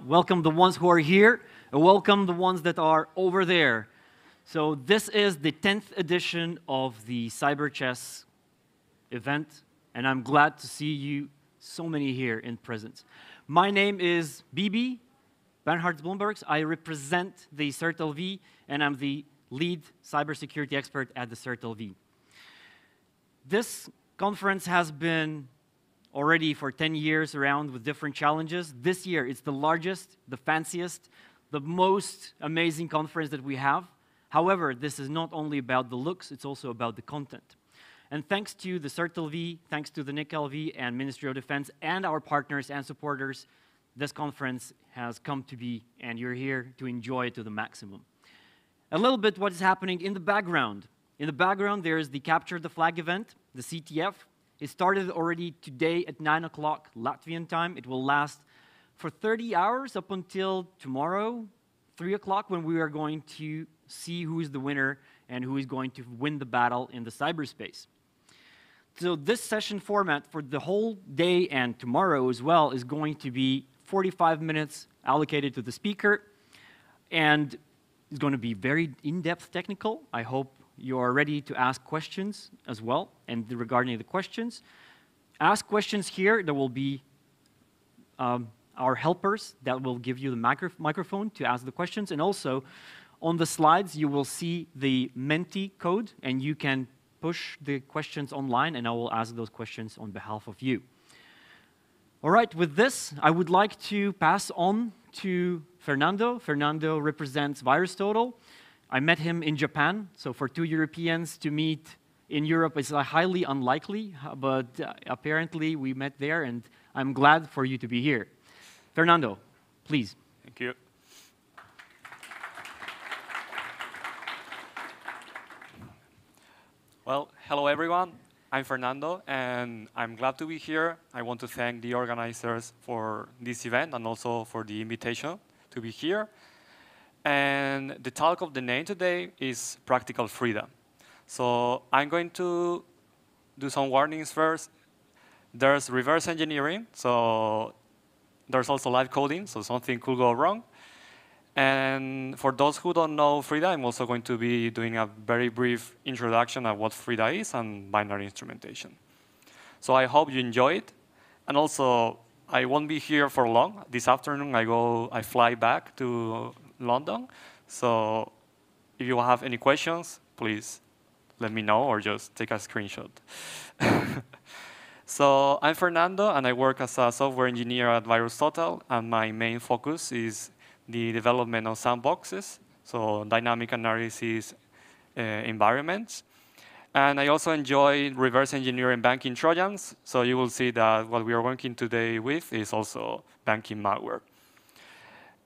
welcome the ones who are here, and welcome the ones that are over there. So this is the 10th edition of the CyberChess event, and I'm glad to see you, so many here in presence. My name is BB, Bernhard Blumbergs. I represent the CERT.LV, and I'm the lead cybersecurity expert at the CERT.LV. This conference has been already for 10 years around with different challenges. This year, it's the largest, the fanciest, the most amazing conference that we have. However, this is not only about the looks, it's also about the content. And thanks to the CERT.LV, thanks to the NIC.LV and Ministry of Defense and our partners and supporters, this conference has come to be, and you're here to enjoy it to the maximum. A little bit what is happening in the background. In the background, there is the Capture the Flag event, the CTF. It started already today at 9 o'clock Latvian time. It will last for 30 hours up until tomorrow, 3 o'clock, when we are going to see who is the winner and who is going to win the battle in the cyberspace. So this session format for the whole day and tomorrow as well is going to be 45 minutes allocated to the speaker, and it's going to be very in-depth technical. I hope you are ready to ask questions as well, and regarding the questions, ask questions here. There will be our helpers that will give you the microphone to ask the questions, and also on the slides you will see the Menti code, and you can push the questions online, and I will ask those questions on behalf of you. All right, with this, I would like to pass on to Fernando. Fernando represents VirusTotal. I met him in Japan, so for two Europeans to meet in Europe is highly unlikely, but apparently we met there, and I'm glad for you to be here. Fernando, please. Thank you. Well, hello everyone. I'm Fernando, and I'm glad to be here. I want to thank the organizers for this event and also for the invitation to be here. And the talk of the name today is Practical Freedom. So I'm going to do some warnings first. There's reverse engineering, so there's also live coding, so something could go wrong. And for those who don't know FRIDA, I'm also going to be doing a very brief introduction of what FRIDA is and binary instrumentation. So I hope you enjoy it. And also, I won't be here for long. This afternoon, I fly back to London. So if you have any questions, please let me know or just take a screenshot. So I'm Fernando, and I work as a software engineer at VirusTotal, and my main focus is the development of sandboxes, so dynamic analysis environments. And I also enjoy reverse engineering banking Trojans, so you will see that what we are working today with is also banking malware.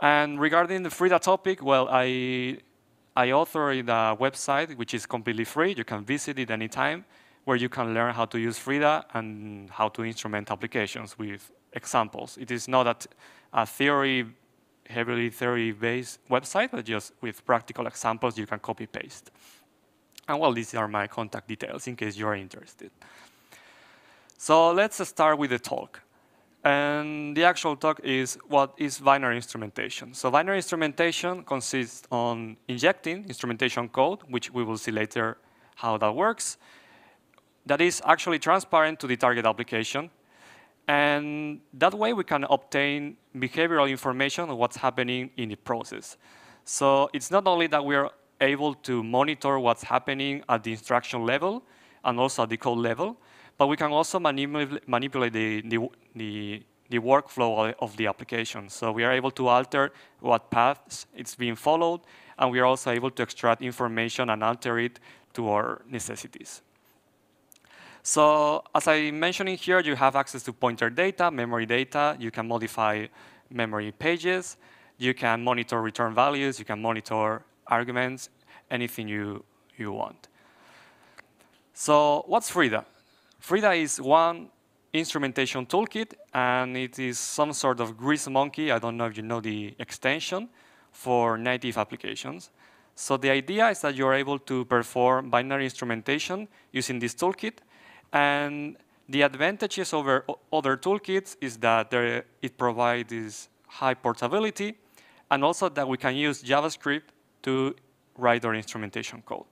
And regarding the FRIDA topic, well, I authored a website which is completely free. You can visit it anytime, where you can learn how to use FRIDA and how to instrument applications with examples. It is not a heavily theory-based website, but just with practical examples you can copy-paste. And well, these are my contact details in case you're interested. So let's start with the talk. And the actual talk is what is binary instrumentation. So binary instrumentation consists on injecting instrumentation code, which we will see later how that works, that is actually transparent to the target application. And that way we can obtain behavioral information of what's happening in the process. So it's not only that we're able to monitor what's happening at the instruction level and also at the code level, but we can also manipulate the workflow of the application. So we are able to alter what paths it's being followed, and we are also able to extract information and alter it to our necessities. So as I mentioned in here, you have access to pointer data, memory data. You can modify memory pages. You can monitor return values. You can monitor arguments, anything you want. So what's FRIDA? FRIDA is one instrumentation toolkit, and it is some sort of grease monkey. I don't know if you know the extension for native applications. So the idea is that you're able to perform binary instrumentation using this toolkit. And the advantages over other toolkits is that it provides this high portability, and also that we can use JavaScript to write our instrumentation code.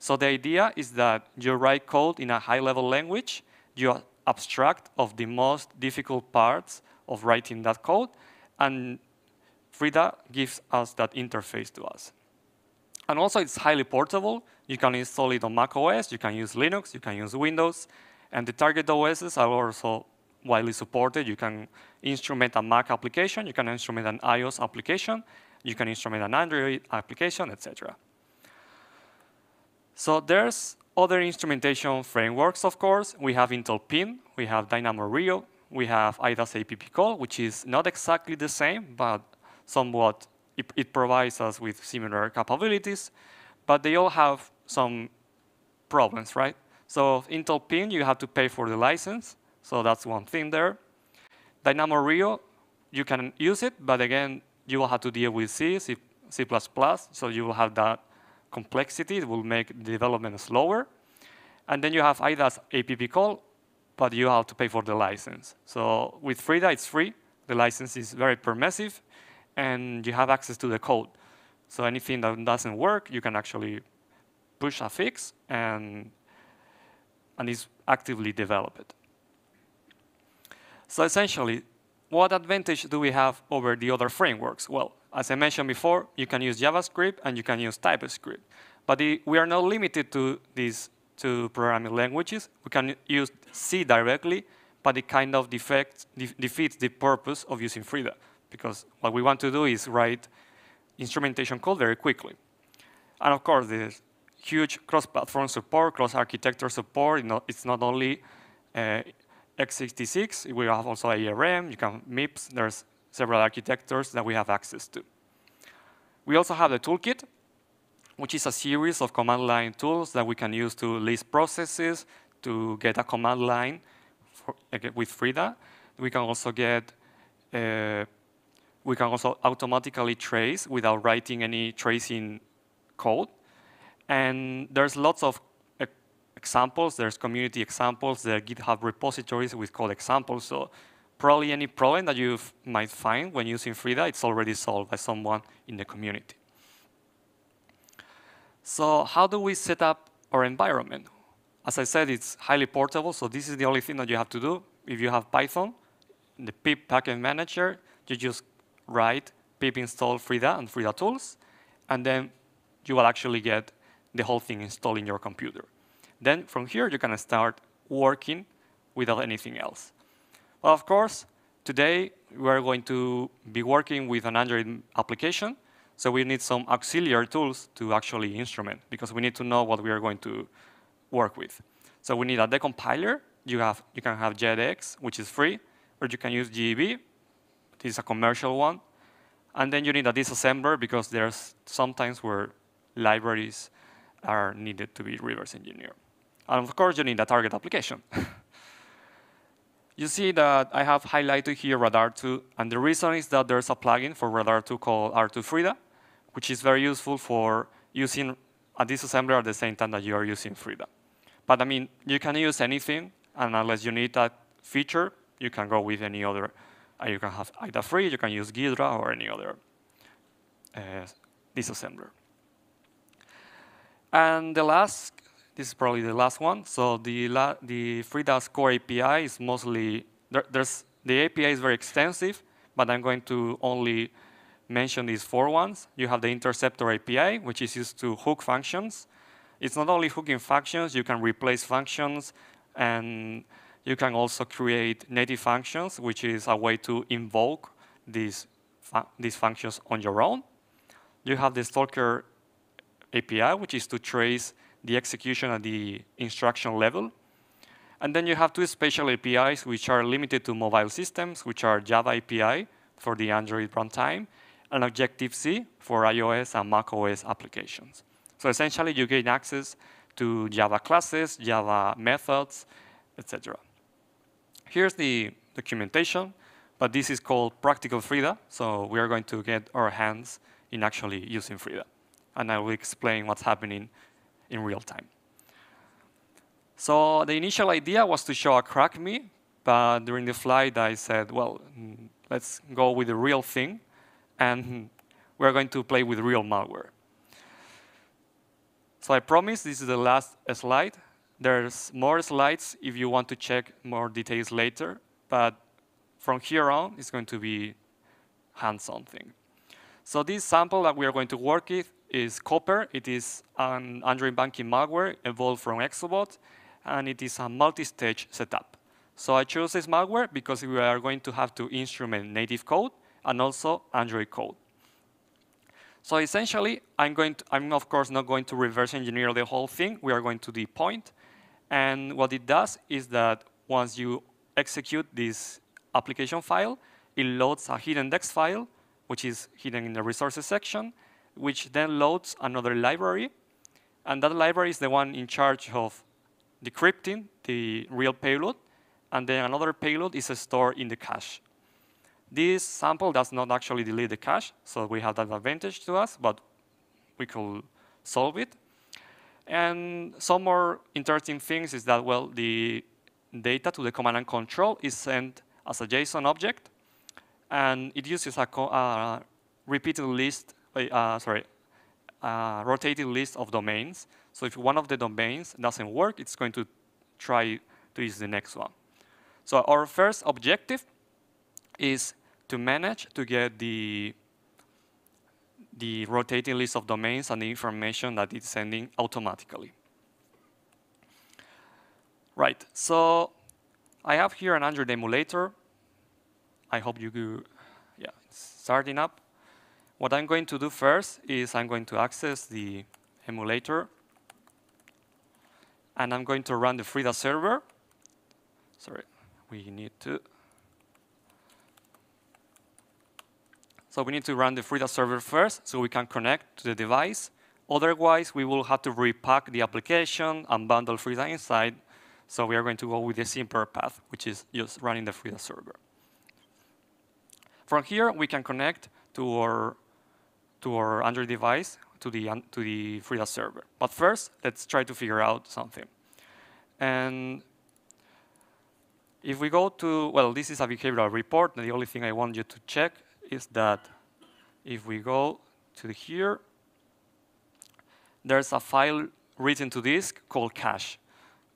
So the idea is that you write code in a high-level language, you abstract of the most difficult parts of writing that code, and Frida gives us that interface to us. And also, it's highly portable. You can install it on Mac OS, you can use Linux, you can use Windows, and the target OSs are also widely supported. You can instrument a Mac application, you can instrument an iOS application, you can instrument an Android application, etc. So there's other instrumentation frameworks, of course. We have Intel Pin, we have Dynamo Rio, we have IDAS APP call, which is not exactly the same, but somewhat it provides us with similar capabilities, but they all have some problems, right? So Intel Pin, you have to pay for the license, so that's one thing there. Dynamo Rio, you can use it, but again, you will have to deal with C, C++, so you will have that complexity. It will make the development slower. And then you have IDAS APP call, but you have to pay for the license. So with Frida, it's free. The license is very permissive, and you have access to the code. So anything that doesn't work, you can actually push a fix, and it's actively developed. So essentially, what advantage do we have over the other frameworks? Well, as I mentioned before, you can use JavaScript and you can use TypeScript. But we are not limited to these two programming languages. We can use C directly, but it kind of defeats the purpose of using Frida, because what we want to do is write instrumentation code very quickly. And of course, there's huge cross-platform support, cross-architecture support. It's not only x86, we have also ARM, you can MIPS, there's several architectures that we have access to. We also have the toolkit, which is a series of command line tools that we can use to list processes, to get a command line with Frida. We can also automatically trace without writing any tracing code. And there's lots of examples. There's community examples. There are GitHub repositories with code examples. So probably any problem that you might find when using Frida, it's already solved by someone in the community. So how do we set up our environment? As I said, it's highly portable. So this is the only thing that you have to do. If you have Python, in the pip package manager, you just write pip install Frida and Frida tools, and then you will actually get the whole thing installed in your computer. Then from here, you can start working without anything else. Well, of course, today we are going to be working with an Android application, so we need some auxiliary tools to actually instrument, because we need to know what we are going to work with. So we need a decompiler. You can have JetX, which is free, or you can use GEB. This is a commercial one. And then you need a disassembler, because there's sometimes where libraries are needed to be reverse engineered. And of course, you need a target application. You see that I have highlighted here Radar 2, and the reason is that there's a plugin for Radar 2 called R2 Frida, which is very useful for using a disassembler at the same time that you are using Frida. But I mean, you can use anything, and unless you need that feature, you can go with any other. You can have IDA free, you can use Ghidra or any other disassembler. And this is probably the last one. So the Frida's core API is mostly, the API is very extensive, but I'm going to only mention these 4 ones. You have the interceptor API, which is used to hook functions. It's not only hooking functions, you can replace functions, and you can also create native functions, which is a way to invoke these functions on your own. You have the Stalker API, which is to trace the execution at the instruction level. And then you have 2 special APIs, which are limited to mobile systems, which are Java API for the Android runtime, and Objective-C for iOS and macOS applications. So essentially, you gain access to Java classes, Java methods, etc. Here's the documentation, but this is called Practical Frida, so we are going to get our hands in actually using Frida. And I will explain what's happening in real time. So the initial idea was to show a crack me, but during the flight I said, well, let's go with the real thing, and we're going to play with real malware. So I promise this is the last slide. There's more slides if you want to check more details later, but from here on, it's going to be hands-on thing. So this sample that we are going to work with is Copper. It is an Android banking malware evolved from Exobot, and it is a multi-stage setup. So I chose this malware because we are going to have to instrument native code and also Android code. So essentially, I'm of course not going to reverse engineer the whole thing. We are going to deploy. And what it does is that once you execute this application file, it loads a hidden index file, which is hidden in the resources section, which then loads another library. And that library is the one in charge of decrypting the real payload. And then another payload is stored in the cache. This sample does not actually delete the cache, so we have that advantage to us, but we could solve it. And some more interesting things is that, well, the data to the command and control is sent as a JSON object, and it uses a repeated list, rotated list of domains. So if one of the domains doesn't work, it's going to try to use the next one. So our first objective is to manage to get the rotating list of domains and the information that it's sending automatically. Right, so I have here an Android emulator. I hope you do, yeah, it's starting up. What I'm going to do first is I'm going to access the emulator, and I'm going to run the Frida server. Sorry, we need to. So we need to run the Frida server first so we can connect to the device. Otherwise, we will have to repack the application and bundle Frida inside. So we are going to go with the simpler path, which is just running the Frida server. From here, we can connect to our Android device to the Frida server. But first, let's try to figure out something. And if we go to, well, this is a behavioral report. And the only thing I want you to check is that if we go to here, there's a file written to disk called cache,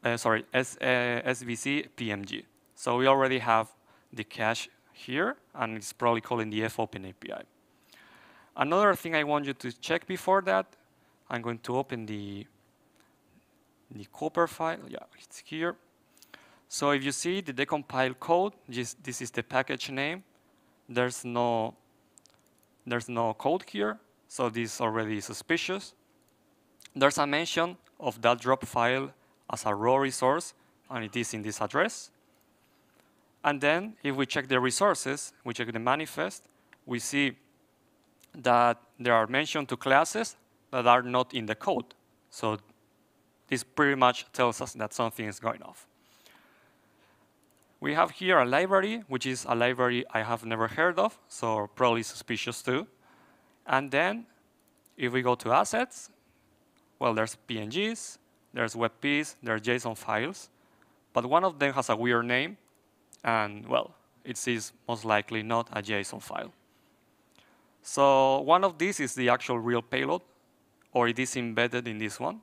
SVC PMG. So we already have the cache here, and it's probably calling the fopen API. Another thing I want you to check before that, I'm going to open the Copper file. Yeah, it's here. So if you see the decompiled code, this is the package name. There's no code here, so this is already suspicious. There's a mention of that drop file as a raw resource, and it is in this address. And then if we check the resources, we check the manifest, we see that there are mentioned two classes that are not in the code. So this pretty much tells us that something is going off. We have here a library, which is a library I have never heard of, so probably suspicious too. And then if we go to assets, well, there's PNGs, there's WebPs, there's JSON files, but one of them has a weird name, and well, it is most likely not a JSON file. So one of these is the actual real payload, or it is embedded in this one.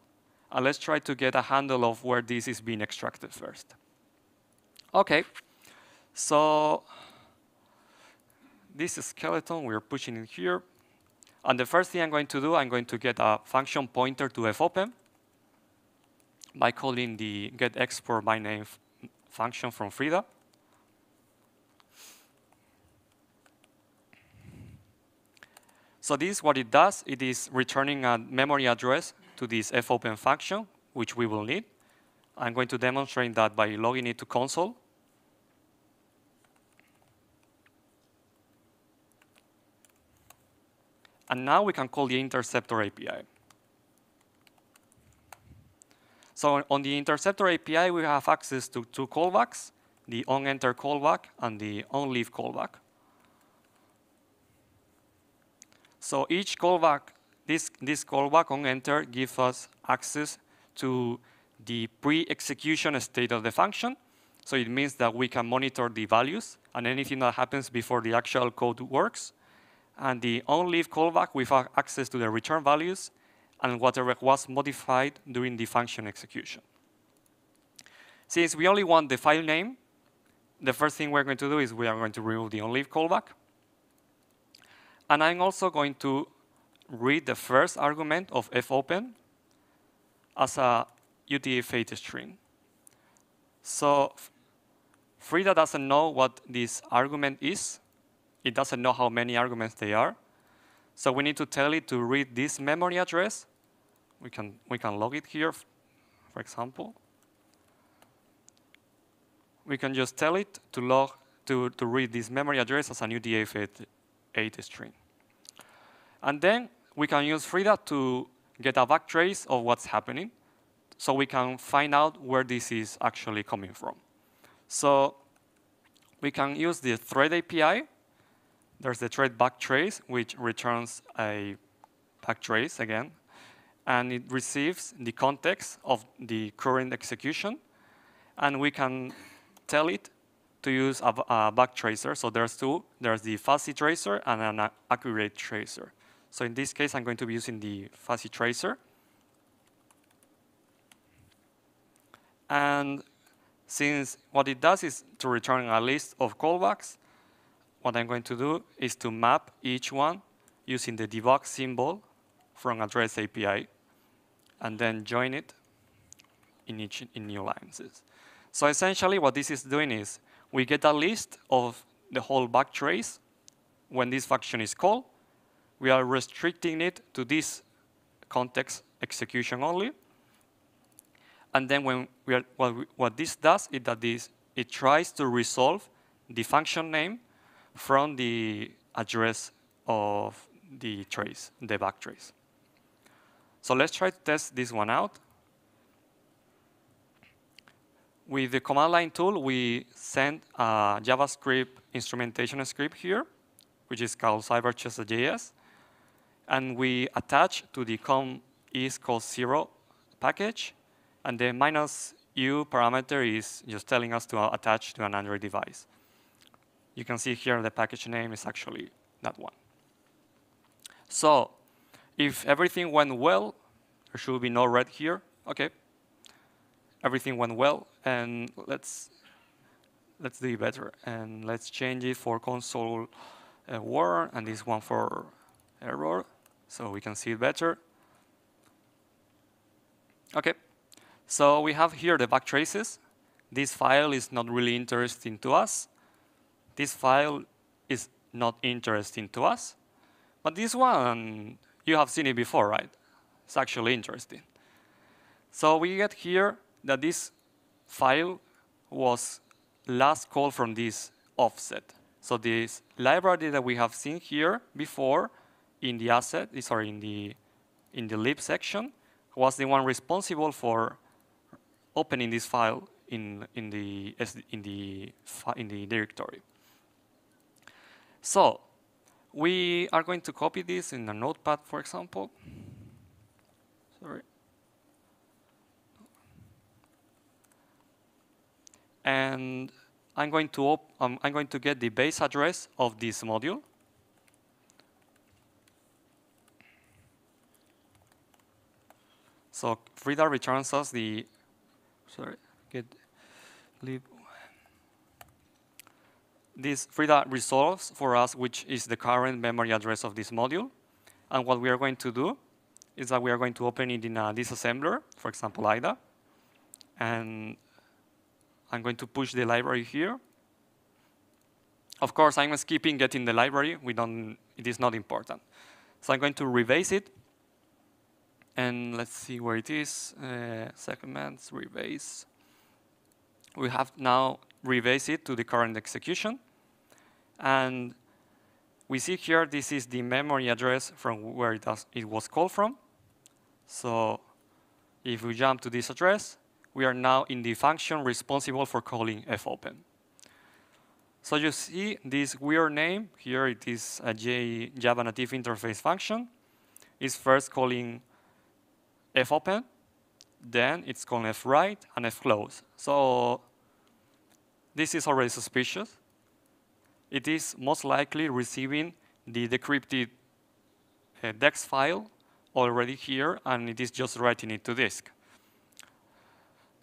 And let's try to get a handle of where this is being extracted first. OK, so this skeleton we're pushing in here. And the first thing I'm going to do, I'm going to get a function pointer to fopen by calling the getExportByName function from Frida. So this, what it does, it is returning a memory address to this fopen function, which we will need. I'm going to demonstrate that by logging it to console. And now we can call the interceptor API. So on the interceptor API, we have access to two callbacks, the onEnter callback and the onLeave callback. So each callback, this callback onEnter gives us access to the pre-execution state of the function. So it means that we can monitor the values and anything that happens before the actual code works. And the onLeave callback, we have access to the return values and whatever was modified during the function execution. Since we only want the file name, the first thing we're going to do is we are going to remove the onLeave callback. And I'm also going to read the first argument of fopen as a UTF-8 string. So Frida doesn't know what this argument is. It doesn't know how many arguments they are. So we need to tell it to read this memory address. We can log it here, for example. We can just tell it to read this memory address as a UTF-8 string. And then we can use Frida to get a backtrace of what's happening, so we can find out where this is actually coming from. So we can use the thread API. There's the thread backtrace, which returns a backtrace again, and it receives the context of the current execution, and we can tell it to use a backtracer. So there's two. There's the fuzzy tracer and an accurate tracer. So in this case, I'm going to be using the fuzzy tracer. And since what it does is to return a list of callbacks, what I'm going to do is to map each one using the debug symbol from address API, and then join it in new lines. So essentially, what this is doing is we get a list of the whole backtrace. When this function is called, we are restricting it to this context execution only. And then when what this does is that it tries to resolve the function name from the address of the trace, the backtrace. So let's try to test this one out. With the command line tool, we send a JavaScript instrumentation script here, which is called CyberChess.js. And we attach to the com is called 0 package. And the -u parameter is just telling us to attach to an Android device. You can see here the package name is actually that one. So if everything went well, there should be no red here. OK. Everything went well. And let's do it better. And let's change it for console warn, and this one for error, so we can see it better. OK. So we have here the backtraces. This file is not really interesting to us. This file is not interesting to us. But this one, you have seen it before, right? It's actually interesting. So we get here that this file was last called from this offset. So this library that we have seen here before in the asset, sorry, in the lib section, was the one responsible for opening this file in the directory. So we are going to copy this in a notepad, for example. Sorry. And I'm going to get the base address of this module. So Frida returns us the, this Frida resolves for us which is the current memory address of this module. And what we are going to do is that we are going to open it in a disassembler, for example, IDA. And I'm going to push the library here. Of course, I'm skipping getting the library. It is not important. So I'm going to rebase it. And let's see where it is. Segments, rebase. We have now rebased it to the current execution. And we see here this is the memory address from where it was called from. So if we jump to this address, we are now in the function responsible for calling fopen. So you see this weird name. Here it is a Java native interface function. It's first calling fopen, then it's calling fwrite and fclose. So this is already suspicious. It is most likely receiving the decrypted DEX file already here, and it is just writing it to disk.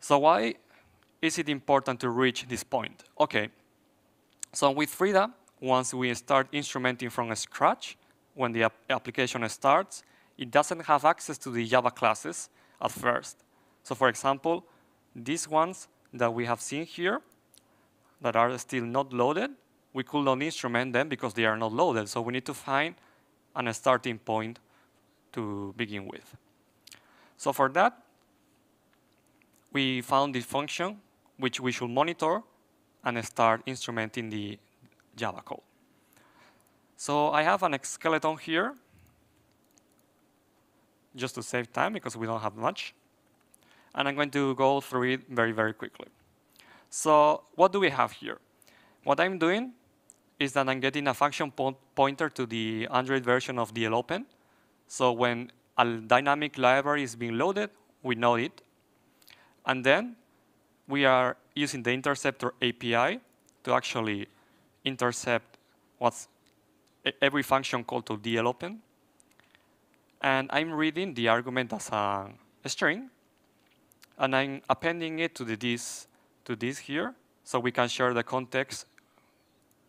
So why is it important to reach this point? OK, so with Frida, once we start instrumenting from scratch, when the application starts, it doesn't have access to the Java classes at first. So for example, these ones that we have seen here that are still not loaded, we could not instrument them because they are not loaded. So we need to find a starting point to begin with. So for that, we found this function which we should monitor and start instrumenting the Java code. So I have an skeleton here, just to save time because we don't have much. And I'm going to go through it very, very quickly. So what do we have here? What I'm doing is that I'm getting a function pointer to the Android version of DLOpen. So when a dynamic library is being loaded, we know it. And then we are using the interceptor API to actually intercept every function called to DLOpen. And I'm reading the argument as a string. And I'm appending it to this here, so we can share the context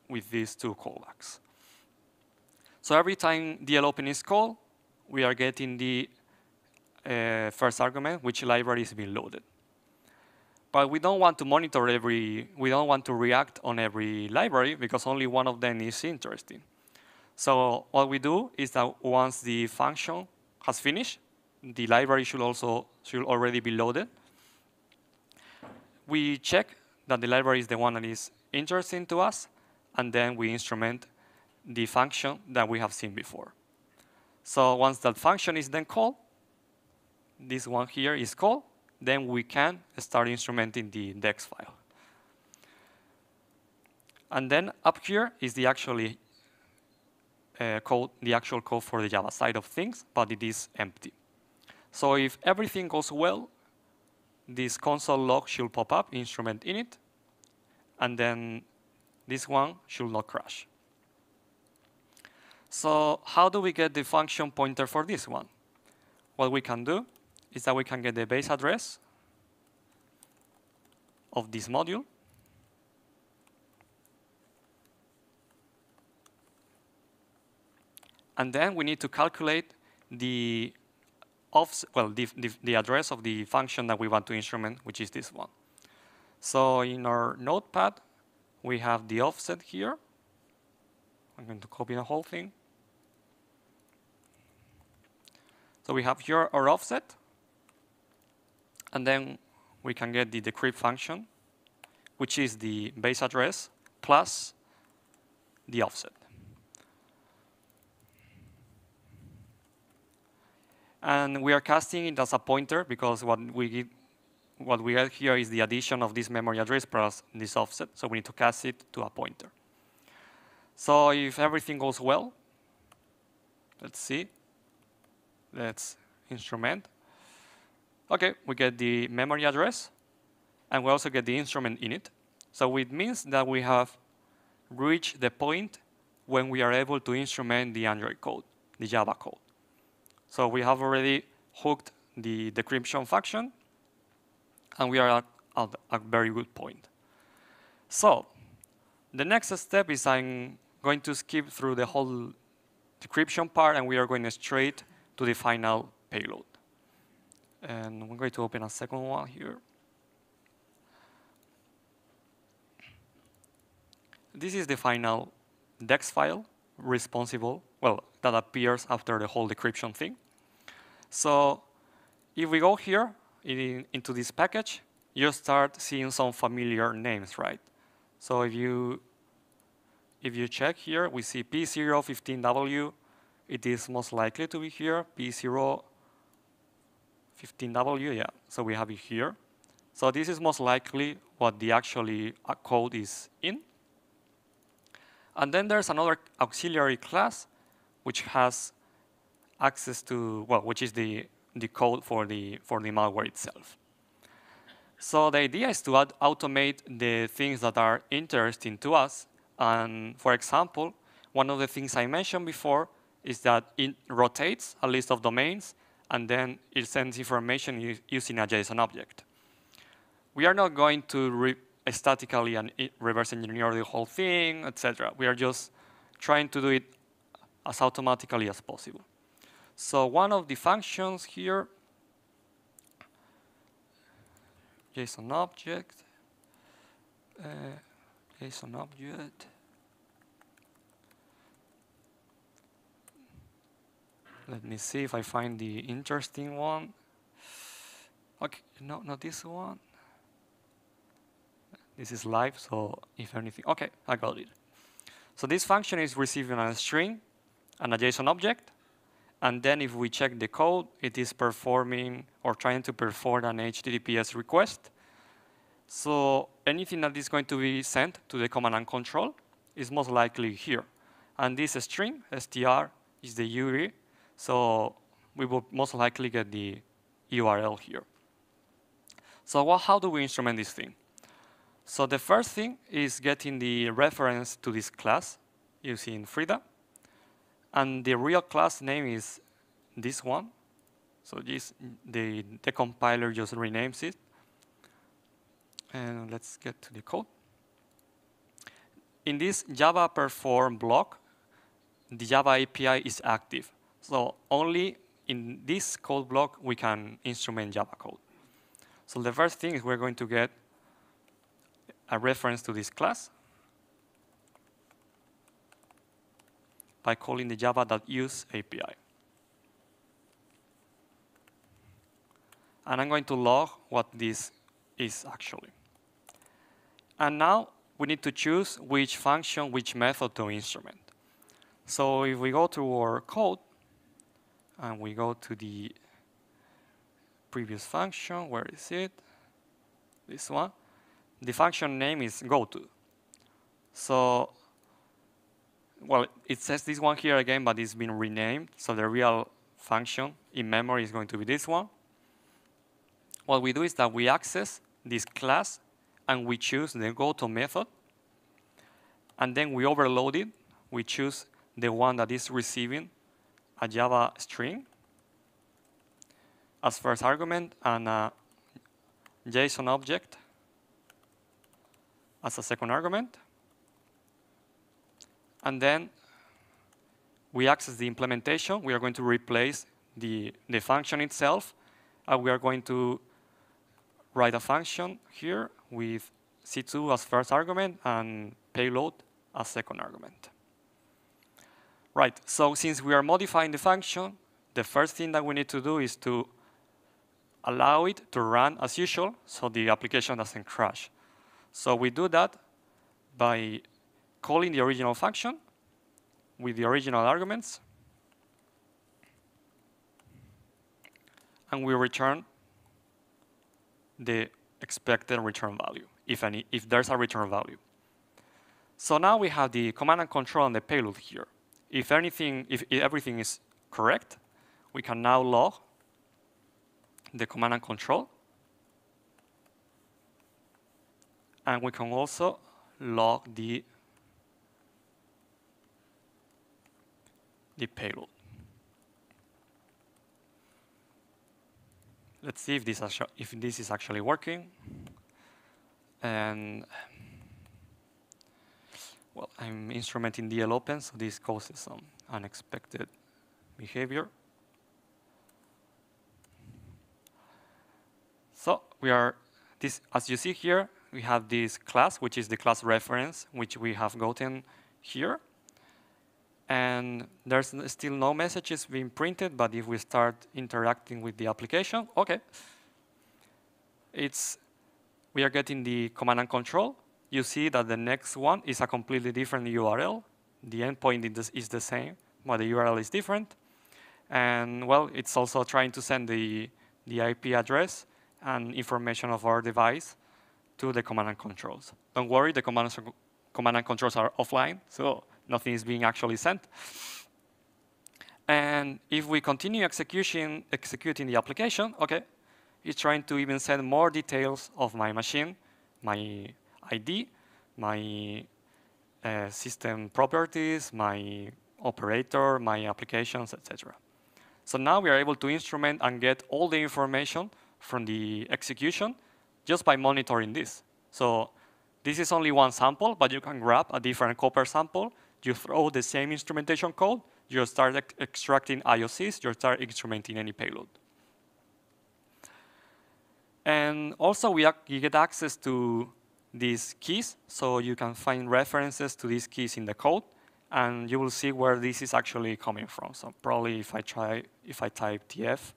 with these two callbacks. So every time DLOpen is called, we are getting the first argument, which library is being loaded. But we don't want to monitor we don't want to react on every library because only one of them is interesting. So what we do is that once the function has finished, the library should already be loaded. We check that the library is the one that is interesting to us, and then we instrument the function that we have seen before. So once that function is then called, this one here is called, then we can start instrumenting the DEX file. And then up here is the actual code for the Java side of things, but it is empty. So if everything goes well, this console log should pop up, instrument init, and then this one should not crash. So how do we get the function pointer for this one? What we can do is that we can get the base address of this module. And then we need to calculate the address of the function that we want to instrument, which is this one. So in our notepad, we have the offset here. I'm going to copy the whole thing. So we have here our offset. And then we can get the decrypt function, which is the base address plus the offset. And we are casting it as a pointer because what we get here is the addition of this memory address plus this offset. So we need to cast it to a pointer. So if everything goes well, let's see. Let's instrument. OK, we get the memory address. And we also get the instrument init. So it means that we have reached the point when we are able to instrument the Android code, the Java code. So we have already hooked the decryption function, and we are at a very good point. So the next step is I'm going to skip through the whole decryption part, and we are going straight to the final payload. And I'm going to open a second one here. This is the final DEX file responsible, well, that appears after the whole decryption thing. So if we go here into this package, you start seeing some familiar names, right? So if you check here, we see P015W. It is most likely to be here. P015W, yeah. So we have it here. So this is most likely what the actually code is in. And then there's another auxiliary class which has access to, well, which is the code for the malware itself. So the idea is to automate the things that are interesting to us. And for example, one of the things I mentioned before is that it rotates a list of domains, and then it sends information using a JSON object. We are not going to statically and reverse engineer the whole thing, etc. We are just trying to do it as automatically as possible. So one of the functions here, JSON object, JSON object. Let me see if I find the interesting one. Okay, no, not this one. This is live, so if anything, okay, I got it. So this function is receiving a string and a JSON object. And then if we check the code, it is performing or trying to perform an HTTPS request. So anything that is going to be sent to the command and control is most likely here. And this string, str, is the URI. So we will most likely get the URL here. So how do we instrument this thing? So the first thing is getting the reference to this class using Frida. And the real class name is this one. So the compiler just renames it. And let's get to the code. In this Java perform block, the Java API is active. So only in this code block we can instrument Java code. So the first thing is we're going to get a reference to this class by calling the java.use API. And I'm going to log what this is actually. And now we need to choose which function, which method to instrument. So if we go to our code, and we go to the previous function, where is it? This one. The function name is goto. So, well, it says this one here again, but it's been renamed. So the real function in memory is going to be this one. What we do is that we access this class, and we choose the goto method. And then we overload it. We choose the one that is receiving a Java string as first argument, and a JSON object as a second argument. And then we access the implementation. We are going to replace the function itself, and we are going to write a function here with C2 as first argument and payload as second argument. Right, so since we are modifying the function, the first thing that we need to do is to allow it to run as usual so the application doesn't crash. So we do that by calling the original function with the original arguments, and we return the expected return value, if there's a return value. So now we have the command and control and the payload here. If everything is correct, we can now log the command and control. And we can also log the payload. Let's see if this is actually working. And well, I'm instrumenting DL open, so this causes some unexpected behavior. So as you see here, we have this class, which is the class reference, which we have gotten here. And there's still no messages being printed, but if we start interacting with the application, okay, we are getting the command and control. You see that the next one is a completely different URL. The endpoint is the same, but the URL is different. And well, it's also trying to send the IP address and information of our device to the command and controls. Don't worry, the command and controls are offline, so nothing is being actually sent. And if we continue executing the application, okay, is trying to even send more details of my machine, my ID, my system properties, my operator, my applications, etc. So now we are able to instrument and get all the information from the execution just by monitoring this. So this is only one sample, but you can grab a different copper sample, you throw the same instrumentation code, you start extracting IOCs, you start instrumenting any payload. And also you get access to these keys, so you can find references to these keys in the code, and you will see where this is actually coming from. So probably if I type TF,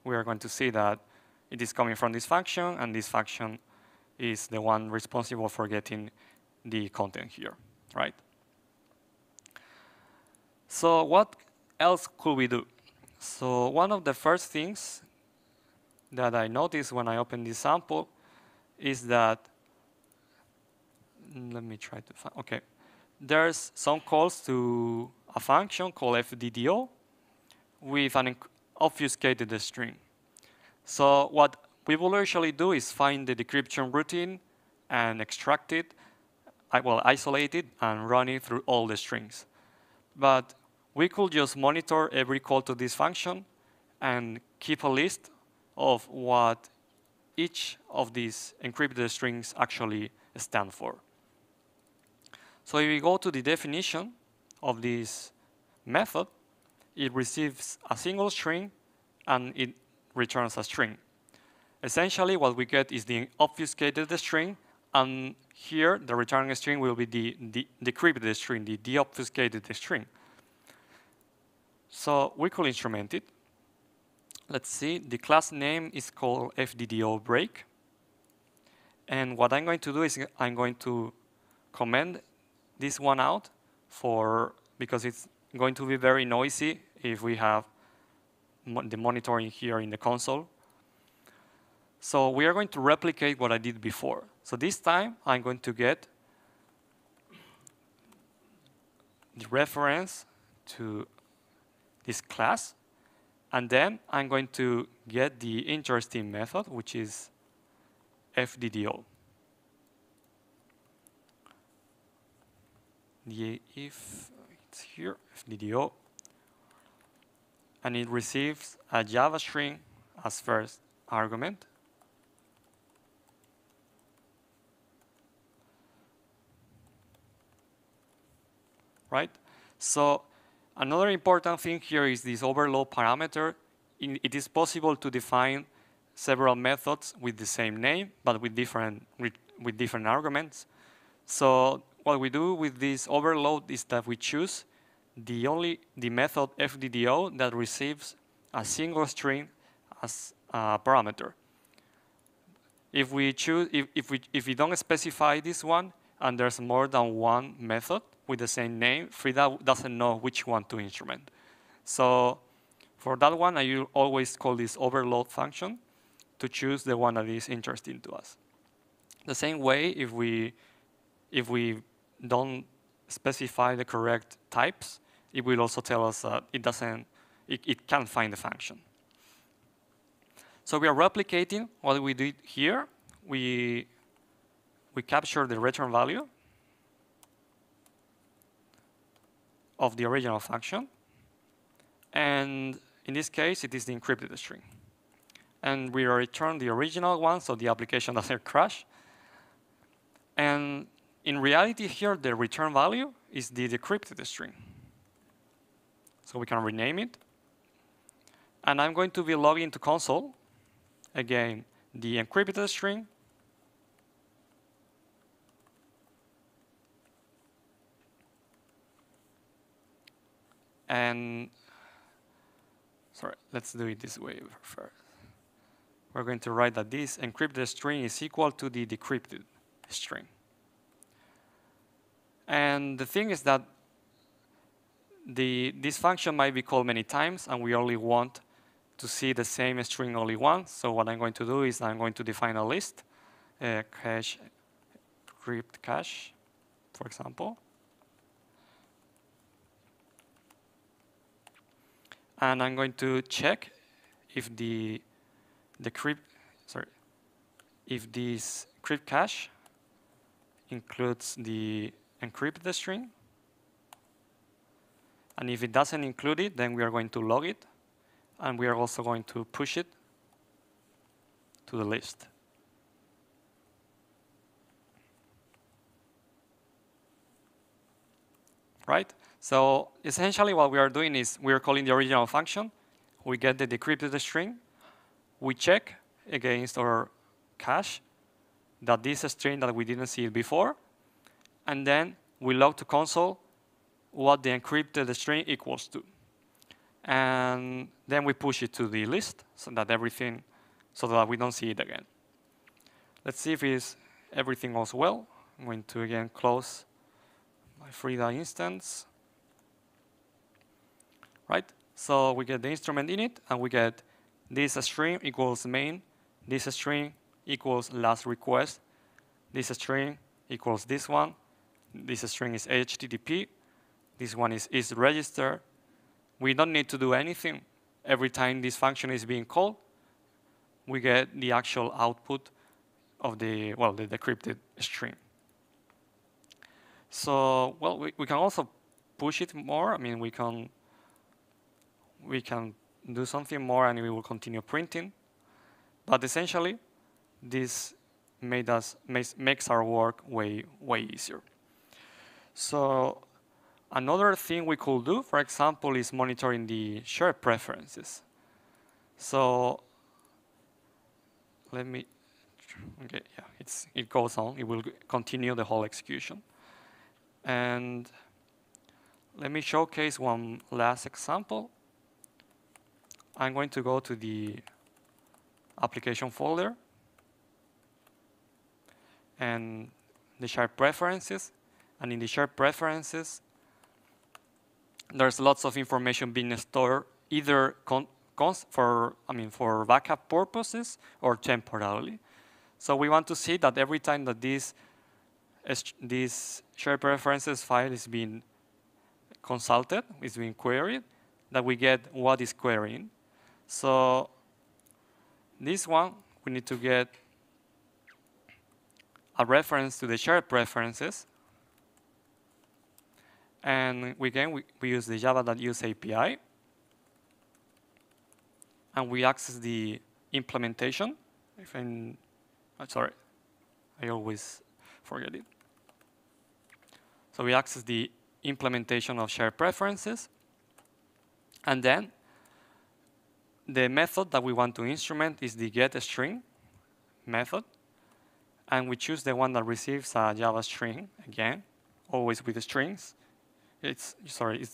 we are going to see that it is coming from this function, and this function is the one responsible for getting the content here, right? So what else could we do? So one of the first things that I noticed when I opened this sample is that, let me try to find, okay. There's some calls to a function called FDDO with an obfuscated string. So what we will usually do is find the decryption routine and extract it, isolate it and run it through all the strings. But we could just monitor every call to this function and keep a list of what each of these encrypted strings actually stand for. So if we go to the definition of this method, it receives a single string and it returns a string. Essentially, what we get is the obfuscated string, and here the returning string will be the decrypted string, the deobfuscated string. So we could instrument it. Let's see, the class name is called FDDO break. And what I'm going to do is I'm going to comment this one out because it's going to be very noisy if we have the monitoring here in the console. So we are going to replicate what I did before. So this time I'm going to get the reference to this class, and then I'm going to get the interesting method, which is FDDO. If it's here, FDDO, and it receives a Java string as first argument. Right? So another important thing here is this overload parameter. It is possible to define several methods with the same name, but with different arguments. So what we do with this overload is that we choose the method FDDO that receives a single string as a parameter. If we don't specify this one and there's more than one method with the same name, Frida doesn't know which one to instrument. So for that one, I always call this overload function to choose the one that is interesting to us. The same way, if we don't specify the correct types, it will also tell us that it can't find the function. So we are replicating what we did here. We capture the return value of the original function. And in this case, it is the encrypted string. And we return the original one, so the application doesn't crash. And in reality here, the return value is the decrypted string. So we can rename it. And I'm going to be logging to console. Again, the encrypted string. And sorry, let's do it this way first. We're going to write that this encrypted string is equal to the decrypted string. And the thing is that this function might be called many times, and we only want to see the same string only once. So what I'm going to do is I'm going to define a list, cache, crypt cache, for example. And I'm going to check if the if this crypt cache includes the encrypted string, and if it doesn't include it, then we are going to log it, and we are also going to push it to the list. Right? So essentially what we are doing is we are calling the original function. We get the decrypted string. We check against our cache that this string that we didn't see before. And then we log to console what the encrypted string equals to. And then we push it to the list so that we don't see it again. Let's see if everything goes well. I'm going to again close my Frida instance. Right? So we get the instrument init, and we get this string equals main, this string equals last request, this string equals this one, this string is HTTP, this one is register. We don't need to do anything. Every time this function is being called, we get the actual output of the decrypted string. So, well, we can also push it more. I mean, we can do something more, and we will continue printing. But essentially, this makes our work way easier. So another thing we could do, for example, is monitoring the shared preferences. So it goes on. It will continue the whole execution. And let me showcase one last example. I'm going to go to the application folder and the shared preferences. And in the shared preferences, there's lots of information being stored either for backup purposes or temporarily. So we want to see that every time that this shared preferences file is being consulted, is being queried, that we get what is querying. So this one, we need to get a reference to the shared preferences. And we use the java.use API. And we access the implementation. Sorry, I always forget it. So we access the implementation of shared preferences. And then the method that we want to instrument is the getString method. And we choose the one that receives a Java string, again, always with the strings. It's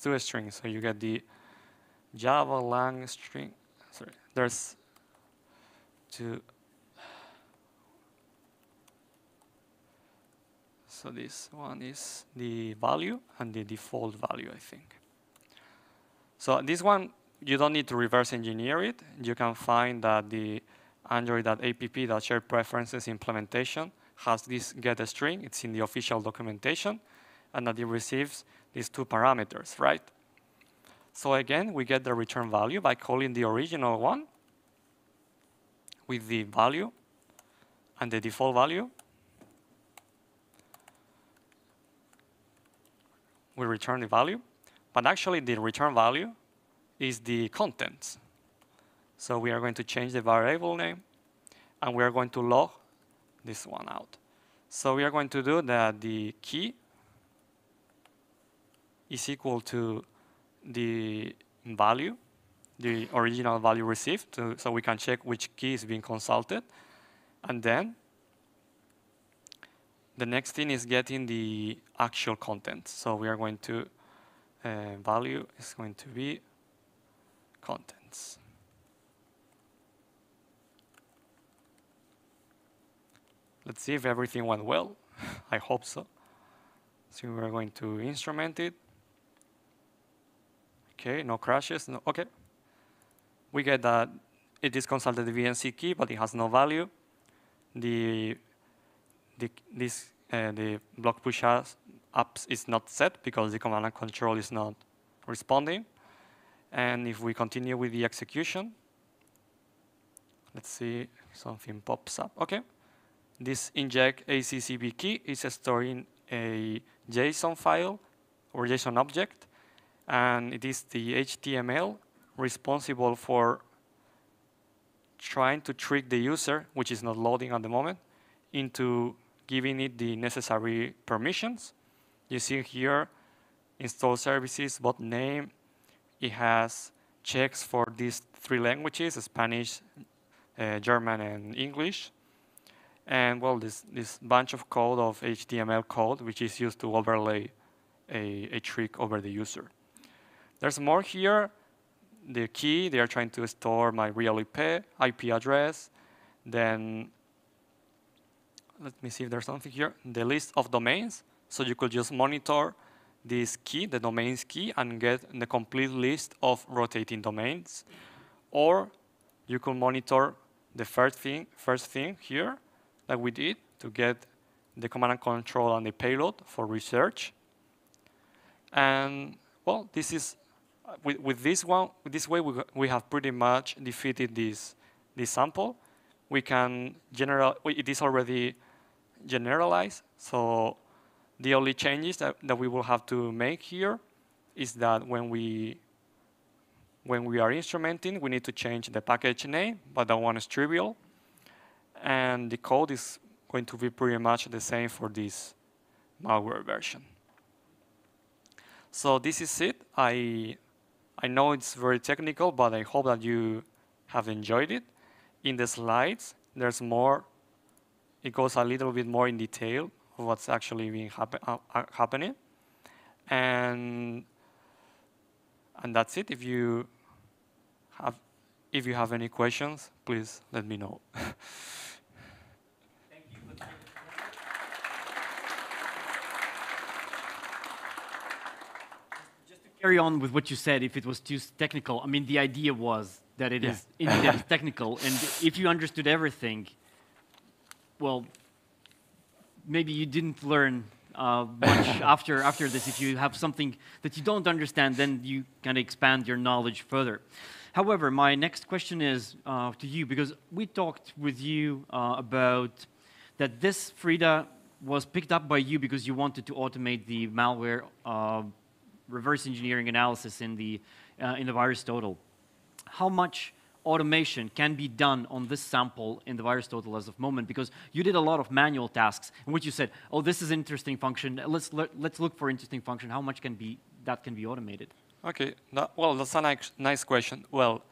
two strings, so you get the Java lang string. Sorry, there's two. So this one is the value and the default value, I think. So this one, you don't need to reverse engineer it. You can find that the android.app.sharedpreferences implementation has this getString. It's in the official documentation, and that it receives these two parameters, right? So again, we get the return value by calling the original one with the value and the default value. We return the value, but actually the return value is the contents. So we are going to change the variable name, and we are going to log this one out. So we are going to do that the key is equal to the value, the original value received, so we can check which key is being consulted. And then the next thing is getting the actual content. So we are going to, value is going to be contents. Let's see if everything went well. I hope so. So we're going to instrument it. Okay, no crashes. No, okay. We get that it is consulted the VNC key, but it has no value. The block push apps is not set because the command and control is not responding. And if we continue with the execution, let's see, something pops up. Okay. This inject ACCB key is storing a JSON file or JSON object, and it is the HTML responsible for trying to trick the user, which is not loading at the moment, into giving it the necessary permissions. You see here, install services, bot name. It has checks for these 3 languages, Spanish, German, and English. And well, this bunch of code of HTML code, which is used to overlay a trick over the user. There's more here. The key, they are trying to store my real IP address. Then let me see if there's something here. The list of domains. So you could just monitor this key, the domains key, and get the complete list of rotating domains. Or you could monitor the first thing here that we did to get the command and control and the payload for research. And well, this is with this way we have pretty much defeated this sample. We can it is already generalized. So the only changes that we will have to make here is that when we are instrumenting, we need to change the package name, but that one is trivial. And the code is going to be pretty much the same for this malware version. So this is it. I know it's very technical, but I hope that you have enjoyed it. In the slides, there's more. It goes a little bit more in detail of what's actually being happening. And that's it. If you have any questions, please let me know. Carry on with what you said. If it was too technical, I mean, the idea was that it is in-depth technical, and if you understood everything, well, maybe you didn't learn much after this. If you have something that you don't understand, then you can expand your knowledge further. However, my next question is to you, because we talked with you about that this Frida was picked up by you because you wanted to automate the malware reverse engineering analysis in the VirusTotal. How much automation can be done on this sample in the VirusTotal as of moment? Because you did a lot of manual tasks in which you said, "Oh, this is an interesting function. Let's look for interesting function. How much can be automated?" Okay. Well, that's a nice question. Well,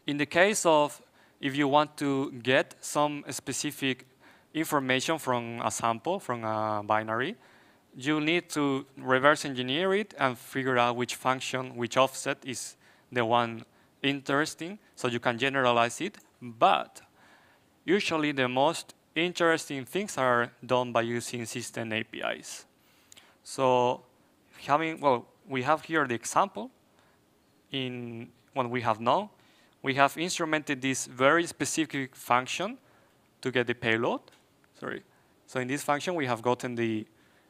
in the case of if you want to get some specific information from a sample, from a binary, you need to reverse engineer it and figure out which function, which offset is the one interesting, so you can generalize it. But usually the most interesting things are done by using system APIs. So we have here the example in what we have known. We have instrumented this very specific function to get the payload. Sorry. So in this function, we have gotten the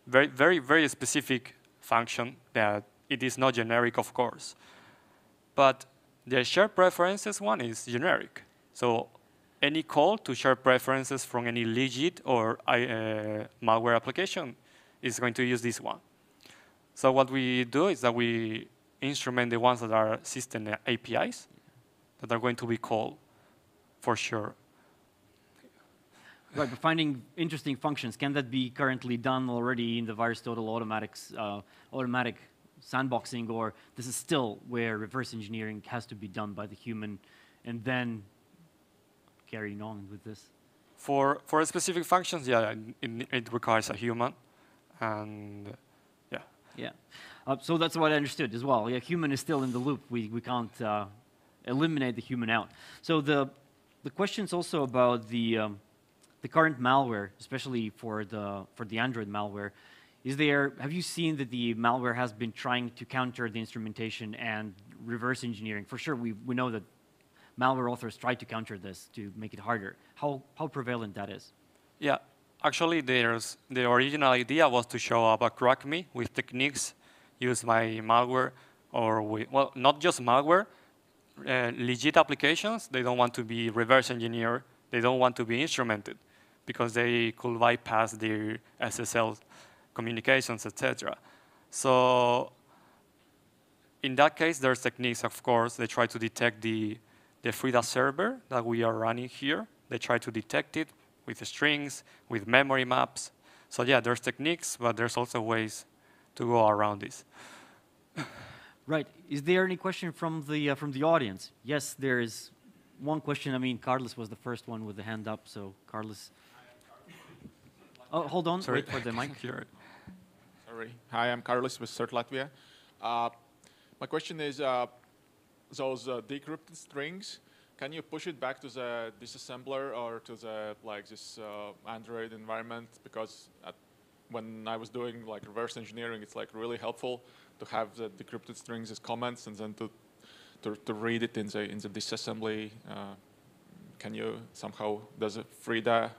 very specific function that it is not generic, of course. But the shared preferences one is generic. So any call to share preferences from any legit or malware application is going to use this one. So what we do is that we instrument the ones that are system APIs that are going to be called for sure. Right, but finding interesting functions, can that be currently done already in the VirusTotal automatic sandboxing, or this is still where reverse engineering has to be done by the human and then carrying on with this? For specific functions, yeah, it requires a human, and yeah. Yeah, so that's what I understood as well. Yeah, human is still in the loop. We can't eliminate the human out. So the question's also about the current malware, especially for the Android malware. Have you seen that the malware has been trying to counter the instrumentation and reverse engineering? For sure, we know that malware authors try to counter this to make it harder. How prevalent that is? Yeah, actually, the original idea was to show up a crack me with techniques used by malware, or well, not just malware, legit applications, they don't want to be reverse engineered. They don't want to be instrumented because they could bypass their SSL communications, etc. So in that case, there's techniques, of course. They try to detect the FRIDA server that we are running here. They try to detect it with strings, with memory maps. So yeah, there's techniques, but there's also ways to go around this. Right. Is there any question from the audience? Yes, there is one question. I mean, Carlos was the first one with the hand up, so Carlos. Oh, hold on. Sorry. Wait for the mic. Sorry. Hi, I'm Carlos with CERT.LV. My question is, those decrypted strings, can you push it back to the disassembler or to the this Android environment? Because when I was doing reverse engineering, it's really helpful to have the decrypted strings as comments and then to read it in the disassembly. Can you somehow, does FRIDA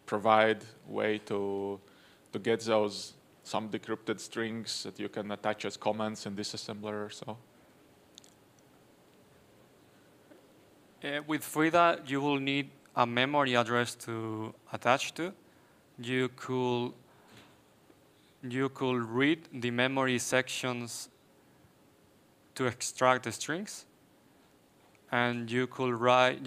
provide way to get those some decrypted strings that you can attach as comments in disassembler or so? With FRIDA, you will need a memory address to attach to. You could read the memory sections to extract the strings, and you could write.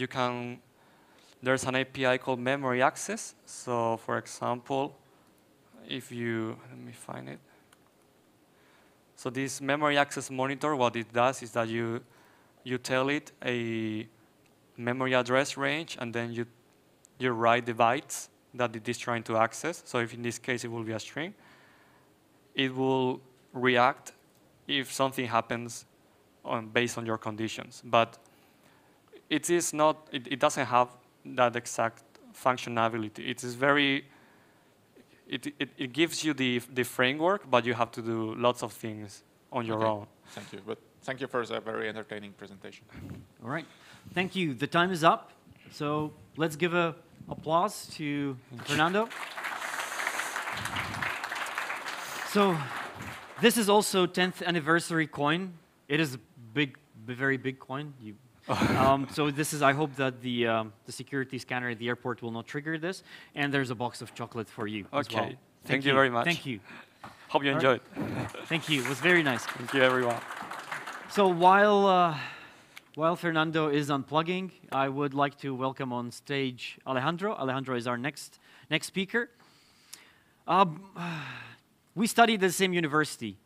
There's an API called memory access. So, for example, if you let me find it. So this memory access monitor, what it does is that you tell it a memory address range, and then you write the bytes that it is trying to access. So if in this case it will be a string, it will react if something happens based on your conditions. But it is not. It doesn't have that exact functionality. It is very. It gives you the framework, but you have to do lots of things on your own. Thank you. But thank you for the very entertaining presentation. All right. Thank you. The time is up. So let's give an applause to Fernando. So this is also 10th anniversary coin. It is a very big coin. So this is, I hope that the security scanner at the airport will not trigger this. And there's a box of chocolate for you as well. Thank you very much. Thank you. Hope you enjoyed. Thank you. It was very nice. Thank you, everyone. So while Fernando is unplugging, I would like to welcome on stage Alejandro. Alejandro is our next speaker. We studied at the same university.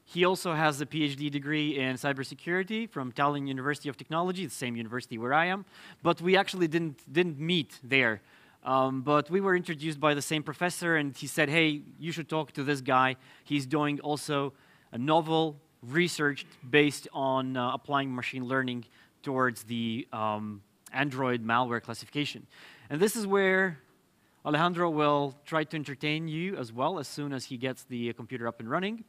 He also has a PhD degree in cybersecurity from Tallinn University of Technology, the same university where I am. But we actually didn't meet there. But we were introduced by the same professor, and he said, hey, you should talk to this guy. He's doing also a novel research based on applying machine learning towards the Android malware classification. And this is where Alejandro will try to entertain you as well as soon as he gets the computer up and running.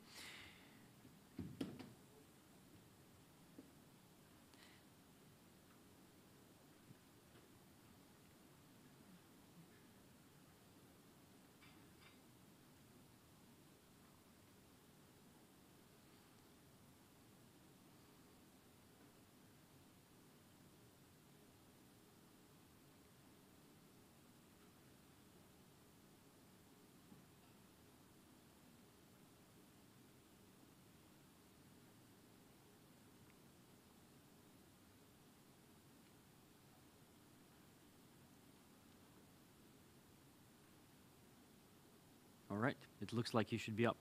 All right, it looks like you should be up.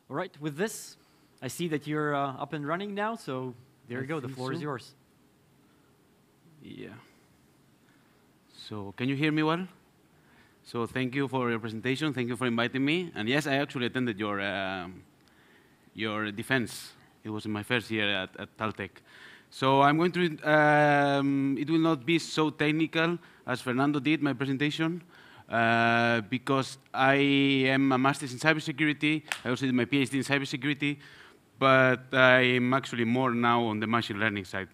All right, with this, I see that you're up and running now, so there you go, the floor is yours. Yeah. So can you hear me well? So thank you for your presentation. Thank you for inviting me. And yes, I actually attended your defense. It was in my first year at Baltic. So I'm going to, it will not be so technical as Fernando did my presentation, because I am a master's in cybersecurity. I also did my PhD in cybersecurity, but I'm actually more now on the machine learning side.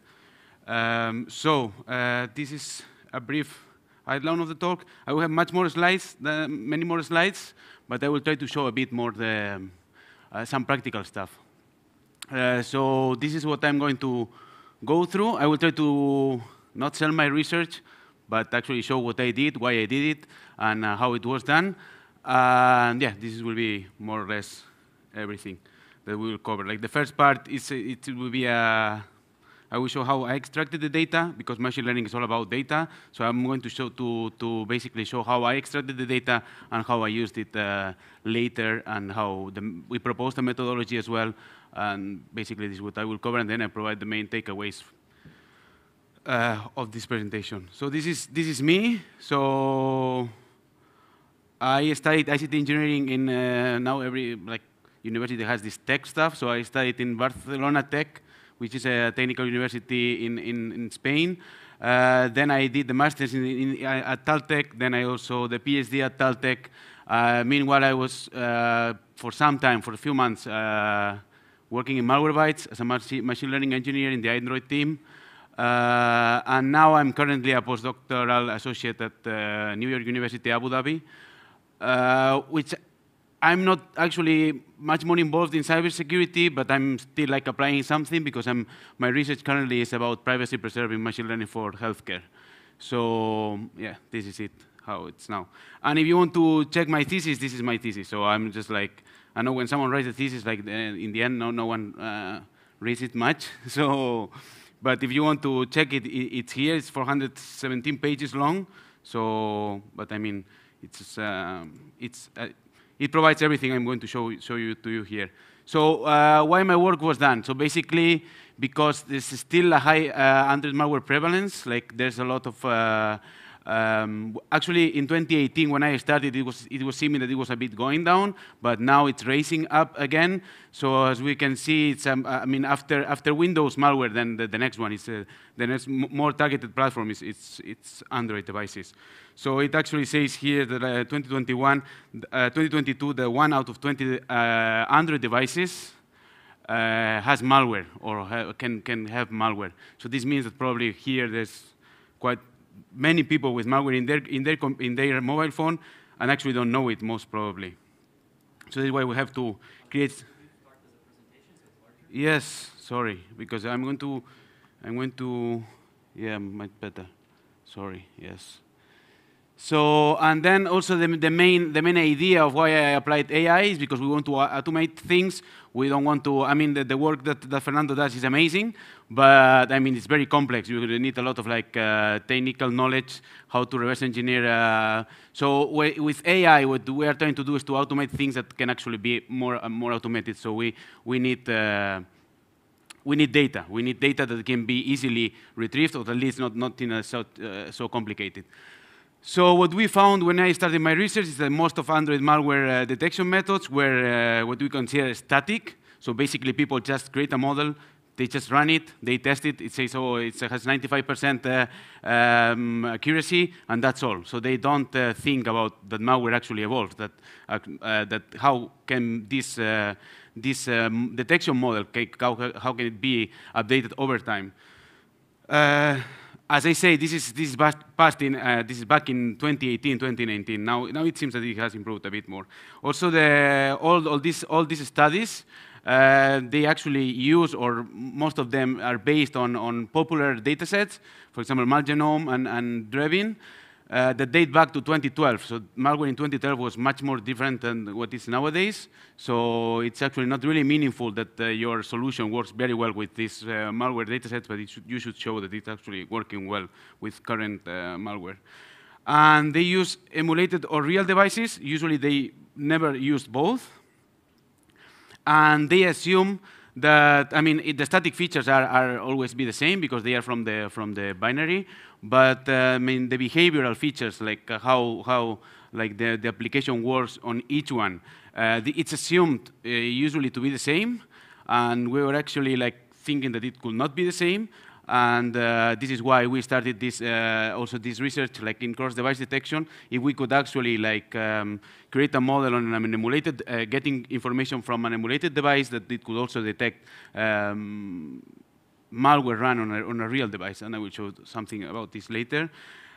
This is a brief outline of the talk. I will have much more slides, many more slides, but I will try to show a bit more some practical stuff. So this is what I'm going to go through. I will try to not sell my research, but actually show what I did, why I did it, and how it was done. And yeah, this will be more or less everything that we will cover. Like the first part is it will be I will show how I extracted the data, because machine learning is all about data. So I'm going to show to basically show how I extracted the data and how I used it later, and how we proposed a methodology as well. And basically, this is what I will cover, and then I provide the main takeaways of this presentation. So this is me. So I studied ICT engineering in now every university has this tech stuff. So I studied in Barcelona Tech, which is a technical university in Spain. Then I did the master's at Taltech. Then I also the PhD at Taltech. Meanwhile, I was for some time, for a few months, working in Malwarebytes as a machine learning engineer in the Android team. And now I'm currently a postdoctoral associate at New York University, Abu Dhabi, which I'm not actually much more involved in cybersecurity, but I'm still applying something, because my research currently is about privacy-preserving machine learning for healthcare. So yeah, this is it, how it's now. And if you want to check my thesis, this is my thesis. So I'm just I know when someone writes a thesis, in the end, no one reads it much. So, but if you want to check it, it's here. It's 417 pages long. So, but I mean, it provides everything I'm going to show you to you here. So why my work was done? So basically, because there's still a high Android malware prevalence. There's a lot of actually, in 2018, when I started, it was seeming that it was a bit going down, but now it's raising up again. So as we can see, it's I mean, after Windows malware, then the next one is the next more targeted platform is Android devices. So it actually says here that 2022, the 1 out of 20 Android devices has malware, or can have malware. So this means that probably here there's quite many people with malware in their mobile phone, and actually don't know it, most probably. So that's why we have to create. Yes, sorry, because I'm going to, yeah, much better. Sorry, yes. So, and then also the main idea of why I applied AI is because we want to automate things. We don't want to, I mean, the work that Fernando does is amazing, but I mean, it's very complex. You need a lot of technical knowledge, how to reverse engineer. So with AI, what we are trying to do is to automate things that can actually be more automated. So we need data. We need data that can be easily retrieved, or at least not in a so complicated. So what we found when I started my research is that most of Android malware detection methods were what we consider static. So basically, people just create a model, they just run it, they test it, it says, oh, it has 95% accuracy, and that's all. So they don't think about that malware actually evolved, that how can this detection model, how can it be updated over time? As I say, this is back in 2018, 2019. Now it seems that it has improved a bit more. Also, all these studies, they actually use, or most of them are based on popular data sets, for example, Malgenome and Drebin, that date back to 2012. So malware in 2012 was much more different than what is nowadays. So it's actually not really meaningful that your solution works very well with this malware datasets, but you should show that it's actually working well with current malware. And they use emulated or real devices. Usually they never use both. And they assume that, I mean, the static features are always be the same because they are from the binary, but I mean the behavioral features, like how the application works on each one, it's assumed usually to be the same, and we were actually thinking that it could not be the same, and this is why we started this also this research in cross-device detection. If we could actually create a model on an emulated, getting information from an emulated device, that it could also detect malware run on a real device, and I will show something about this later.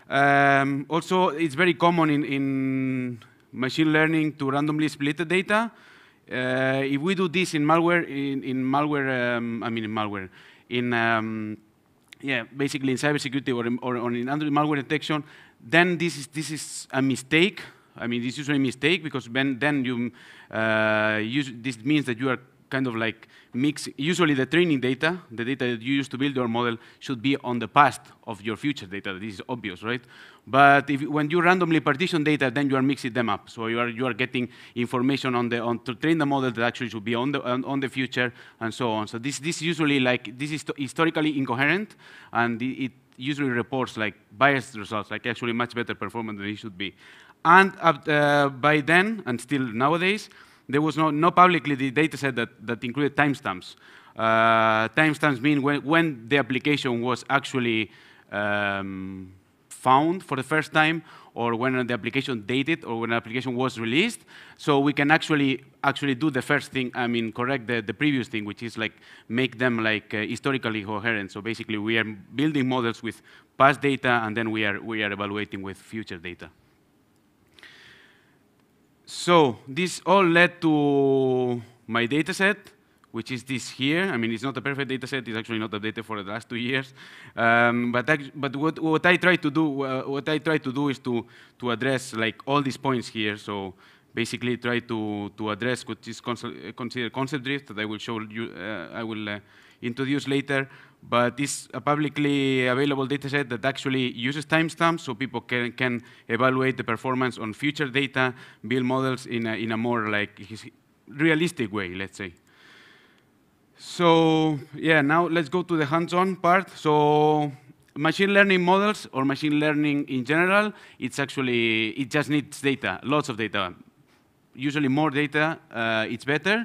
Also, it's very common in machine learning to randomly split the data. If we do this in malware, basically in cybersecurity or in Android malware detection, then this is a mistake. I mean, this is usually a mistake because then you this means that you are kind of like usually the training data, the data that you use to build your model, should be on the past of your future data. This is obvious, right? But when you randomly partition data, then you are mixing them up. So you are getting information to train the model that actually should be on the future and so on. So this usually this is historically incoherent, and it usually reports like biased results, like actually much better performance than it should be. And by then, and still nowadays, there was no publicly the data set that included timestamps. Timestamps mean when the application was actually found for the first time, or when the application dated, or when the application was released. So we can actually do the first thing, correct the previous thing, which is like make them like historically coherent. So basically we are building models with past data, and then we are evaluating with future data. So this all led to my data set, which is this here. I mean, it's not a perfect data set. It's actually not updated for the last 2 years. But what I try to do is to address like all these points here. So basically, try to address what is considered concept drift that I will show you. I will introduce later. But it's a publicly available data set that actually uses timestamps, so people can evaluate the performance on future data, build models in a more like realistic way, let's say. So yeah, now let's go to the hands-on part. So machine learning models, or machine learning in general, it just needs data, lots of data. Usually more data, it's better.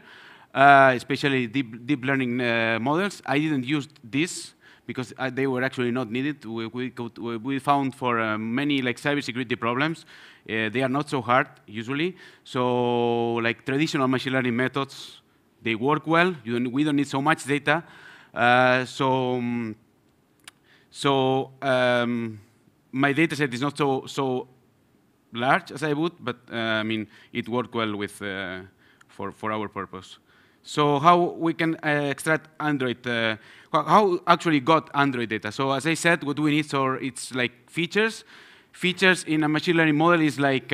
Especially deep learning models. I didn't use this because they were actually not needed. We found for many like cybersecurity problems, they are not so hard usually. So like traditional machine learning methods, they work well. We don't need so much data. My data set is not so large as I would, but I mean it worked well with for our purpose. So how we can extract Android, how actually got Android data? So as I said, what we need, so it's like features. Features in a machine learning model is like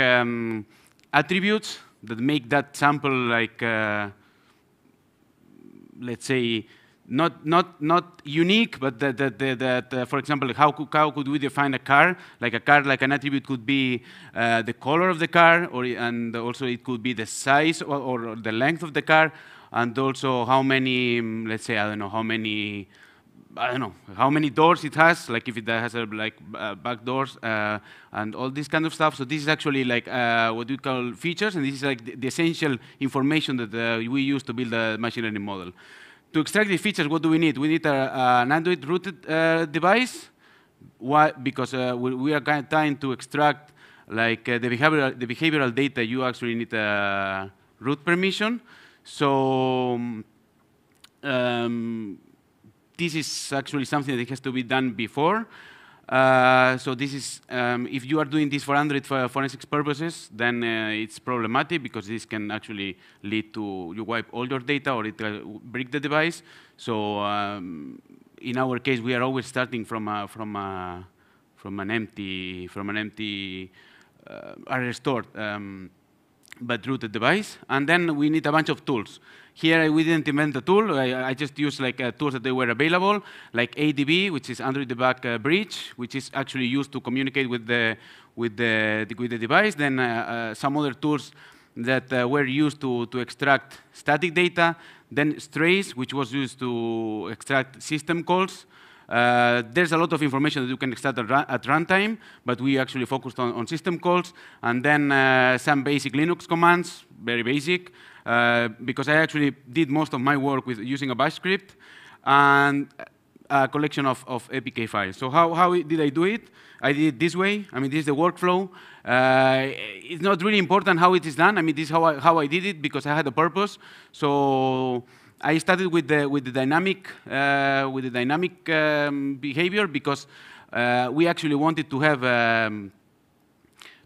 attributes that make that sample like, let's say, not unique, but that for example, how could we define a car? Like an attribute could be the color of the car, and also it could be the size or the length of the car. And also how many, let's say, how many doors it has, like if it has back doors and all this kind of stuff. So this is actually like what we call features, and this is like the essential information that we use to build a machine learning model. To extract the features, what do we need? We need an Android rooted device. Why? Because we are kind of trying to extract like the behavioral data. You actually need a root permission. So this is actually something that has to be done before. So this is, if you are doing this for Android for forensics purposes, then it's problematic because this can actually lead to you wipe all your data or it break the device. So in our case, we are always starting from an empty restored but rooted device, and then we need a bunch of tools. Here we didn't invent the tool. I just used like tools that they were available, like ADB, which is Android Debug Bridge, which is actually used to communicate with the device. Then some other tools that were used to extract static data. Then Strace, which was used to extract system calls. There's a lot of information that you can extract at runtime, but we actually focused on system calls. And then some basic Linux commands, very basic, because I actually did most of my work with using a bash script and a collection of APK files. So how did I do it? I did it this way. I mean, this is the workflow. It's not really important how it is done. I mean, this is how I did it because I had a purpose. So I started with the dynamic behavior because we actually wanted to have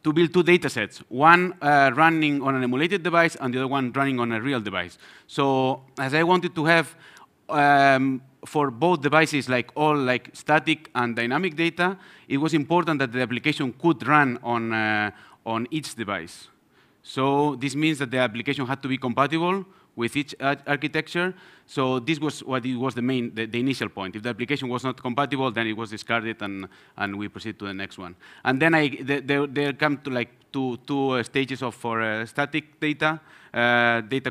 to build two data sets, one running on an emulated device and the other one running on a real device. So as I wanted to have for both devices like all like static and dynamic data, it was important that the application could run on each device. So this means that the application had to be compatible with each architecture. So this was what it was the initial point. If the application was not compatible, then it was discarded, and we proceed to the next one. And then there come to like two stages of for static data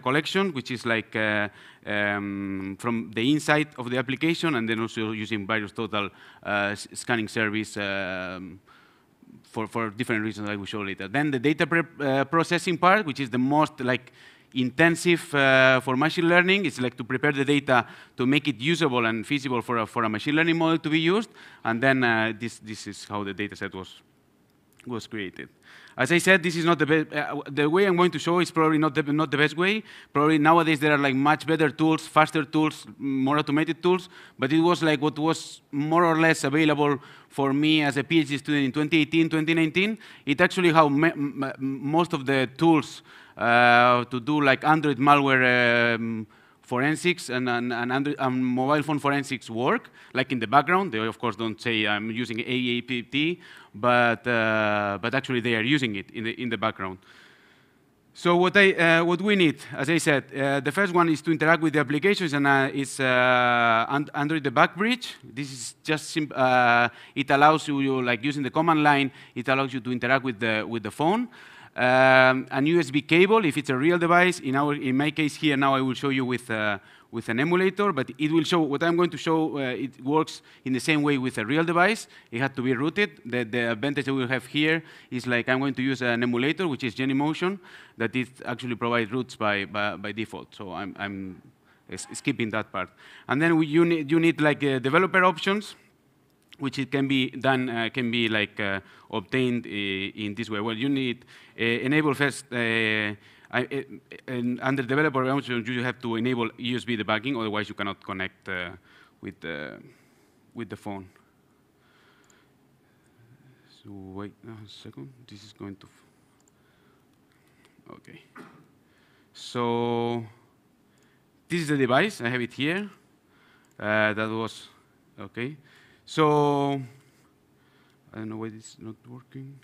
collection, which is like from the inside of the application, and then also using VirusTotal scanning service for different reasons I will show later. Then the data processing part, which is the most like intensive for machine learning. It's like to prepare the data to make it usable and feasible for a machine learning model to be used. And then this is how the data set was created. As I said, this is not the best. The way I'm going to show is probably not the best way. Probably nowadays there are like much better tools, faster tools, more automated tools. But it was like what was more or less available for me as a PhD student in 2018, 2019. It actually how most of the tools to do like Android malware forensics and mobile phone forensics work, like in the background. They of course don't say I'm using AAPT, but actually they are using it in the background. So what we need, as I said, the first one is to interact with the applications, and it's Android debug bridge. This is just it allows you like using the command line. It allows you to interact with the phone. An USB cable, if it's a real device. In my case here now, I will show you with an emulator, but it will show what I'm going to show. It works in the same way with a real device. It had to be rooted. The advantage that we have here is like I'm going to use an emulator, which is Genymotion, that it actually provides roots by default. So I'm skipping that part. And then you need like developer options, which it can be done, can be like obtained in this way. Well, you need enable first, under developer options, you have to enable USB debugging, otherwise you cannot connect with the phone. So wait a second, this is going to, okay. So this is the device, I have it here. That was, okay. So, I don't know why it's not working.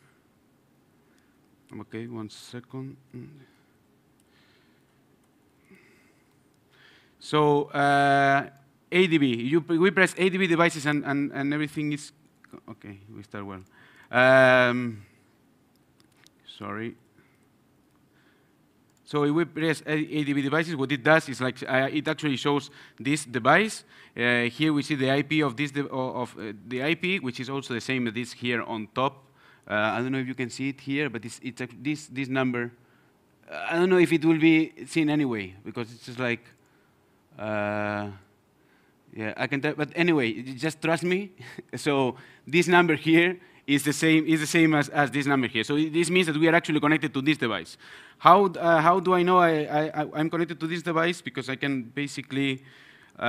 Okay, 1 second. So, ADB, we press ADB devices and everything is, okay, we start well. Sorry. So if we press ADB devices, what it does is like it actually shows this device. Here we see the IP of the IP, which is also the same as this here on top. I don't know if you can see it here, but it's this number. I don't know if it will be seen anyway, because it's just like, yeah, I can tell. But anyway, just trust me. So this number here is the same as this number here. So this means that we are actually connected to this device. How do I know I'm connected to this device? Because I can basically do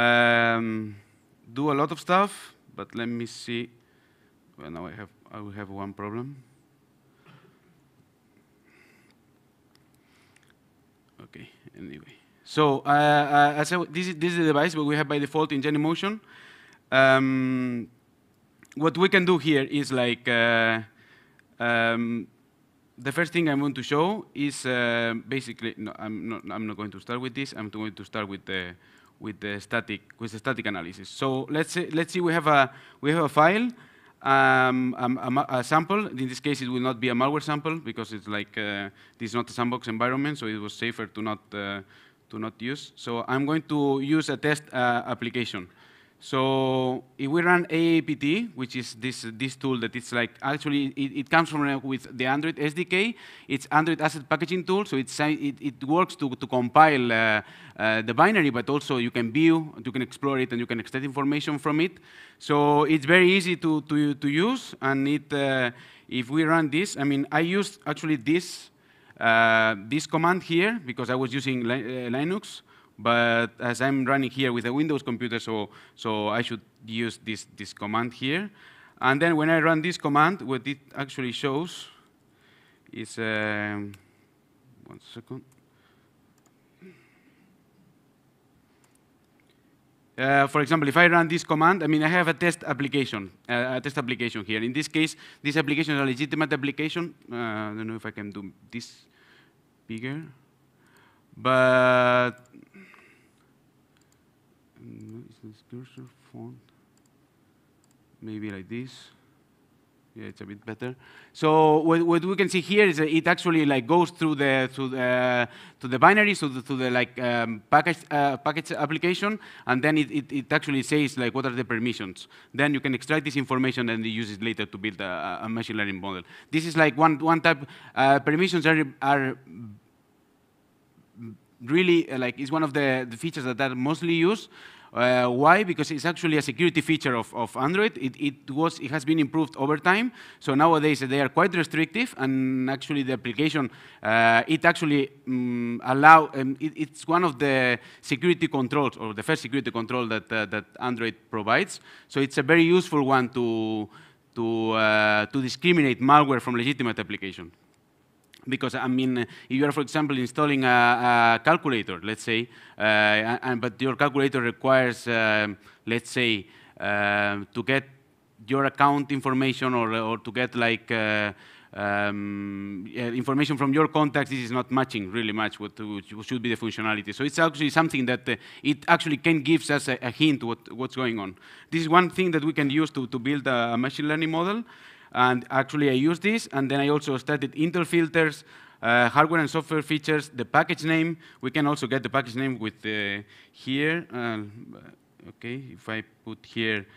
a lot of stuff. But let me see. Well, now I will have one problem. Okay. Anyway, so this is the device that we have by default in Genymotion. What we can do here is like the first thing I'm going to show is basically no, I'm not going to start with this. I'm going to start with the static analysis. So let's see we have a file, a sample. In this case, it will not be a malware sample because it's like this is not a sandbox environment, so it was safer to not use. So I'm going to use a test application. So if we run AAPT, which is this tool that it's like actually it comes from with the Android SDK. It's Android asset packaging tool, so it works to compile the binary, but also you can view, you can explore it, and you can extract information from it. So it's very easy to use, and if we run this, I mean I used actually this command here because I was using Linux. But as I'm running here with a Windows computer, so I should use this command here. And then when I run this command, what it actually shows is, 1 second. For example, if I run this command, I mean, I have a test application here. In this case, this application is a legitimate application. I don't know if I can do this bigger, but is this cursor font? Maybe like this. Yeah, it's a bit better. So what we can see here is that it actually like goes through the to the binaries, to the like package application, and then it actually says like what are the permissions. Then you can extract this information and use it later to build a machine learning model. This is like one type. Permissions are really like is one of the features that are mostly used. Why? Because it's actually a security feature of Android. It has been improved over time. So nowadays they are quite restrictive, and actually the application it actually it's one of the security controls, or the first security control that Android provides. So it's a very useful one to discriminate malware from legitimate application. Because, I mean, if you are, for example, installing a calculator, let's say, but your calculator requires, let's say, to get your account information or to get, like, information from your contacts, this is not matching really much what should be the functionality. So it's actually something that it actually can give us a hint what's going on. This is one thing that we can use to build a machine learning model. And actually, I use this, and then I also started Intel filters, hardware and software features, the package name. We can also get the package name with here. Okay, if I put here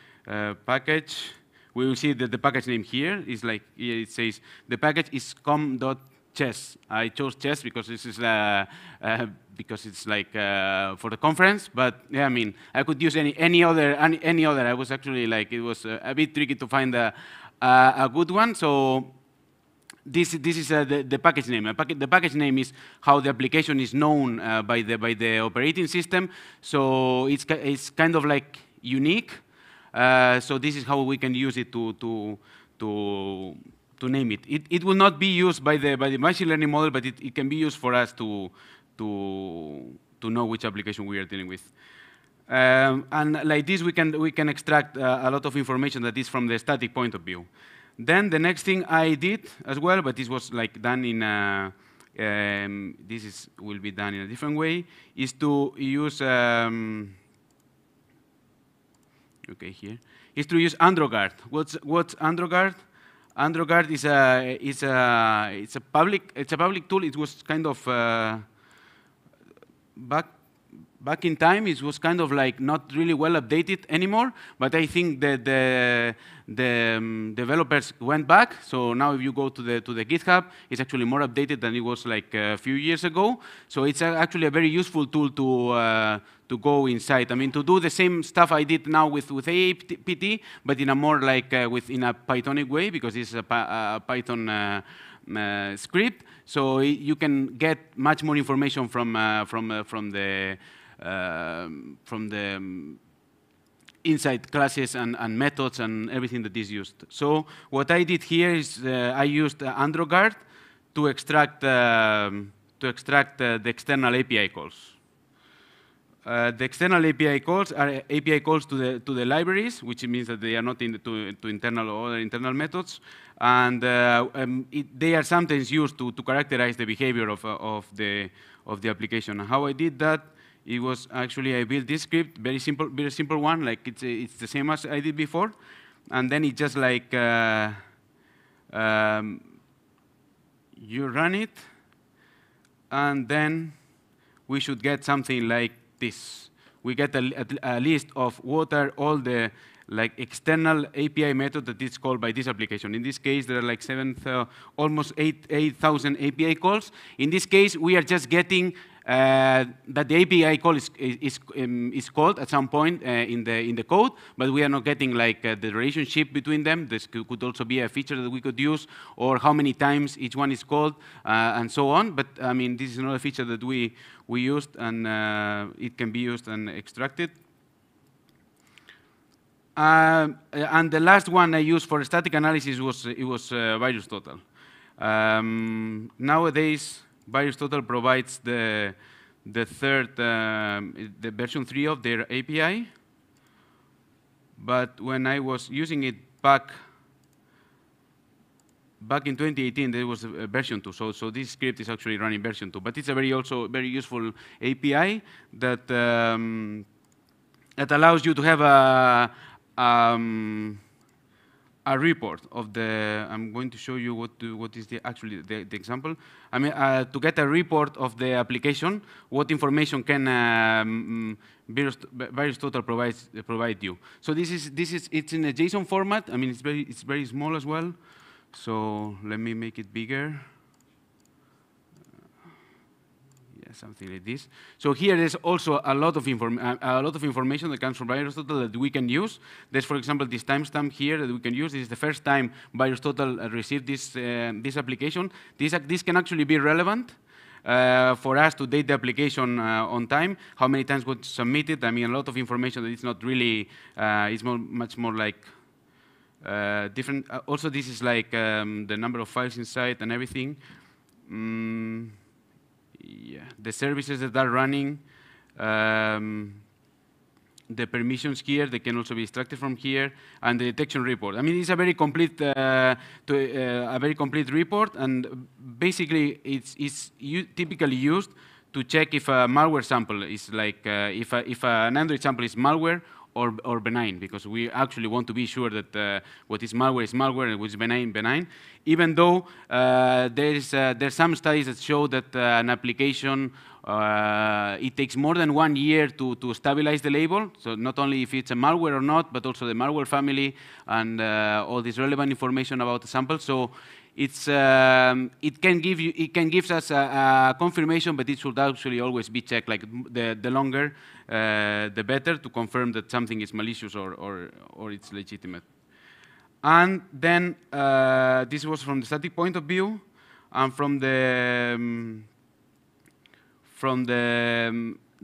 package, we will see that the package name here is like, here it says, the package is com.chess. I chose chess because this is because it's like for the conference, but yeah, I mean, I could use any other. I was actually like, it was a bit tricky to find a good one. So this is the package name. The package name is how the application is known by the operating system. So it's kind of like unique. So this is how we can use it to name it. It will not be used by the machine learning model, but it can be used for us to know which application we are dealing with. And like this, we can extract a lot of information that is from the static point of view. Then the next thing I did as well, but this was like done in will be done in a different way, is to use okay, here is to use AndroGuard. What's AndroGuard? AndroGuard is a public tool. It was kind of back in time, it was kind of like not really well updated anymore, but I think that the developers went back. So now if you go to the GitHub, it's actually more updated than it was like a few years ago. So it's actually a very useful tool to go inside. I mean, to do the same stuff I did now with AAPT, but in a more like in a Pythonic way, because it's a Python script. So you can get much more information from the inside classes and methods and everything that is used. So what I did here is I used AndroGuard to extract the external API calls. The external API calls are API calls to the libraries, which means that they are not to internal or other internal methods, and they are sometimes used to characterize the behavior of the application. And how I did that? It was actually I built this script, very simple one, like it's the same as I did before, and then it just like you run it, and then we should get something like this. We get a list of what are all the like external API method that is called by this application. In this case, there are like almost 8,000 API calls. In this case, we are just getting that the API call is called at some point in the code, but we are not getting like the relationship between them. This could also be a feature that we could use, or how many times each one is called, and so on. But I mean, this is another feature that we used, and it can be used and extracted. And the last one I used for static analysis was VirusTotal. Nowadays, VirusTotal provides the version 3 of their API. But when I was using it back in 2018, there was a version 2. So this script is actually running version 2. But it's a also very useful API that that allows you to have a report of the. I'm going to show you what is actually the example. I mean, to get a report of the application, what information can VirusTotal provide you. So it's in a JSON format. I mean, it's very small as well. So let me make it bigger. Yeah, something like this. So here there's also a lot of information that comes from VirusTotal that we can use. There's, for example, this timestamp here that we can use. This is the first time VirusTotal received this application. This can actually be relevant for us to date the application on time. How many times was submitted? I mean, a lot of information that it's not really. It's much more like. Different. Also, this is like the number of files inside and everything. Yeah, the services that are running, the permissions here, they can also be extracted from here, and the detection report. I mean, it's a very complete, report, and basically, it's typically used to check if a malware sample is like if an Android sample is malware or benign, because we actually want to be sure that what is malware and what is benign. Even though there's some studies that show that an application, it takes more than 1 year to stabilize the label. So not only if it's a malware or not, but also the malware family and all this relevant information about the sample. So it can give us a confirmation, but it should actually always be checked. Like the longer, the better, to confirm that something is malicious or it's legitimate. And then this was from the static point of view, and from the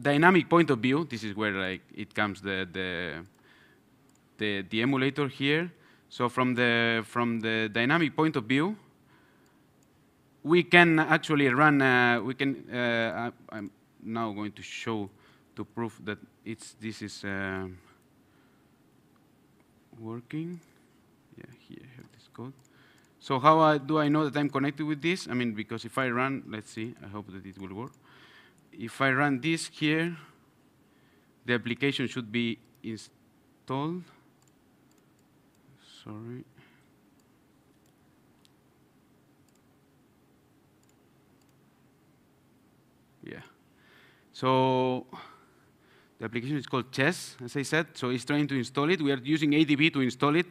dynamic point of view. This is where like it comes the emulator here. So from the dynamic point of view, we can actually run. I'm now going to show to prove that this is working. Yeah, here I have this code. So how do I know that I'm connected with this? I mean, because if I run, let's see. I hope that it will work. If I run this here, the application should be installed. Sorry. Yeah. So the application is called Chess, as I said. So it's trying to install it. We are using ADB to install it.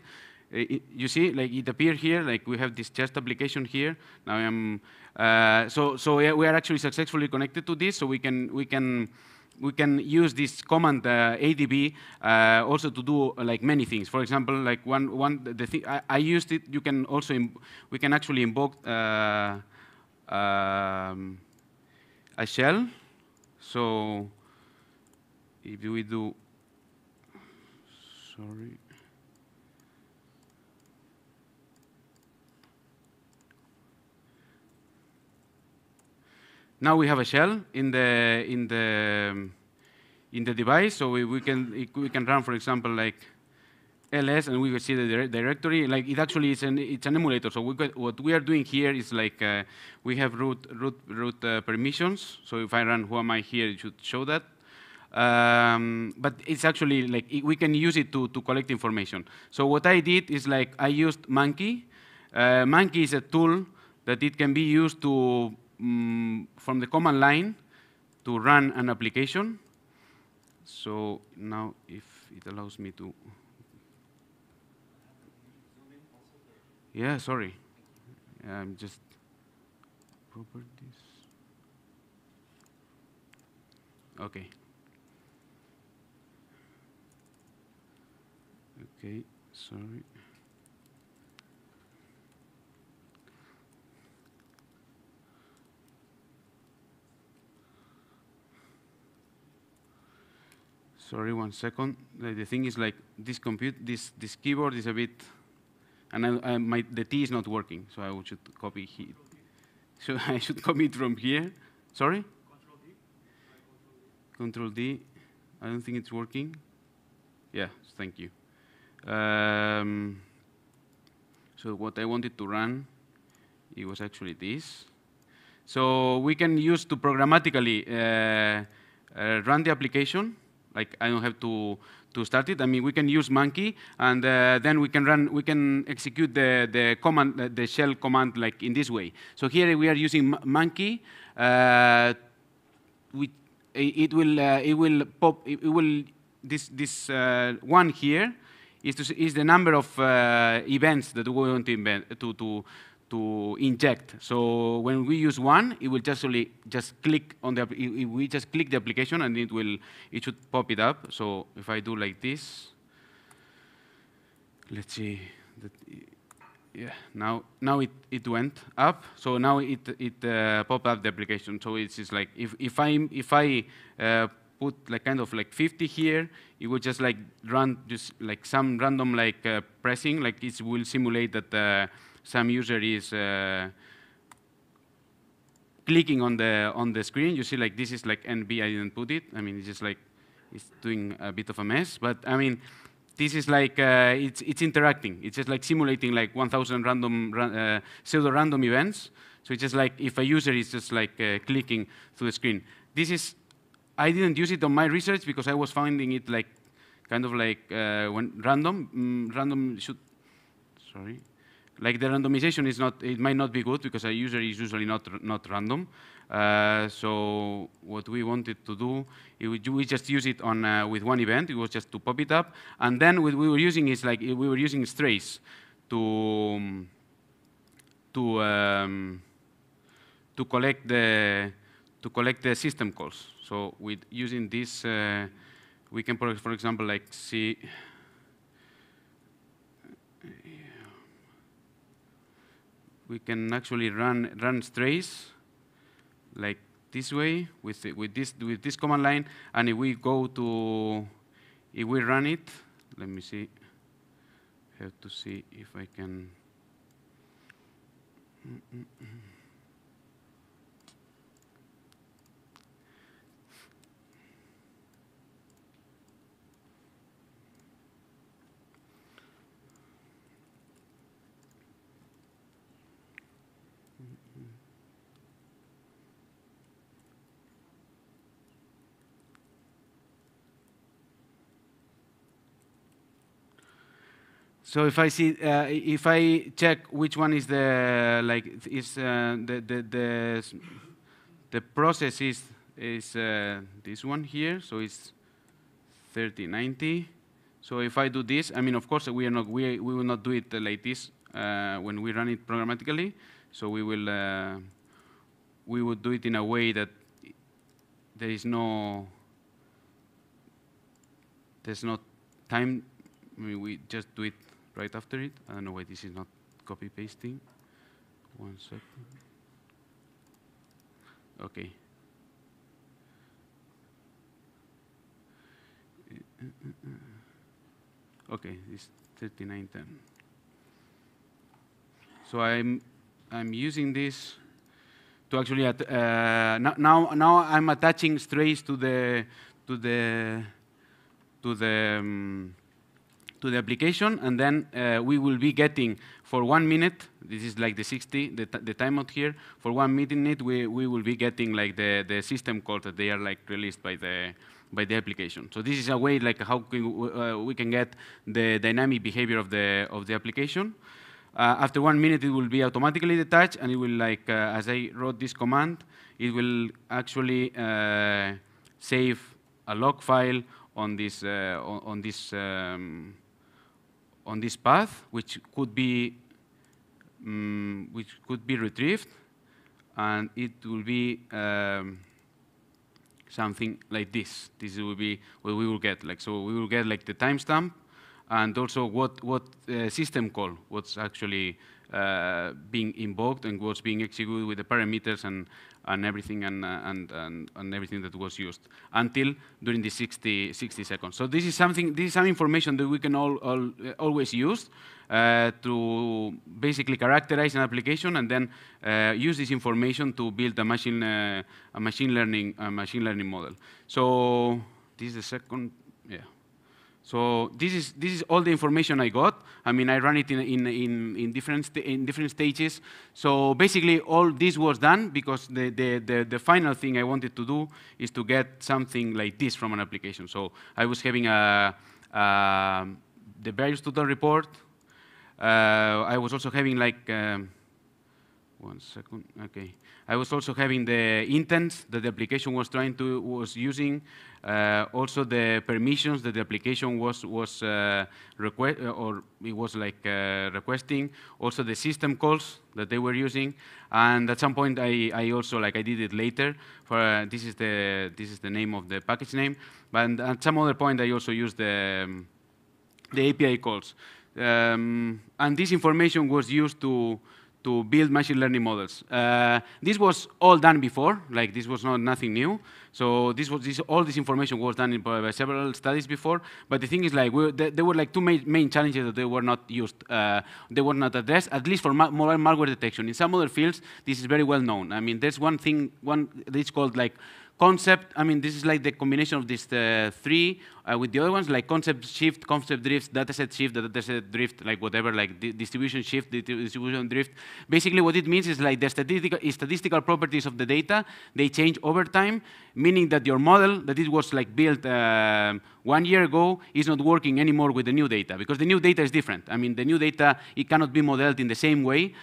You see, like it appeared here, like we have this Chess application here. Now I'm we are actually successfully connected to this, so we can use this command ADB also to do like many things. For example, like the thing I used it. You can also we can actually invoke a shell. So if we do, sorry. Now we have a shell in the device, so we can run, for example, like ls, and we will see the directory. Like it actually is it's an emulator. So what we are doing here is like we have root permissions. So if I run who am I here, it should show that. But it's actually like we can use it to collect information. So what I did is like I used Monkey. Monkey is a tool that it can be used to from the command line to run an application. So now if it allows me to. Yeah, sorry. I'm just properties. Okay. Okay, sorry. Sorry, 1 second. The thing is like this this keyboard is a bit, and the T is not working, so I should copy here. So I should copy it from here. Sorry? Control D. I don't think it's working. Yeah, thank you. So what I wanted to run, it was actually this. So we can use to programmatically run the application. Like I don't have to start it. I mean, we can use monkey, and then we can execute the command, the shell command, like in this way. So here we are using monkey. It will pop. This one here is the number of events that we want to inject. So when we use one, it will just click on the. We just click the application, and it should pop it up. So if I do like this, let's see. Yeah, now it went up. So now it popped up the application. So it's just like if I put like kind of like 50 here, it will just like run just like some random like pressing, like it will simulate that some user is clicking on the screen. You see like this is like NB, I didn't put it. I mean, it's just like it's doing a bit of a mess, but I mean, this is like it's interacting. It's just like simulating like 1,000 random pseudo-random events. So it's just like if a user is just like clicking through the screen. This is, I didn't use it on my research because I was finding it like kind of like when random should, sorry. Like the randomization is not, it might not be good because a user is usually not random. So what we wanted to do, we just use it on with one event. It was just to pop it up, and then what we were using is like we were using strays to collect the system calls. So with using this, we can, for example, like see. We can actually run strays like this way with this command line, and if we run it, let me see. Have to see if I can. So if I see, if I check which one is the the process is this one here. So it's 3090. So if I do this, I mean, of course, we will not do it like this when we run it programmatically. So we would do it in a way that there's no time. I mean, we just do it right after it. I don't know why this is not copy pasting. 1 second. Okay. Okay, it's 3910. So I'm using this to actually now I'm attaching strays to the application, and then we will be getting for 1 minute. This is like the 60, the timeout here. For 1 minute, we will be getting like the system calls that they are like released by the application. So this is a way like how we can get the dynamic behavior of the application. After 1 minute, it will be automatically detached, and it will like as I wrote this command, it will actually save a log file on this path, which could be retrieved, and it will be something like this. This will be what we will get. Like, so we will get like the timestamp, and also what system call was actually being invoked and was being executed with the parameters and everything and everything that was used until during the 60 seconds. So this is something. This is some information that we can always use to basically characterize an application and then use this information to build a machine learning model. So this is the second. Yeah. So this is all the information I got. I mean, I ran it in different stages. So basically, all this was done because the final thing I wanted to do is to get something like this from an application. So I was having the various total report. I was also having like 1 second. Okay. I was also having the intents that the application was using, also the permissions that the application was requesting, also the system calls that they were using, and at some point I also I did it later. For this is the name of the package name, but at some other point I also used the API calls, and this information was used to build machine learning models. This was all done before, like this was nothing new. So all this information was done by several studies before. But the thing is, like there were like two main challenges that they were not used, they were not addressed, at least for mobile malware detection. In some other fields, this is very well known. I mean, there's one that's called like concept. I mean, this is like the combination of these three with the other ones, like concept shift, concept drift, dataset shift, dataset drift, like whatever, like distribution shift, distribution drift. Basically, what it means is like the statistical properties of the data, they change over time, meaning that your model that it was like built 1 year ago is not working anymore with the new data, because the new data is different. I mean, the new data, it cannot be modeled in the same way.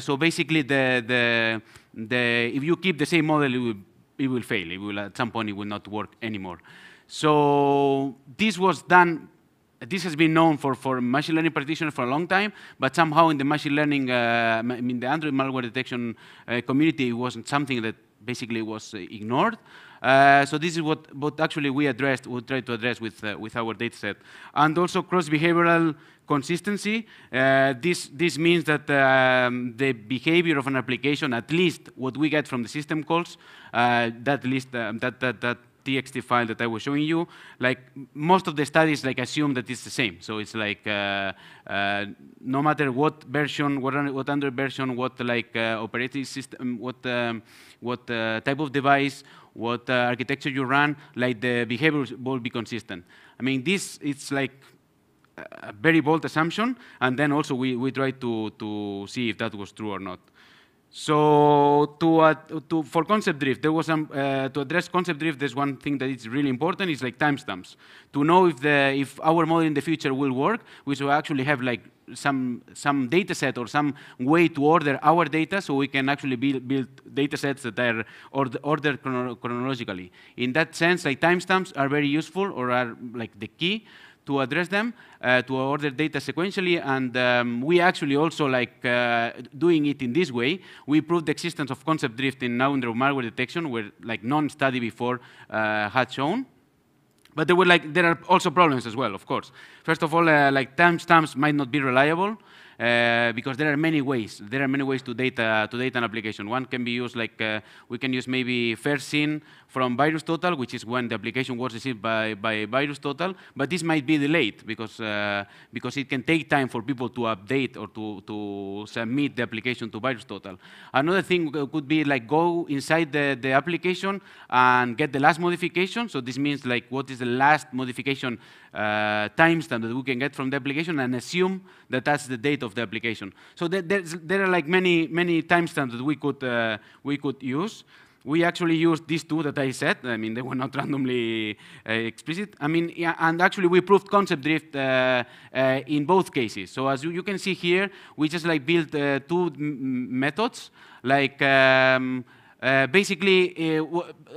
So basically, if you keep the same model, it will fail. It will, at some point, it will not work anymore. So this was done. This has been known for machine learning practitioners for a long time, but somehow in the machine learning, in the Android malware detection community, it wasn't something that basically was ignored. So this is what actually we tried to address with our dataset, and also cross-behavioral consistency. This means that the behavior of an application, at least what we get from the system calls, that TXT file that I was showing you, like most of the studies like assume that it's the same. So it's like no matter what version, what Android version, what like operating system, what type of device, what architecture you run, like the behavior will be consistent. I mean, it's like a very bold assumption, and then also we try to see if that was true or not. So for concept drift, there was some to address concept drift. There's one thing that is really important. Is like timestamps. To know if our model in the future will work, we should actually have like some data set or some way to order our data, so we can actually build data sets that are ordered chronologically. In that sense, like timestamps are very useful, or are like the key to address them, to order data sequentially, and we actually also like doing it in this way. We proved the existence of concept drift in Android malware detection, where like none study before had shown. But there are also problems as well, of course. First of all, like timestamps might not be reliable. Because there are many ways. There are many ways to data an application. One can be used like we can use maybe first seen from VirusTotal, which is when the application was received by VirusTotal. But this might be delayed because it can take time for people to update or to submit the application to VirusTotal. Another thing could be like go inside the application and get the last modification. So this means like what is the last modification timestamp that we can get from the application, and assume that that's the date of the application. So there are like many timestamps that we could use. We actually used these two that I said. I mean, they were not randomly explicit. I mean, yeah, and actually we proved concept drift in both cases. So as you can see here, we just like built two methods. Like basically,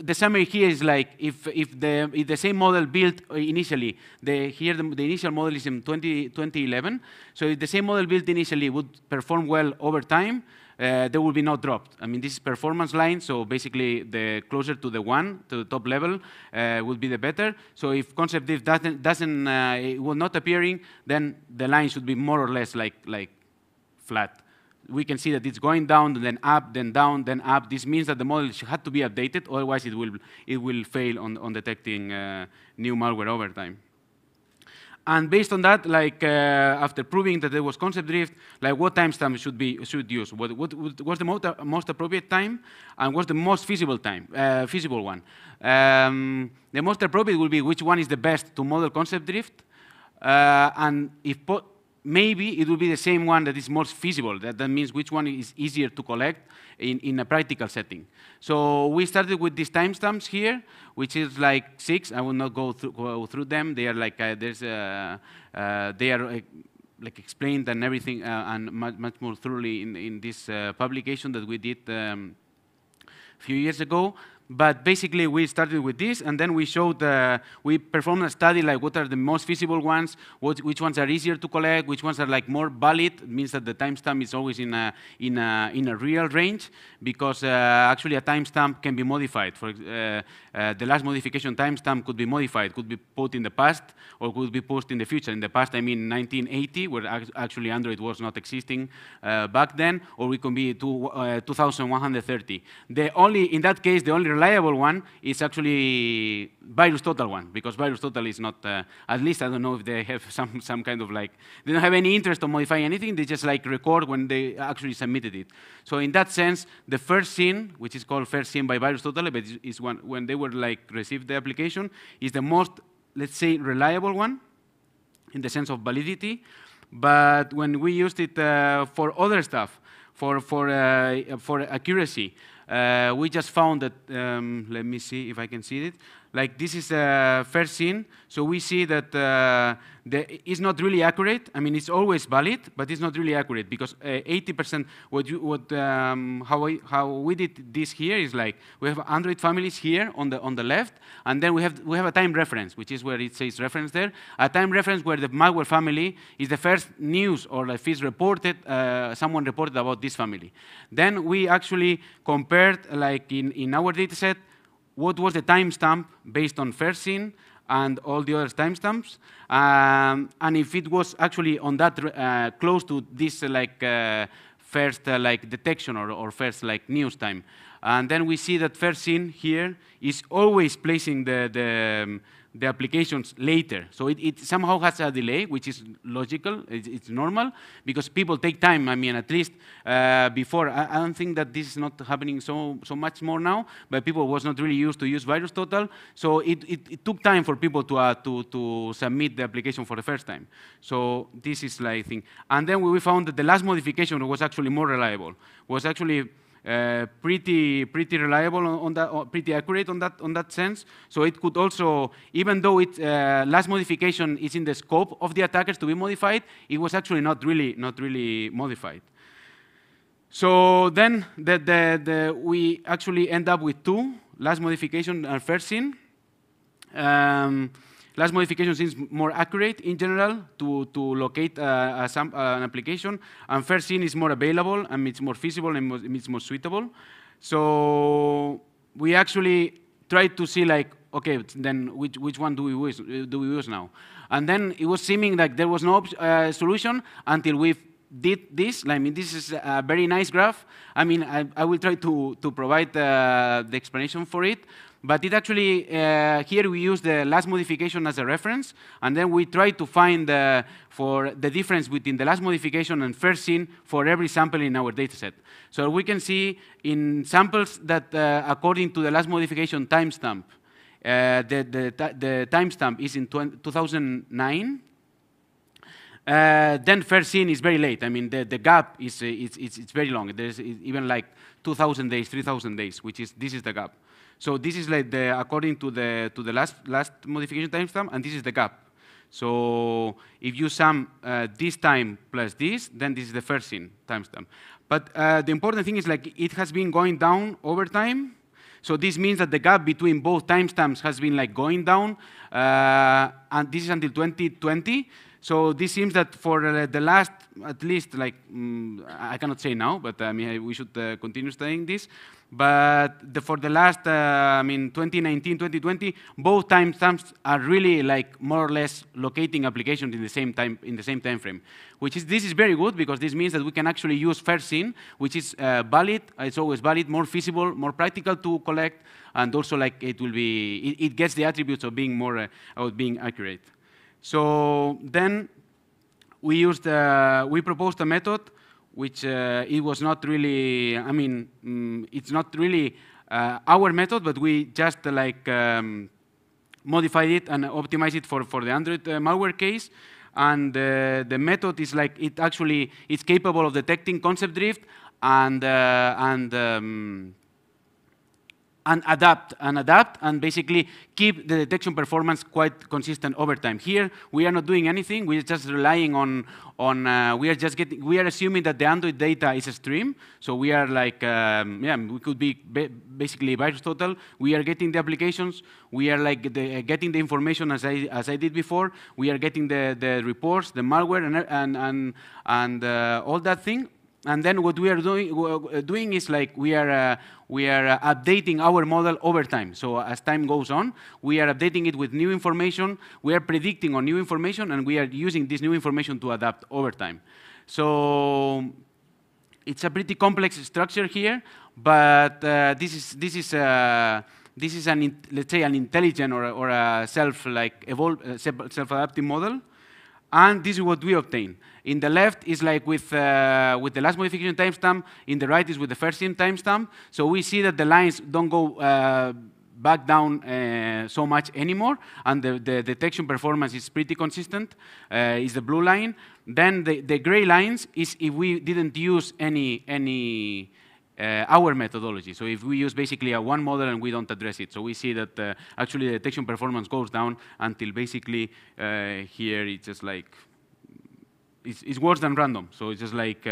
the summary here is like if the same model built initially, the initial model is in 2011. So if the same model built initially would perform well over time, there will be no drop. I mean, this is performance line, so basically the closer to the one, to the top level, would be the better. So if concept drift it will not appearing, then the line should be more or less like flat. We can see that it's going down, then up, then down, then up. This means that the model had to be updated, otherwise it will fail on detecting new malware over time. And based on that, like after proving that there was concept drift, like what timestamp should use? What's the most appropriate time, and what's the most feasible time? Feasible one. The most appropriate will be which one is the best to model concept drift, and if maybe it will be the same one that is most feasible. That means which one is easier to collect in a practical setting. So we started with these timestamps here, which is like 6. I will not go through them. They are like they are like explained and everything, and much more thoroughly in this publication that we did a few years ago. But basically, we started with this, and then we showed, we performed a study like what are the most feasible ones, which ones are easier to collect, which ones are like more valid. It means that the timestamp is always in a real range, because actually a timestamp can be modified. For the last modification timestamp could be modified, could be put in the past, or could be put in the future. In the past, I mean 1980, where actually Android was not existing back then, or it can be 2130. In that case, the only reliable one is actually VirusTotal one, because VirusTotal is not, at least I don't know if they have some kind of like, they don't have any interest in modifying anything, they just like record when they actually submitted it. So in that sense, the first scene, which is called first scene by VirusTotal, but is one when they were like received the application, is the most, let's say, reliable one in the sense of validity. But when we used it for other stuff, for accuracy, we just found that, let me see if I can see it. Like this is a first scene, so we see that it's not really accurate. I mean, it's always valid, but it's not really accurate, because 80%, how we did this here is like, we have Android families here on the left, and then we have a time reference, which is where it says reference there, a time reference where the malware family is the first news, or if it's reported, someone reported about this family. Then we actually compared, like in our data set, what was the timestamp based on first scene and all the other timestamps, and if it was actually on that close to this like first like detection or first like news time. And then we see that first scene here is always placing the applications later. So it somehow has a delay, which is logical, it's normal, because people take time. I mean, at least before, I don't think that this is not happening so much more now, but people was not really used to use VirusTotal, so it took time for people to submit the application for the first time. So this is like thing. And then we found that the last modification was actually more reliable, was actually pretty reliable on that, pretty accurate on that sense. So it could also, even though it last modification is in the scope of the attackers to be modified, it was actually not really modified. So then we actually end up with 2 last modification and first scene. Last modification seems more accurate in general to locate an application, and first scene is more available, and it's more feasible, and it's more suitable. So we actually tried to see like, okay, then which one do we use now? And then it was seeming like there was no solution until we did this. I mean, this is a very nice graph. I mean, I will try to provide the explanation for it. But it actually, here we use the last modification as a reference, and then we try to find for the difference between the last modification and first scene for every sample in our dataset. So we can see in samples that according to the last modification timestamp, the timestamp is in 2009. Then first scene is very late. I mean, the gap is it's very long. There's even like 2,000 days, 3,000 days, this is the gap. So this is like according to the last modification timestamp, and this is the gap. So if you sum this time plus this, then this is the first scene timestamp. But the important thing is like it has been going down over time. So this means that the gap between both timestamps has been like going down, and this is until 2020. So this seems that for the last, at least, like, I cannot say now, but I mean, we should continue studying this. But for the last, I mean, 2019, 2020, both timestamps are really like more or less locating applications in the same time frame. This is very good because this means that we can actually use first seen, which is valid. It's always valid, more feasible, more practical to collect, and also like it gets the attributes of being more being accurate. So then we proposed a method which it was not really, I mean, it's not really our method, but we just like modified it and optimized it for the Android malware case. And the method is like, it's capable of detecting concept drift and adapt and basically keep the detection performance quite consistent over time. Here we are not doing anything. We are just relying on we are assuming that the Android data is a stream. So we are like we could be basically VirusTotal. We are getting the applications. We are like getting the information as I did before. We are getting the reports, the malware, and all that thing. And then what we are doing is like we are updating our model over time. So as time goes on, we are updating it with new information. We are predicting on new information, and we are using this new information to adapt over time. So it's a pretty complex structure here, but this is let's say an intelligent or a self-adapting model. And this is what we obtain. In the left is like with the last modification timestamp. In the right is with the first seen timestamp. So we see that the lines don't go back down so much anymore, and the detection performance is pretty consistent. Is the blue line. Then the gray lines is if we didn't use any our methodology. So if we use basically one model and we don't address it. So we see that actually the detection performance goes down until basically here it's just like, it's worse than random. So it's just like,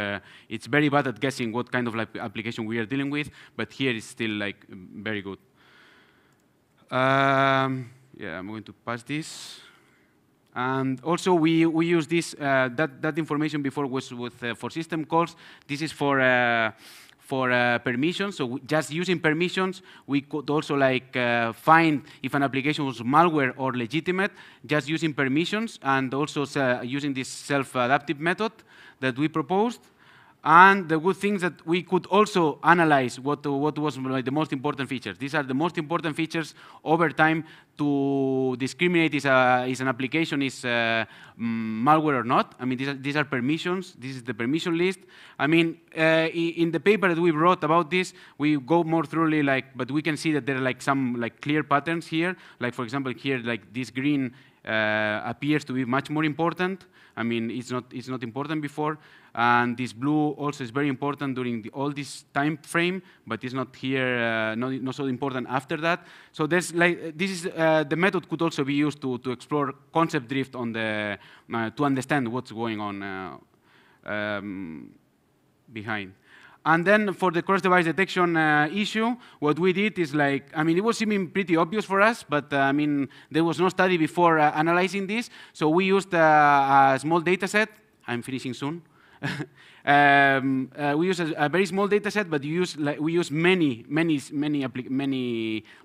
it's very bad at guessing what kind of like application we are dealing with, but here it's still like very good. Yeah, I'm going to pass this. And also we use this, that information before was for system calls. This is for permissions. So just using permissions, we could also like find if an application was malware or legitimate, just using permissions, and also using this self-adaptive method that we proposed. And the good thing is that we could also analyze what was like the most important features. These are the most important features over time to discriminate if an application is malware or not. I mean, these are permissions. This is the permission list. I mean, in the paper that we wrote about this, we go more thoroughly, like, but we can see that there are like some like clear patterns here. Like for example, here, like this green appears to be much more important. I mean, it's not important before, and this blue also is very important during all this time frame, but it's not here, not so important after that. So there's like this is the method could also be used to explore concept drift on the to understand what's going on behind. And then for the cross-device detection issue, what we did is like, I mean, it was seeming pretty obvious for us, but I mean, there was no study before analyzing this. So we used a small data set. I'm finishing soon. We use a very small data set, but we use many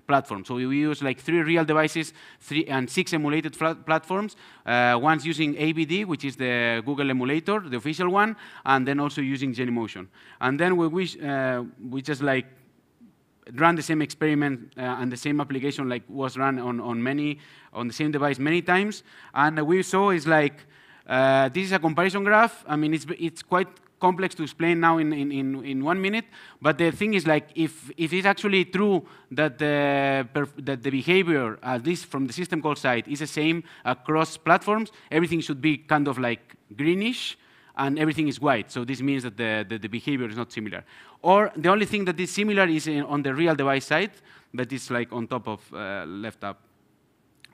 platforms. So we use like 3 real devices, 6 emulated platforms. One's using ABD, which is the Google emulator, the official one, and then also using Genymotion. And then we just like run the same experiment and the same application like was run on the same device many times. And we saw is like this is a comparison graph. I mean, it's quite complex to explain now in 1 minute, but the thing is like if it's actually true that the behavior, at least from the system call side, is the same across platforms, everything should be kind of like greenish, and everything is white. So this means that the behavior is not similar. Or the only thing that is similar is on the real device side, that is like on top of left up.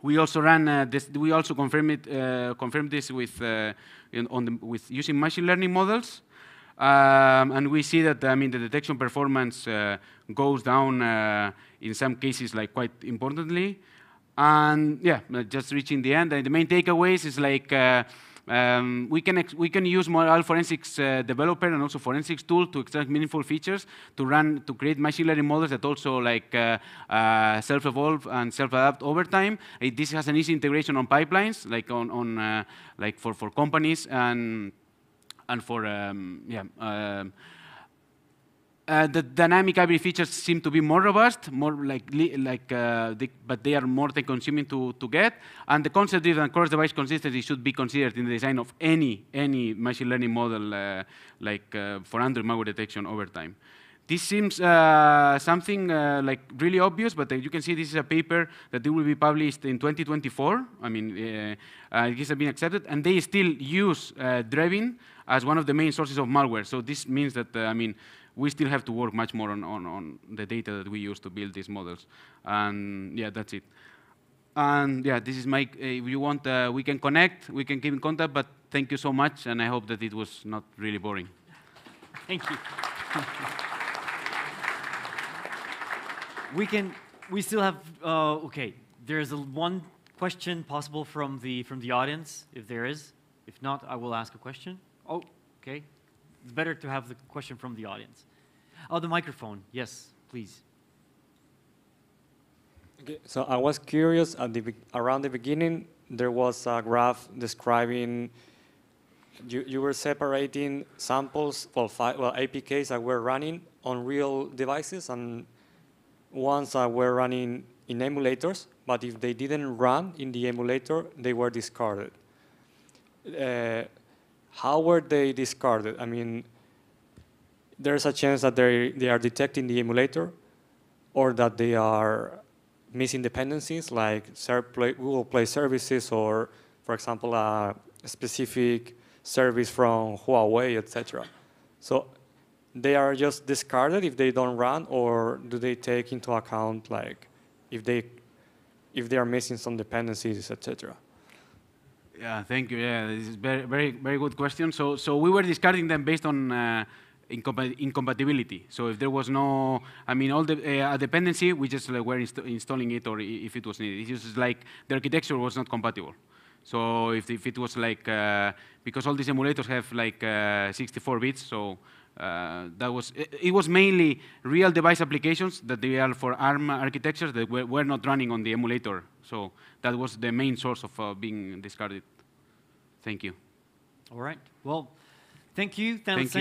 We also ran this. We also confirmed this with with using machine learning models, and we see that I mean the detection performance goes down in some cases like quite importantly, and yeah, just reaching the end. And the main takeaways is like we can use Model Forensics developer and also forensics tool to extract meaningful features to create machine learning models that also like self-evolve and self-adapt over time. This has an easy integration on pipelines, like like for companies and for the dynamic library features seem to be more robust, more but they are more time-consuming to get. And the concept-driven cross-device consistency should be considered in the design of any machine learning model, for Android malware detection over time. This seems something like really obvious, but you can see this is a paper that will be published in 2024. I mean, it has been accepted, and they still use Drevin as one of the main sources of malware. So this means that I mean, we still have to work much more on the data that we use to build these models. And yeah, that's it. And yeah, this is my, if you want, we can connect, we can keep in contact, but thank you so much, and I hope that it was not really boring. Thank you. We still have, okay, there's one question possible from the audience, if there is. If not, I will ask a question. Oh, okay. It's better to have the question from the audience. Oh, the microphone. Yes, please. Okay, so I was curious, around the beginning, there was a graph describing, you were separating samples, APKs that were running on real devices and ones that were running in emulators, but if they didn't run in the emulator, they were discarded. How were they discarded? I mean, there's a chance that they are detecting the emulator or that they are missing dependencies like Google Play services or, for example, a specific service from Huawei, etc. So they are just discarded if they don't run, or do they take into account like if they are missing some dependencies, etc.? Yeah, thank you. Yeah, this is very good question. So we were discarding them based on incompatibility. So if there was no, I mean, all the dependency, we just were installing it, or if it was needed. It's just like the architecture was not compatible. So if it was like, because all these emulators have like 64 bits, so it was mainly real device applications that they are for ARM architectures that were not running on the emulator. So that was the main source of being discarded. Thank you. All right. Well, thank you. Thank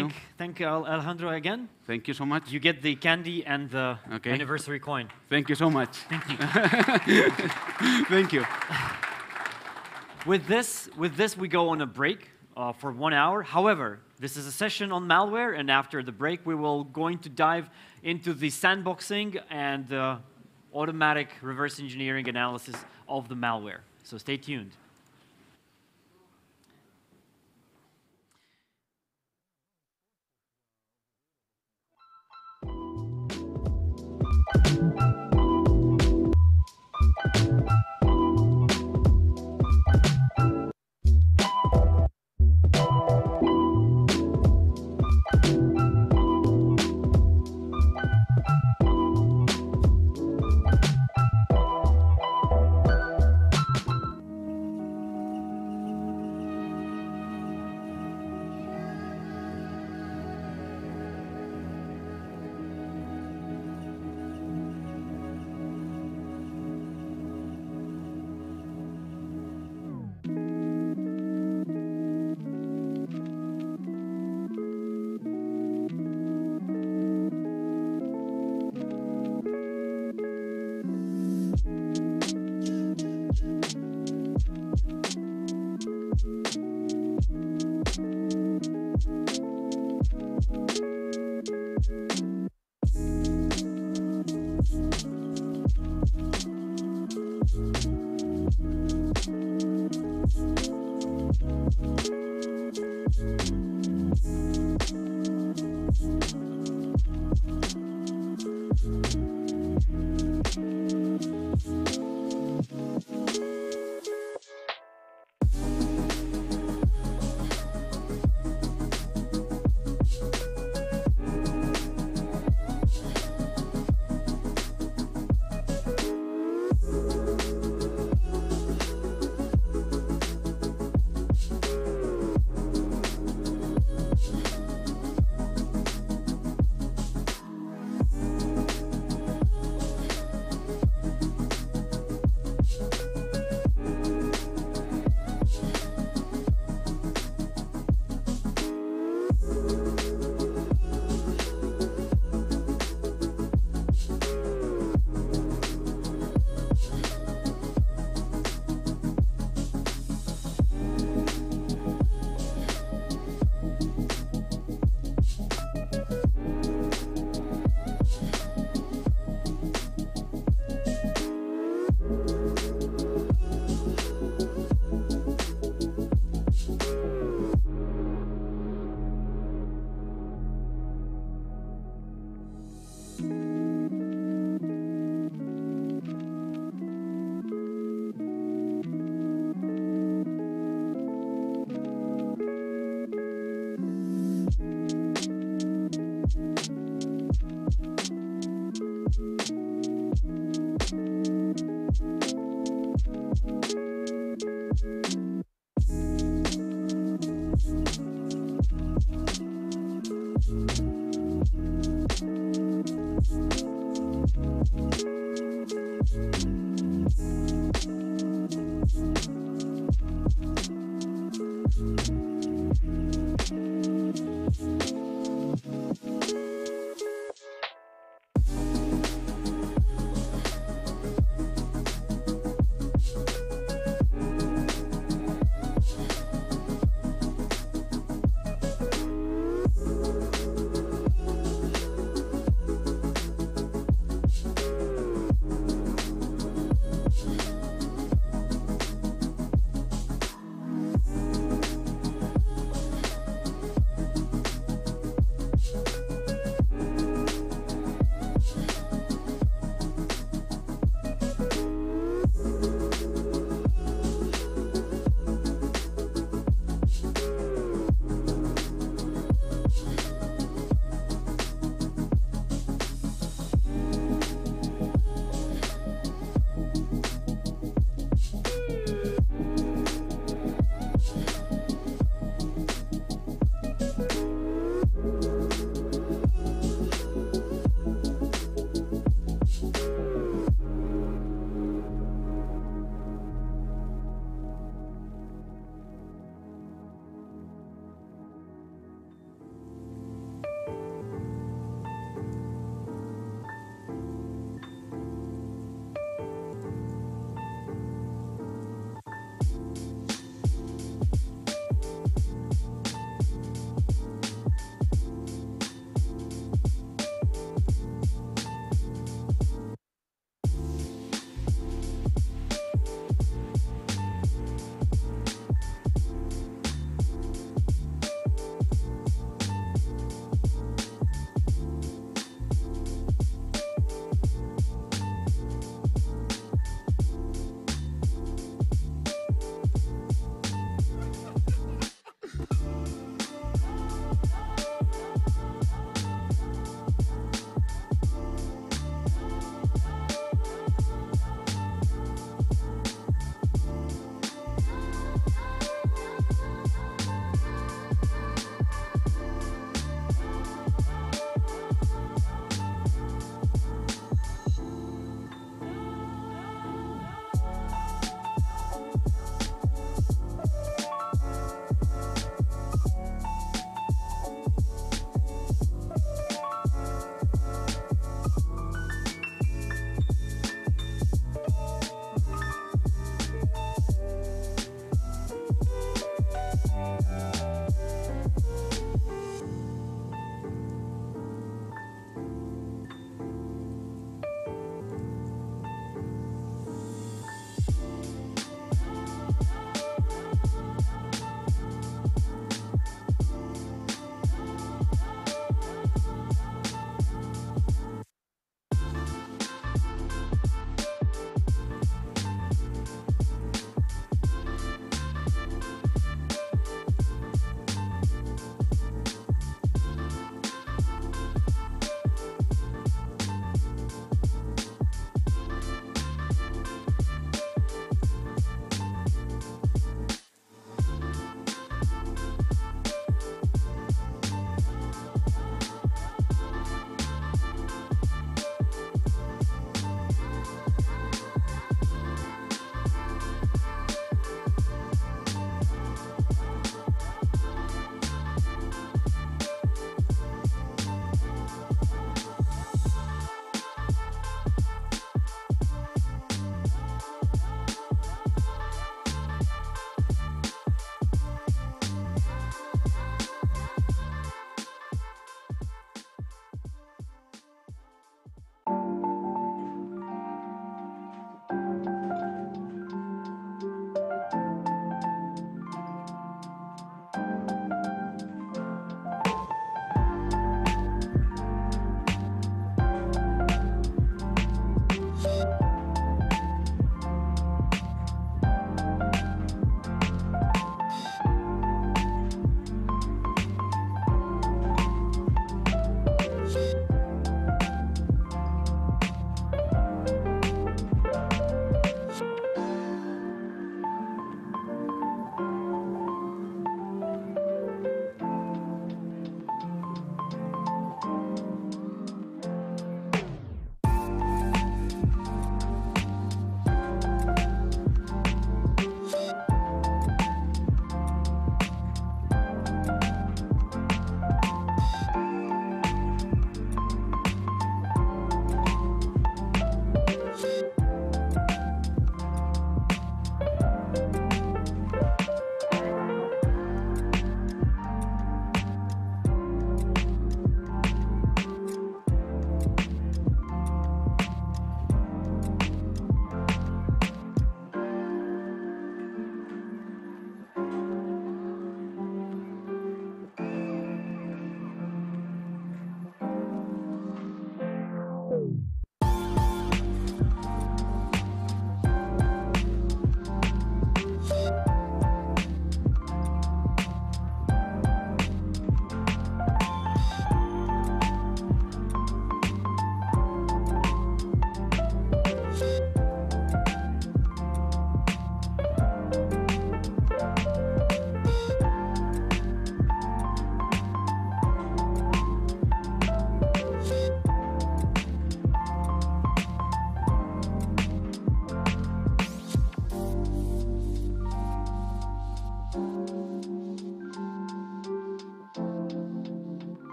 you, Alejandro, again. Thank you so much. You get the candy and the anniversary coin. Thank you so much. Thank you. Thank you. With this, we go on a break for 1 hour. However, this is a session on malware, and after the break, we will going to dive into the sandboxing and automatic reverse engineering analysis of the malware. So stay tuned.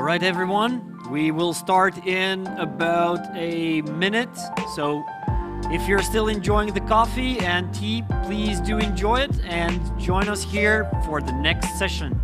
All right, everyone, we will start in about a minute. So if you're still enjoying the coffee and tea, please do enjoy it and join us here for the next session.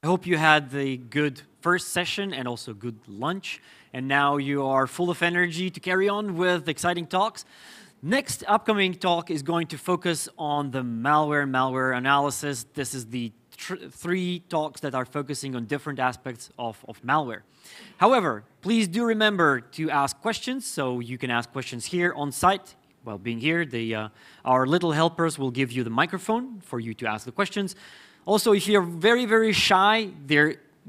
I hope you had the good first session and also good lunch, and now you are full of energy to carry on with exciting talks. Next upcoming talk is going to focus on the malware analysis. This is the three talks that are focusing on different aspects of malware. However, please do remember to ask questions, so you can ask questions here on site. While being here, our little helpers will give you the microphone for you to ask the questions. Also, if you're very, very shy,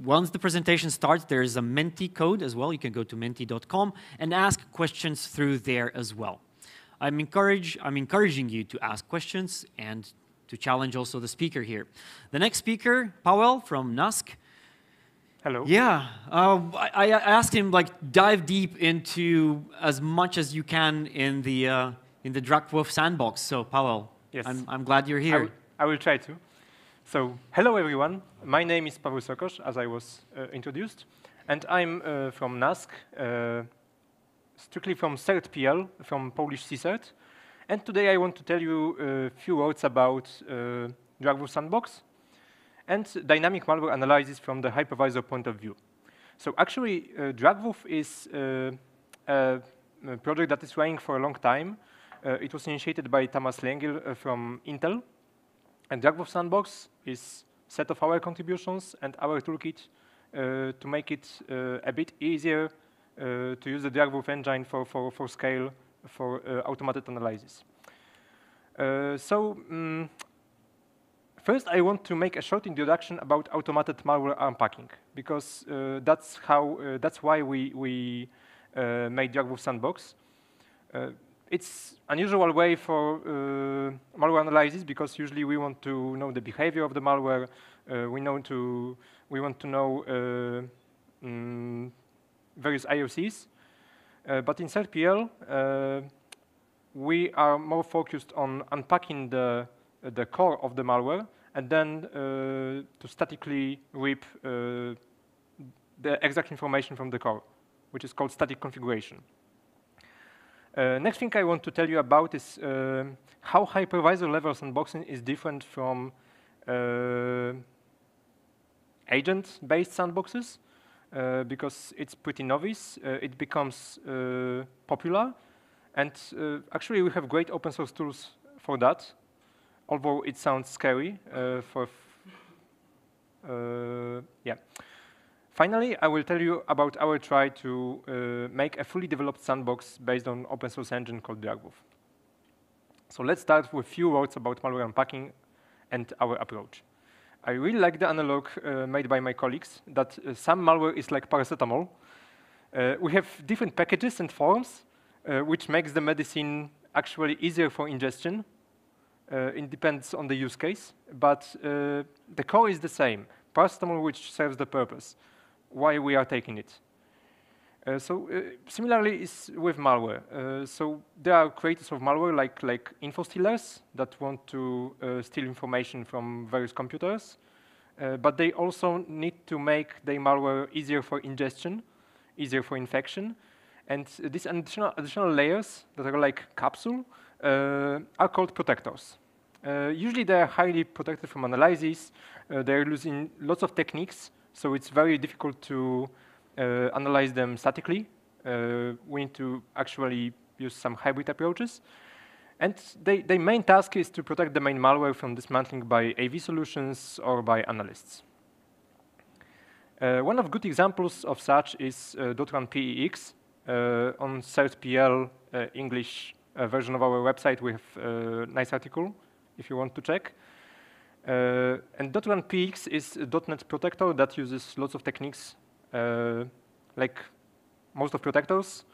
once the presentation starts, there is a Menti code as well. You can go to menti.com and ask questions through there as well. I'm encouraging you to ask questions and to challenge also the speaker here. The next speaker, Pavel from NASK. Hello. Yeah, I asked him dive deep into as much as you can in the Dragwolf sandbox. So Pavel, yes, I'm glad you're here. I will try to. So hello everyone. My name is Paweł Sokosz, as I was introduced, and I'm from NASK. Strictly from CERT.LV, from Polish CERT. And today I want to tell you a few words about Dragwolf Sandbox and dynamic malware analysis from the hypervisor point of view. So actually, Dragwolf is a project that is running for a long time. It was initiated by Tamas Lengil from Intel. And Dragwolf Sandbox is a set of our contributions and our toolkit to make it a bit easier to use the Dragwolf engine for scale, for automated analysis. First, I want to make a short introduction about automated malware unpacking, because that's why we made Dragwolf Sandbox. It's an unusual way for malware analysis, because usually we want to know the behavior of the malware. We want to know various IOCs. But in CERT.LV, we are more focused on unpacking the core of the malware and then to statically reap the exact information from the core, which is called static configuration. Next thing I want to tell you about is how hypervisor level sandboxing is different from agent-based sandboxes. Because it's pretty novice, it becomes popular, and actually we have great open source tools for that, although it sounds scary. Finally, I will tell you about our try to make a fully developed sandbox based on open source engine called Dragwolf. So let's start with a few words about malware unpacking and our approach. I really like the analog made by my colleagues that some malware is like paracetamol. We have different packages and forms, which makes the medicine actually easier for ingestion. It depends on the use case, but the core is the same. Paracetamol, which serves the purpose, why we are taking it. Similarly is with malware. So there are creators of malware like info stealers that want to steal information from various computers, but they also need to make their malware easier for ingestion, easier for infection, and these additional layers that are like capsule are called protectors. Usually they are highly protected from analysis. They're using lots of techniques, so it's very difficult to analyze them statically. We need to actually use some hybrid approaches. And their main task is to protect the main malware from dismantling by AV solutions or by analysts. One of good examples of such is .run-PEX. On CERT.LV English version of our website, we have a nice article if you want to check. And .run-PEX is a .NET protector that uses lots of techniques like most of protectors,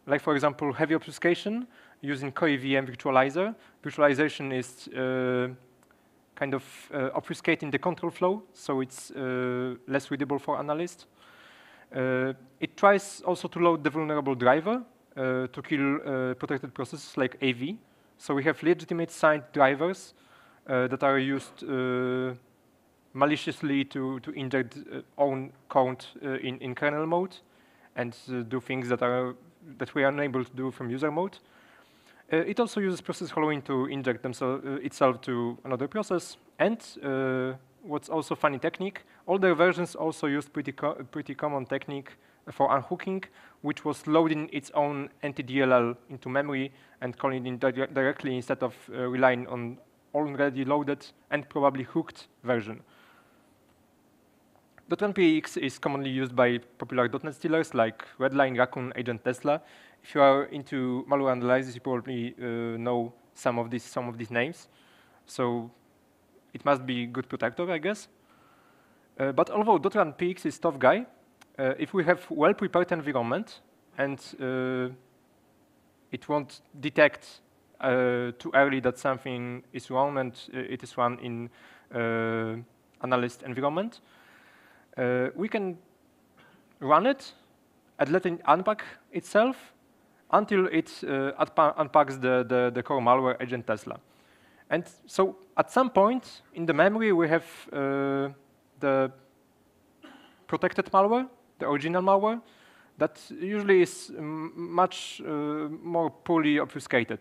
like for example heavy obfuscation using CoreVM virtualizer. Virtualization is kind of obfuscating the control flow, so it's less readable for analysts. It tries also to load the vulnerable driver to kill protected processes like AV. So we have legitimate signed drivers that are used maliciously to inject own code in kernel mode and do things that we are unable to do from user mode. It also uses process following to inject itself to another process, and what's also funny technique. Older versions also used pretty common technique for unhooking, which was loading its own anti-DLL into memory and calling it directly instead of relying on already loaded and probably hooked version. .1px is commonly used by popular .NET stealers like Redline, Raccoon, Agent Tesla. If you are into malware analysis, you probably know some of these names. So it must be a good protector, I guess. But although .1px is tough guy, if we have well-prepared environment and it won't detect too early that something is wrong and it is run in analyst environment, we can run it and let it unpack itself until it unpacks the core malware Agent Tesla. And so at some point in the memory, we have the protected malware, the original malware, that usually is much more poorly obfuscated.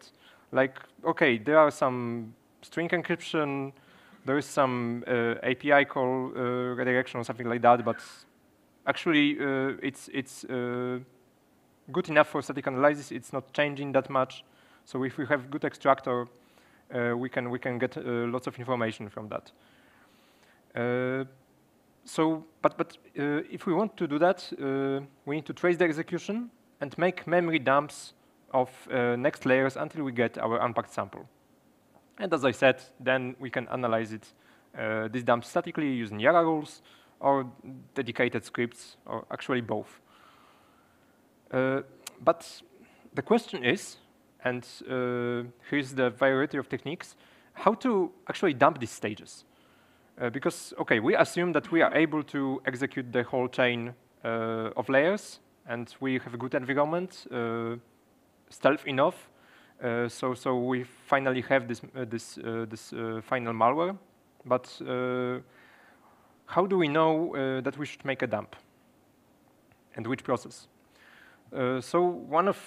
Like, OK, there are some string encryption, there is some API call redirection or something like that, but actually it's good enough for static analysis. It's not changing that much. So if we have good extractor, we can get lots of information from that. But if we want to do that, we need to trace the execution and make memory dumps of next layers until we get our unpacked sample. And as I said, then we can analyze it, these dumps statically using Yara rules or dedicated scripts, or actually both. But the question is, and here's the variety of techniques, how to actually dump these stages. Because, OK, we assume that we are able to execute the whole chain of layers, and we have a good environment, stealth enough, so we finally have this final malware. But how do we know that we should make a dump? And which process? So one of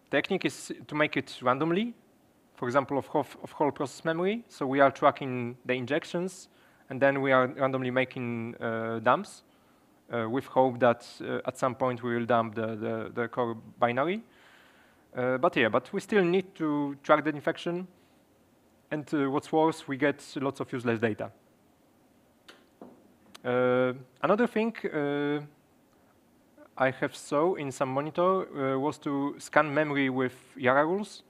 technique is to make it randomly, for example, of whole process memory. So we are tracking the injections, and then we are randomly making dumps with hope that at some point we will dump the core binary. But we still need to track the infection. And what's worse, we get lots of useless data. Another thing I have saw in some monitor was to scan memory with Yara rules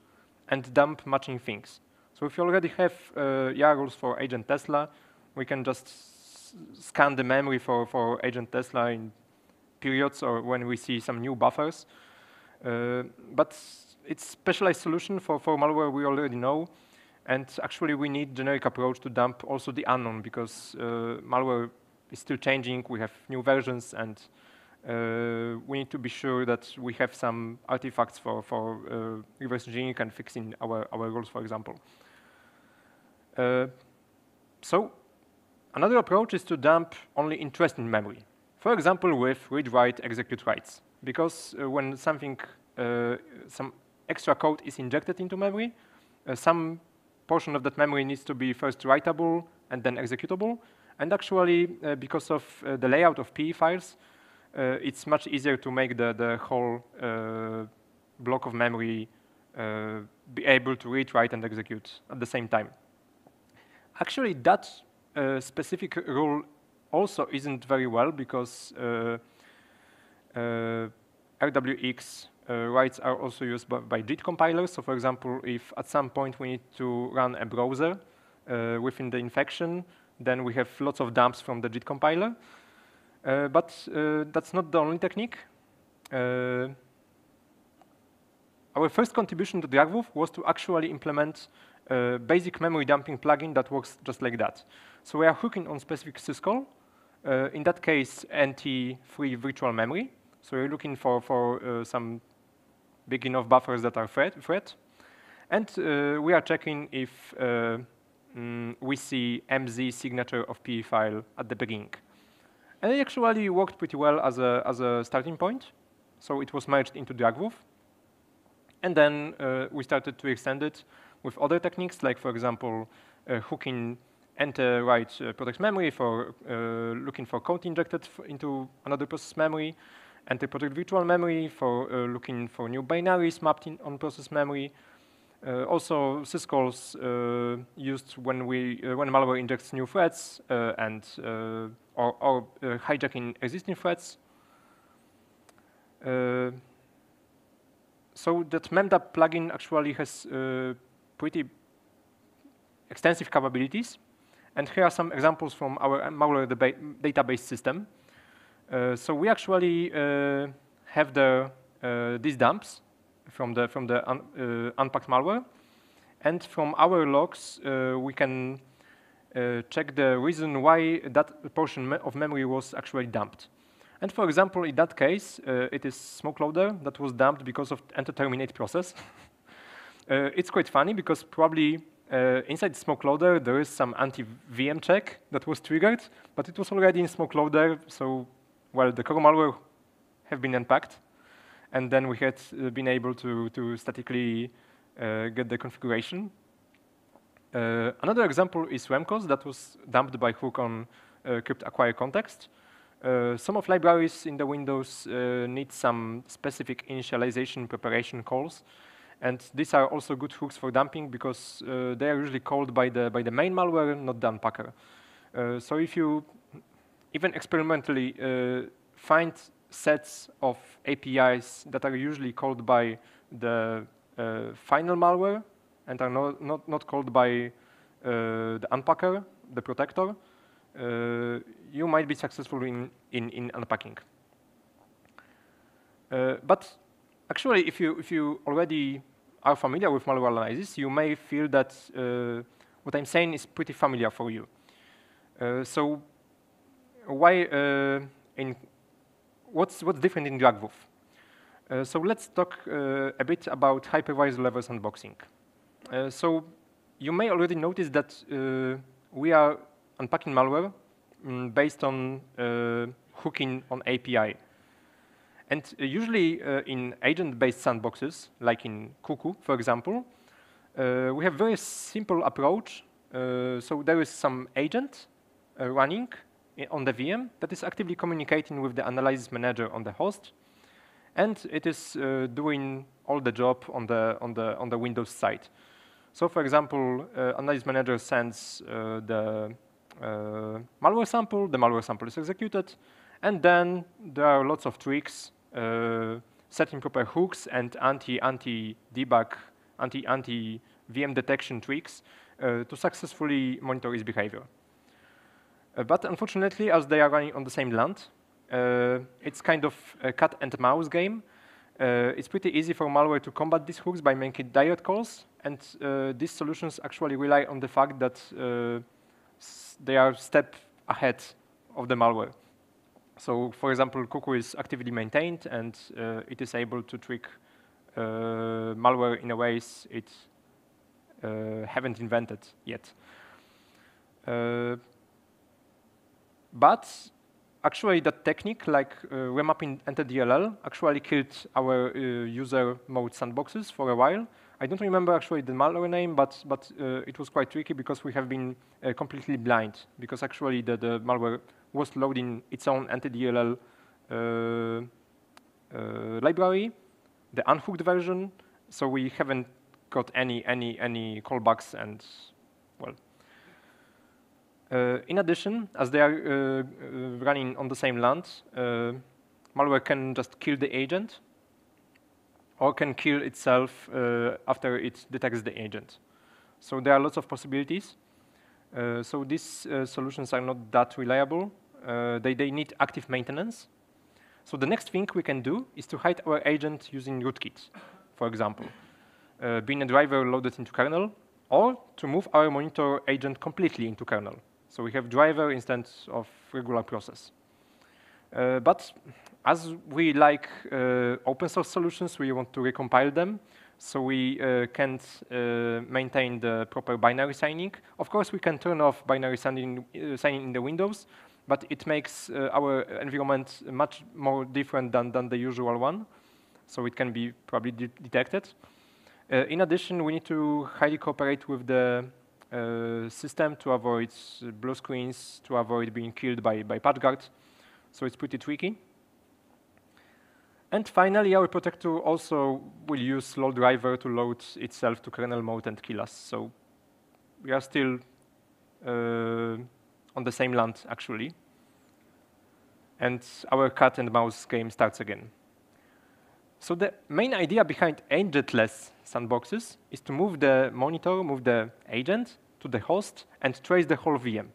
and dump matching things. So if you already have Yara rules for Agent Tesla, we can just scan the memory for Agent Tesla in periods or when we see some new buffers. But it's specialized solution for malware we already know. And actually, we need generic approach to dump also the unknown, because malware is still changing. We have new versions, and we need to be sure that we have some artifacts for reverse engineering and fixing our rules, for example. So another approach is to dump only interesting memory. For example, with read, write, execute writes. Because when something, some extra code is injected into memory, some portion of that memory needs to be first writable and then executable. And actually, because of the layout of PE files, it's much easier to make the whole block of memory be able to read, write, and execute at the same time. Actually, that specific rule also isn't very well, because RWX writes are also used by JIT compilers. So for example, if at some point we need to run a browser within the infection, then we have lots of dumps from the JIT compiler. But that's not the only technique. Our first contribution to DRAGWolf was to actually implement a basic memory dumping plugin that works just like that. So we are hooking on specific syscall. In that case, NT free virtual memory. So we're looking for some big enough buffers that are threat. And we are checking if we see MZ signature of PE file at the beginning. And it actually worked pretty well as a starting point. So it was merged into DRAGWolf. And then we started to extend it with other techniques, like, for example, hooking enter right project memory for looking for code injected into another process memory, enter project virtual memory for looking for new binaries mapped on process memory. Also, syscalls used when malware injects new threads and or hijacking existing threads. So that memdap plugin actually has pretty extensive capabilities. And here are some examples from our malware database system. So we actually have these dumps from the unpacked malware. And from our logs, we can check the reason why that portion of memory was actually dumped. And for example, in that case, it is smoke loader that was dumped because of enter terminate process. It's quite funny because probably inside smoke loader there is some anti-VM check that was triggered, but it was already in smoke loader, so well, the core malware have been unpacked, and then we had been able to statically get the configuration. Another example is Remcos that was dumped by hook on crypt acquire context. Some of libraries in the Windows need some specific initialization preparation calls, and these are also good hooks for dumping because they are usually called by the main malware, not the unpacker. So if you even experimentally find sets of APIs that are usually called by the final malware and are not called by the unpacker, the protector, you might be successful in unpacking. But actually, if you already are familiar with malware analysis, you may feel that what I'm saying is pretty familiar for you. So why what's different in Dragwoof? So let's talk a bit about hypervisor level sandboxing. So you may already notice that we are unpacking malware based on hooking on API. And usually in agent-based sandboxes, like in Cuckoo, for example, we have very simple approach. So there is some agent running on the VM that is actively communicating with the analysis manager on the host, and it is doing all the job on the Windows side. So, for example, analysis manager sends the malware sample. The malware sample is executed, and then there are lots of tricks, setting proper hooks and anti-debug, anti-VM detection tricks to successfully monitor its behavior. But unfortunately, as they are running on the same land, it's kind of a cat and mouse game. It's pretty easy for malware to combat these hooks by making direct calls, and these solutions actually rely on the fact that they are a step ahead of the malware. So, for example, Cuckoo is actively maintained, and it is able to trick malware in a ways it haven't invented yet. But actually, that technique, like remapping enter-DLL, actually killed our user mode sandboxes for a while. I don't remember actually the malware name, but it was quite tricky because we have been completely blind, because actually the malware was loading its own enter-DLL library, the unhooked version, so we haven't got any callbacks, and well. In addition, as they are running on the same land, malware can just kill the agent or can kill itself after it detects the agent. So there are lots of possibilities. So these solutions are not that reliable. They need active maintenance. So the next thing we can do is to hide our agent using rootkit, for example, being a driver loaded into kernel, or to move our monitor agent completely into kernel. So we have driver instead of regular process. But as we like open source solutions, we want to recompile them. So we can't maintain the proper binary signing. Of course, we can turn off binary signing in the Windows, but it makes our environment much more different than the usual one. So it can be probably detected. In addition, we need to highly cooperate with the system to avoid blue screens, to avoid being killed by patchguard. So it's pretty tricky. And finally, our protector also will use load driver to load itself to kernel mode and kill us. So we are still on the same land, actually. And our cat and mouse game starts again. So the main idea behind agentless sandboxes is to move the monitor, move the agent to the host, and trace the whole VM.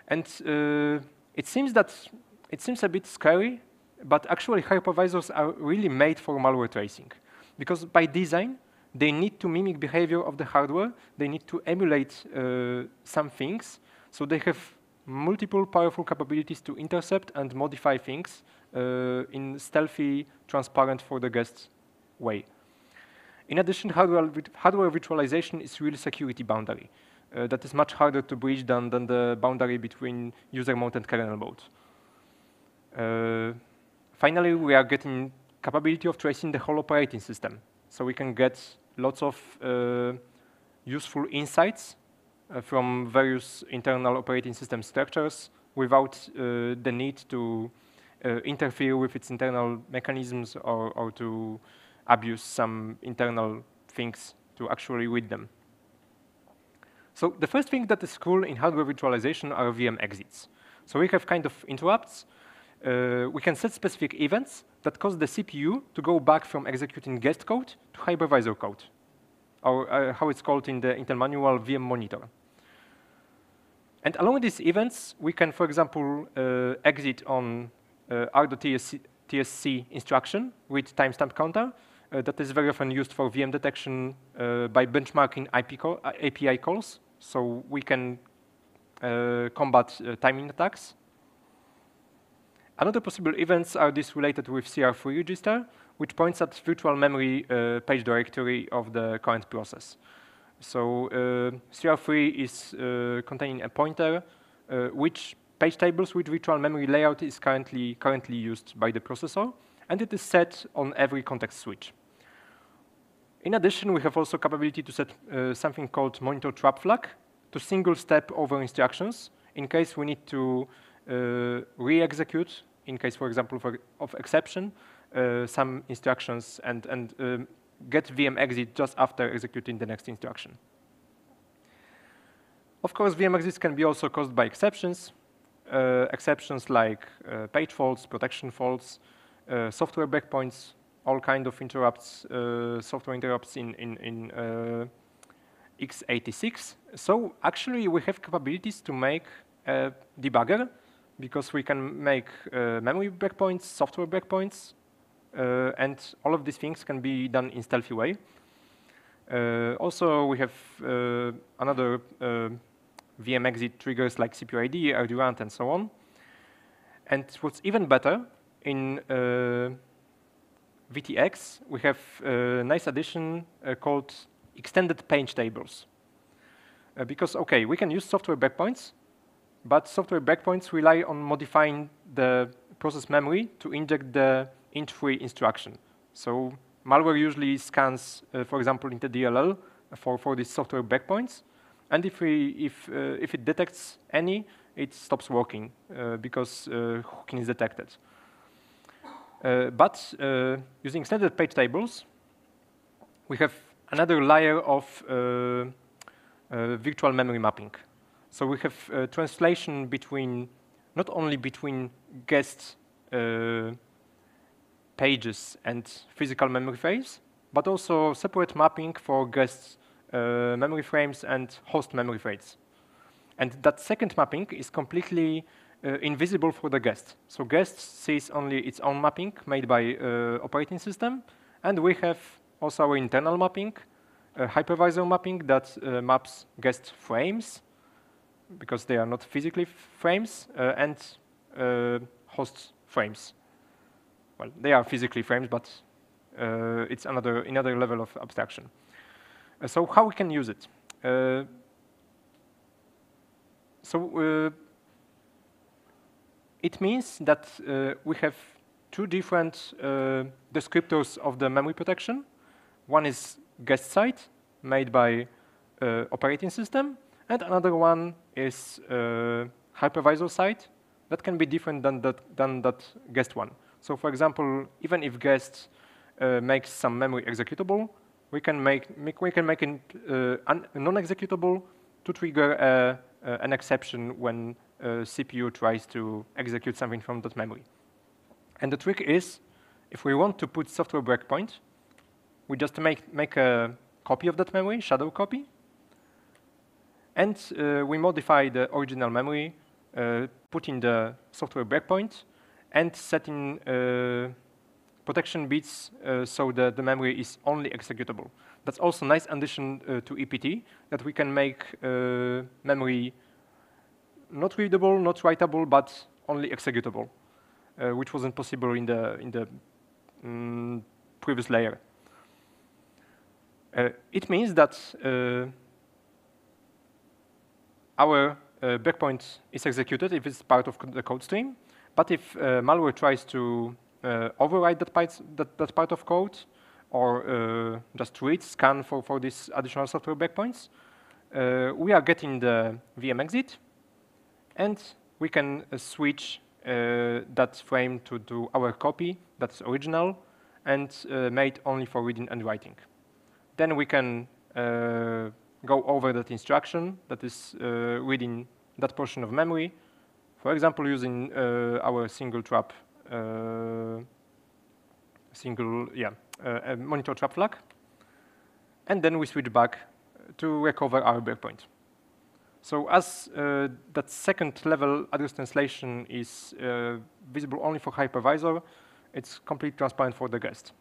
And it seems a bit scary, but actually hypervisors are really made for malware tracing. Because by design, they need to mimic behavior of the hardware. They need to emulate some things. So they have multiple powerful capabilities to intercept and modify things in stealthy, transparent for the guest way. In addition, hardware virtualization is really security boundary. That is much harder to breach than the boundary between user mode and kernel mode. Finally, we are getting capability of tracing the whole operating system. So we can get lots of useful insights from various internal operating system structures without the need to interfere with its internal mechanisms or to abuse some internal things to actually read them. So the first thing that is cool in hardware virtualization are VM exits. So we have kind of interrupts. We can set specific events that cause the CPU to go back from executing guest code to hypervisor code, or how it's called in the Intel manual, VM monitor. And along these events, we can, for example, exit on r.tsc instruction with timestamp counter that is very often used for VM detection by benchmarking API calls, so we can combat timing attacks. Another possible events are these related with CR3 register, which points at virtual memory page directory of the current process. So CR3 is containing a pointer which page tables with virtual memory layout is currently used by the processor, and it is set on every context switch. In addition, we have also capability to set something called monitor trap flag to single step over instructions in case we need to re-execute, in case, for example, of exception, some instructions and get VM exit just after executing the next instruction. Of course, VM exits can be also caused by exceptions. Exceptions like page faults, protection faults, software breakpoints, all kind of interrupts, software interrupts in x86. So actually, we have capabilities to make a debugger, because we can make memory breakpoints, software breakpoints, and all of these things can be done in stealthy way. Also, we have another VM exit triggers like CPU ID, RDRANT, and so on. And what's even better, in VTX, we have a nice addition called extended page tables. Because, OK, we can use software breakpoints, but software breakpoints rely on modifying the process memory to inject the int3 instruction. So malware usually scans, for example, into DLL for these software breakpoints. And if it detects any, it stops working because hooking is detected. But using extended page tables, we have another layer of virtual memory mapping. So we have translation between, not only between guest pages and physical memory frames, but also separate mapping for guest memory frames and host memory frames. And that second mapping is completely invisible for the guest. So guest sees only its own mapping made by operating system, and we have also our internal mapping, hypervisor mapping that maps guest frames, because they are not physically frames, and host frames. Well, they are physically frames, but it's another level of abstraction. So how we can use it? It means that we have two different descriptors of the memory protection. One is guest side, made by operating system, and another one is hypervisor side. That can be different than that guest one. So for example, even if guest makes some memory executable, we can make it non-executable to trigger an exception when CPU tries to execute something from that memory. And the trick is, if we want to put software breakpoint, we just make a copy of that memory, shadow copy, and we modify the original memory, put in the software breakpoint, and set in protection bits so that the memory is only executable. That's also a nice addition to EPT, that we can make memory not readable, not writable, but only executable, which wasn't possible in the previous layer. It means that our breakpoint is executed if it's part of the code stream, but if malware tries to override that part of code, or just read, scan for these additional software breakpoints, we are getting the VM exit, and we can switch that frame to our copy that's original and made only for reading and writing. Then we can go over that instruction that is reading that portion of memory, for example, using our single trap, monitor trap flag, and then we switch back to recover our breakpoint. So as that second level address translation is visible only for hypervisor, it's completely transparent for the guest.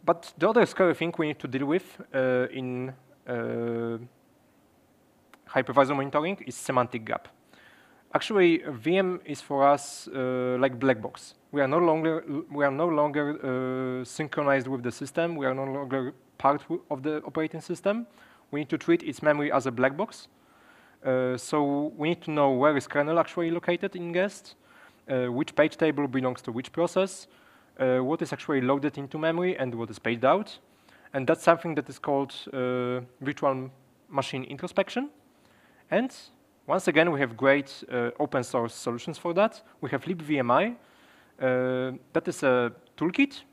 But the other scary thing we need to deal with in hypervisor monitoring is semantic gap. Actually, VM is for us like black box. We are no longer synchronized with the system. We are no longer part of the operating system. We need to treat its memory as a black box. So we need to know where is kernel actually located in guest, which page table belongs to which process, what is actually loaded into memory and what is paged out. And that's something that is called virtual machine introspection. And once again, we have great open source solutions for that. We have libVMI. That is a toolkit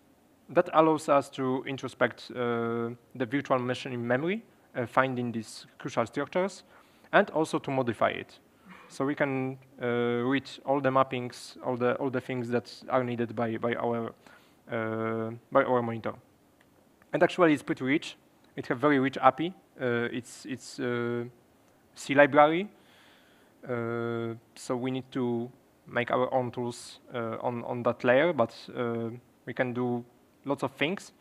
that allows us to introspect the virtual machine in memory, finding these crucial structures, and also to modify it. So we can read all the mappings, all the things that are needed by our monitor. And actually, it's pretty rich. It has very rich API. It's C library. So we need to make our own tools on that layer, but we can do lots of things.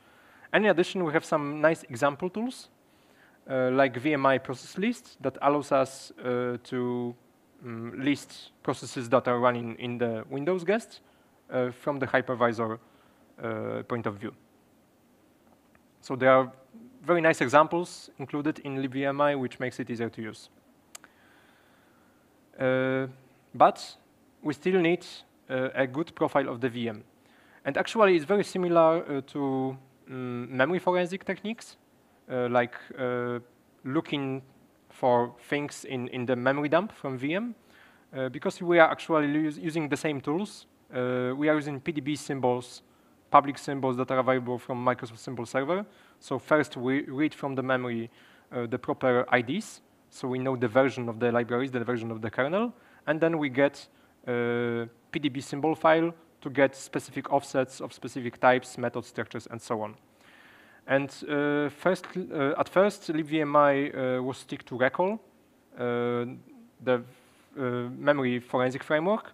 And in addition, we have some nice example tools, like VMI process list that allows us to list processes that are running in the Windows guest from the hypervisor point of view. So there are very nice examples included in libVMI, which makes it easier to use. But we still need a good profile of the VM. And actually, it's very similar to memory forensic techniques, like looking for things in the memory dump from VM. Because we are actually using the same tools. We are using PDB symbols, public symbols that are available from Microsoft Symbol Server. So first, we read from the memory the proper IDs. So we know the version of the libraries, the version of the kernel. And then we get a PDB symbol file to get specific offsets of specific types, method structures, and so on. And at first, libVMI was stick to Recall, the memory forensic framework.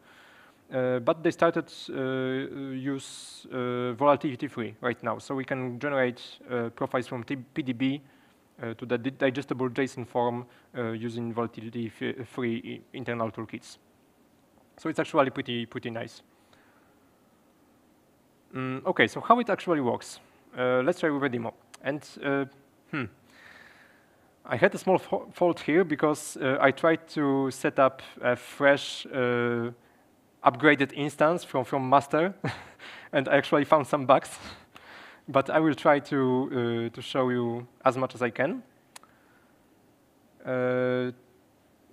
But they started use volatility-free right now. So we can generate profiles from PDB to the digestible JSON form using volatility-free internal toolkits. So it's actually pretty nice. OK, so how it actually works? Let's try with a demo. And I had a small fault here because I tried to set up a fresh upgraded instance from master, and I actually found some bugs. but I will try to show you as much as I can.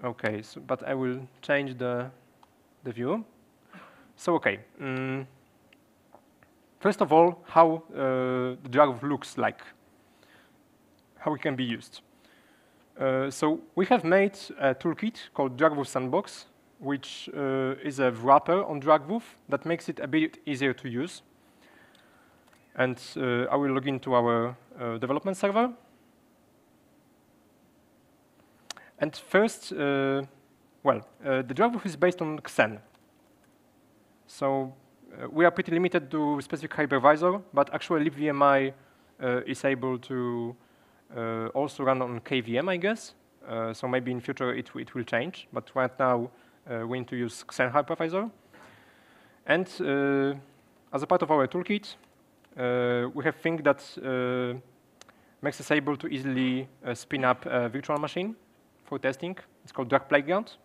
Okay, so, but I will change the view. So okay, first of all, how the drag looks like, how it can be used. So we have made a toolkit called DragWoof Sandbox, which is a wrapper on DragWoof that makes it a bit easier to use. And I will log into our development server. And first, the DragWoof is based on Xen. So we are pretty limited to specific hypervisor, but actually libVMI is able to also run on KVM, I guess. So maybe in future it will change, but right now we need to use Xen hypervisor. And as a part of our toolkit, we have thing that makes us able to easily spin up a virtual machine for testing. It's called Drag Playground.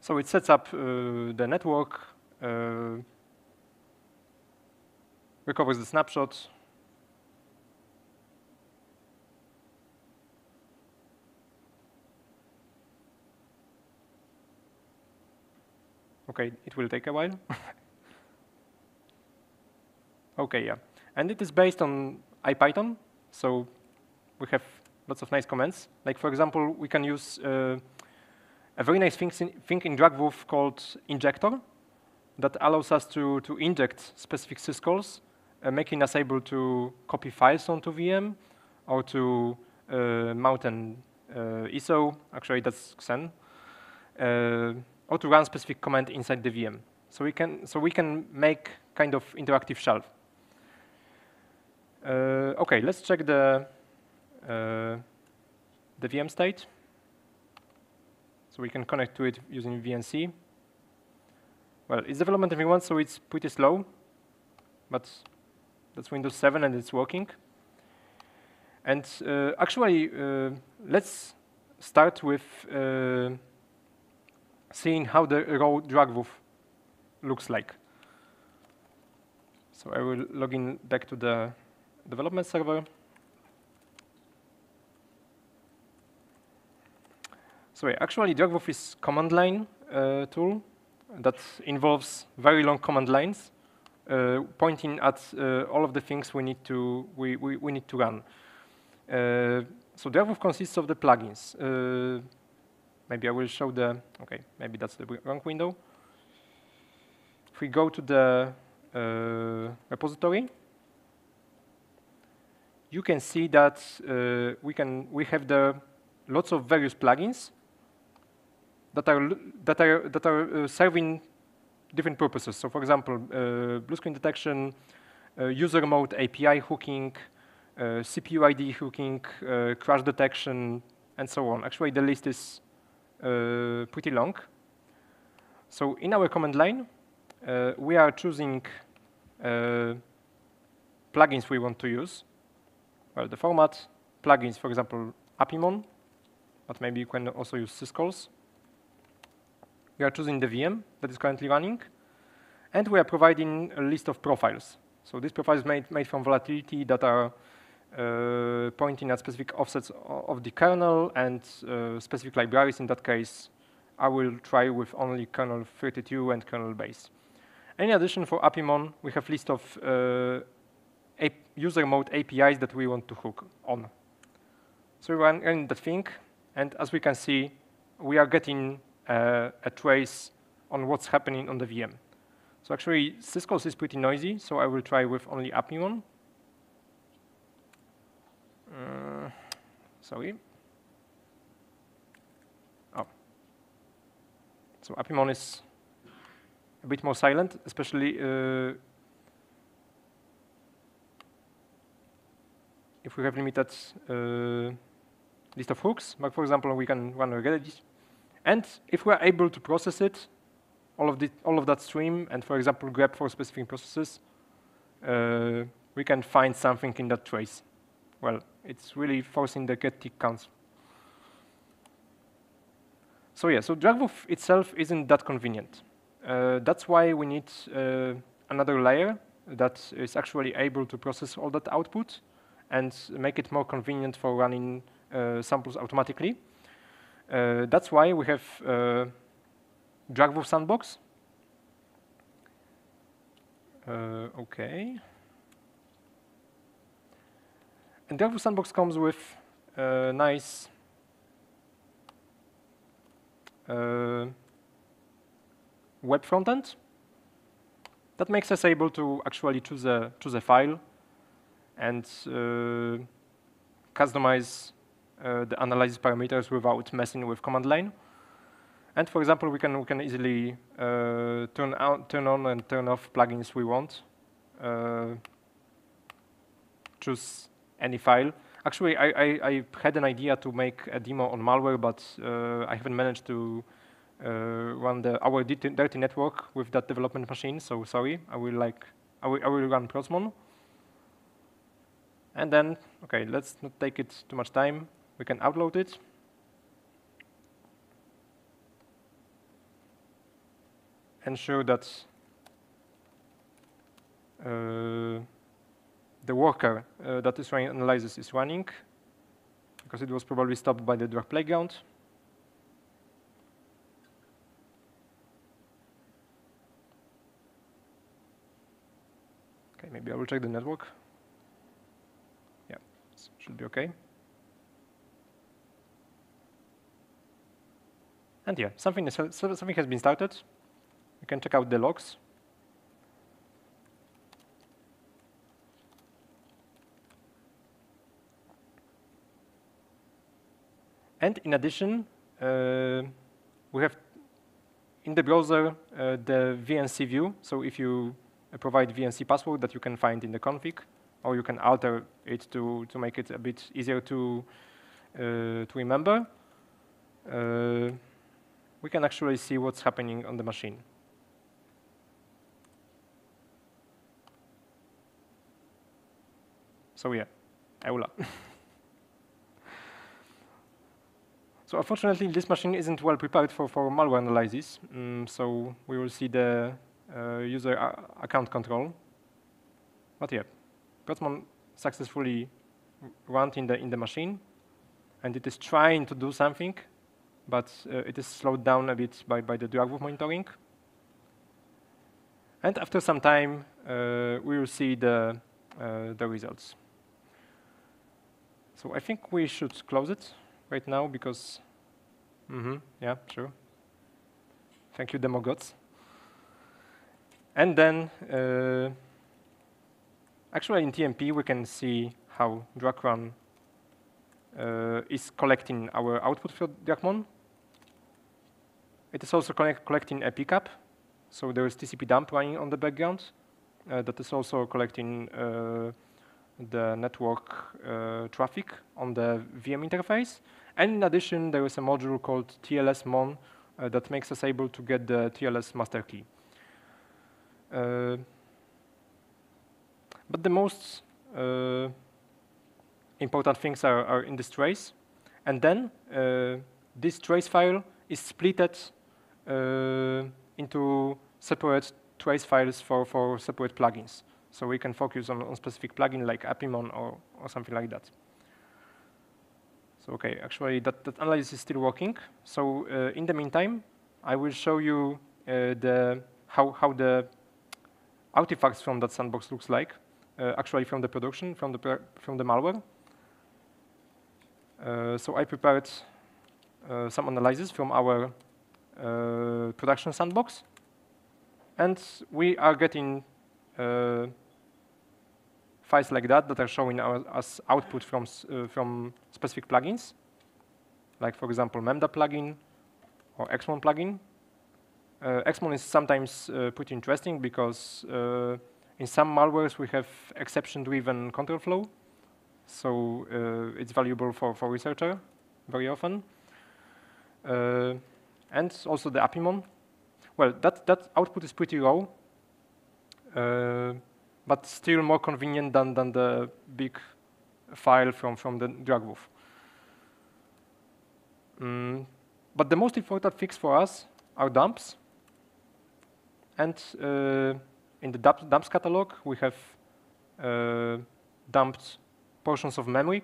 So it sets up the network, recovers the snapshot, okay, it will take a while. Okay, yeah. And it is based on IPython, so we have lots of nice commands. Like, for example, we can use a very nice thing in DragWoof called injector that allows us to inject specific syscalls, making us able to copy files onto VM or to mount an ISO, actually that's Xen, or to run specific command inside the VM. So we can make kind of interactive shell. Okay, let's check the VM state. So we can connect to it using VNC. Well, it's development environment, so it's pretty slow, but that's Windows 7 and it's working. And actually, let's start with seeing how the raw DragWoof looks like. So I will log in back to the development server. So yeah, actually, DragWoof is command line tool that involves very long command lines, pointing at all of the things we need to run. So DragWoof consists of the plugins. Maybe I will show the. Okay, maybe that's the wrong window. If we go to the repository, you can see that we have the lots of various plugins that are serving different purposes. So, for example, blue screen detection, user mode API hooking, CPU ID hooking, crash detection, and so on. Actually, the list is pretty long. So, in our command line, we are choosing plugins we want to use. Well, the format plugins, for example, Apimon, but maybe you can also use syscalls. We are choosing the VM that is currently running, and we are providing a list of profiles. So these profiles made from volatility that are pointing at specific offsets of the kernel and specific libraries. In that case, I will try with only kernel 32 and kernel base. In addition, for Apimon, we have list of user mode APIs that we want to hook on. So we run that thing, and as we can see, we are getting a trace on what's happening on the VM. So actually, syscalls is pretty noisy, so I will try with only Apimon. Sorry. Oh. So Apimon is a bit more silent, especially if we have limited list of hooks. But for example, we can run a Redis. And if we're able to process it, all of that stream, and for example, grep for specific processes, we can find something in that trace. Well, it's really forcing the get tick counts. So yeah, so DragWoof itself isn't that convenient. That's why we need another layer that is actually able to process all that output and make it more convenient for running samples automatically. That's why we have DragWolf sandbox. Okay. And DragWolf sandbox comes with a nice web frontend that makes us able to actually choose a file and customize the analysis parameters without messing with command line. And for example, we can easily turn on and turn off plugins we want. Choose any file. Actually, I had an idea to make a demo on malware, but I haven't managed to run our dirty network with that development machine. So sorry, I will run Prozmon. And then, okay, let's not take it too much time. We can upload it. Ensure that the worker that is running analysis is running, because it was probably stopped by the drag playground. Okay, maybe I will check the network. Yeah, should be okay. And yeah, something has been started. You can check out the logs. And in addition, we have in the browser the VNC view. So if you provide VNC password that you can find in the config, or you can alter it to make it a bit easier to remember, we can actually see what's happening on the machine. So yeah, EULA. So unfortunately, this machine isn't well prepared for malware analysis. So we will see the user account control. But yeah, Prozmon successfully ran in the machine, and it is trying to do something, but it is slowed down a bit by the DragWolf monitoring. And after some time, we will see the results. So I think we should close it right now because, yeah, sure. Thank you, demo gods. And then, actually in TMP, we can see how DragRun is collecting our output for DragMon. It is also collecting a pickup. So there is TCP dump running on the background that is also collecting the network traffic on the VM interface. And in addition, there is a module called TLS-mon that makes us able to get the TLS master key. But the most important things are in this trace. And then this trace file is splitted into separate trace files for separate plugins. So we can focus on specific plugin like Apimon or something like that. So okay, actually that analysis is still working. So in the meantime, I will show you how the artifacts from that sandbox looks like, actually from the production, from the malware. So I prepared some analysis from our production sandbox, and we are getting files like that are showing as output from specific plugins, like for example Memda plugin or Xmon plugin. Xmon is sometimes pretty interesting because in some malwares we have exception-driven control flow, so it's valuable for researcher very often. And also the Apimon. Well, that output is pretty raw, but still more convenient than the big file from the DragWolf. But the most important fix for us are dumps. and in the dumps catalog, we have dumped portions of memory,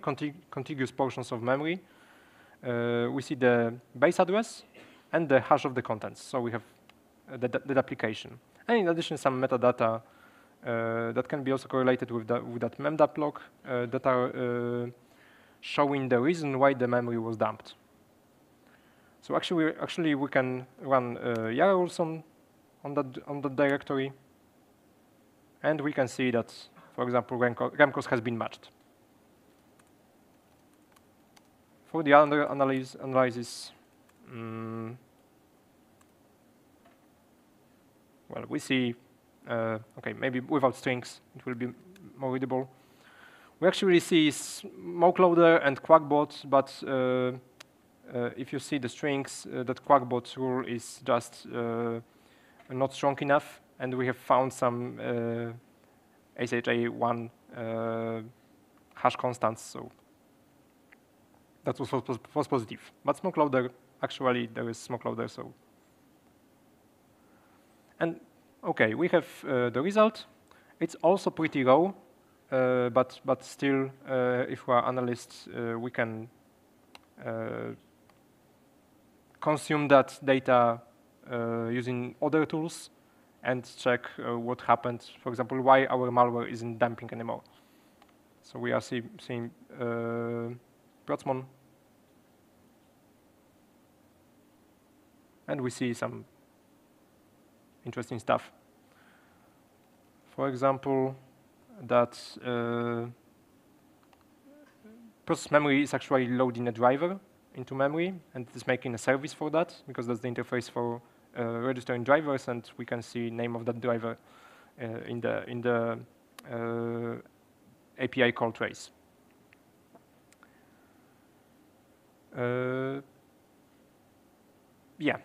contiguous portions of memory. We see the base address and the hash of the contents. So we have the application. And in addition, some metadata that can be also correlated with that memdap log that are showing the reason why the memory was dumped. So actually we can run YARA rules on that directory, and we can see that, for example, RAM cost has been matched. For the other analysis, well, we see, okay, maybe without strings, it will be more readable. We actually see smoke loader and quackbot, but if you see the strings, that quackbot rule is just not strong enough, and we have found some SHA-1 hash constants, so that was positive. But smoke loader, actually, there is smoke loader, so. And okay, we have the result. It's also pretty raw, but still, if we are analysts, we can consume that data using other tools and check what happened. For example, why our malware isn't dumping anymore. So we are seeing Protsmon, and we see some interesting stuff. For example, that process memory is actually loading a driver into memory, and it is making a service for that, because that's the interface for registering drivers, and we can see name of that driver in the API call trace. Yeah,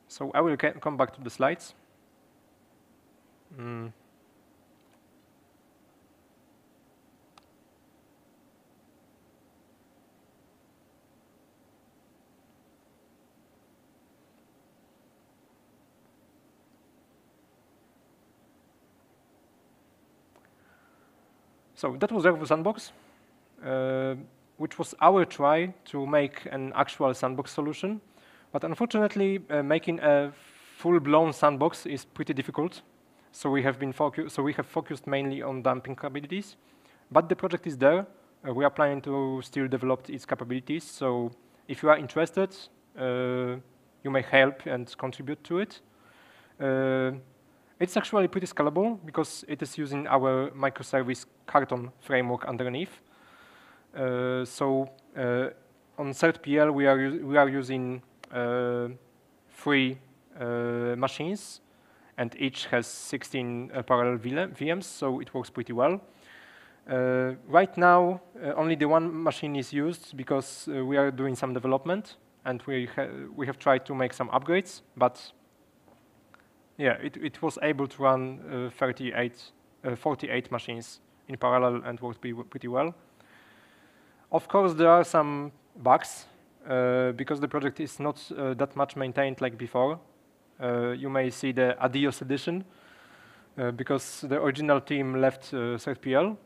so I will come back to the slides. So that was Ervu Sandbox, which was our try to make an actual sandbox solution. But unfortunately, making a full-blown sandbox is pretty difficult. So we have focused mainly on dumping capabilities. But the project is there. We are planning to still develop its capabilities. So if you are interested, you may help and contribute to it. It's actually pretty scalable because it is using our microservice Carton framework underneath. So on CERT.PL, we are using 3 machines, and each has 16 parallel VMs, so it works pretty well. Right now, only the one machine is used because we are doing some development, and we have tried to make some upgrades, but yeah, it was able to run 48 machines in parallel and worked pretty well. Of course, there are some bugs because the project is not that much maintained like before. You may see the Adios edition because the original team left CERT.PL,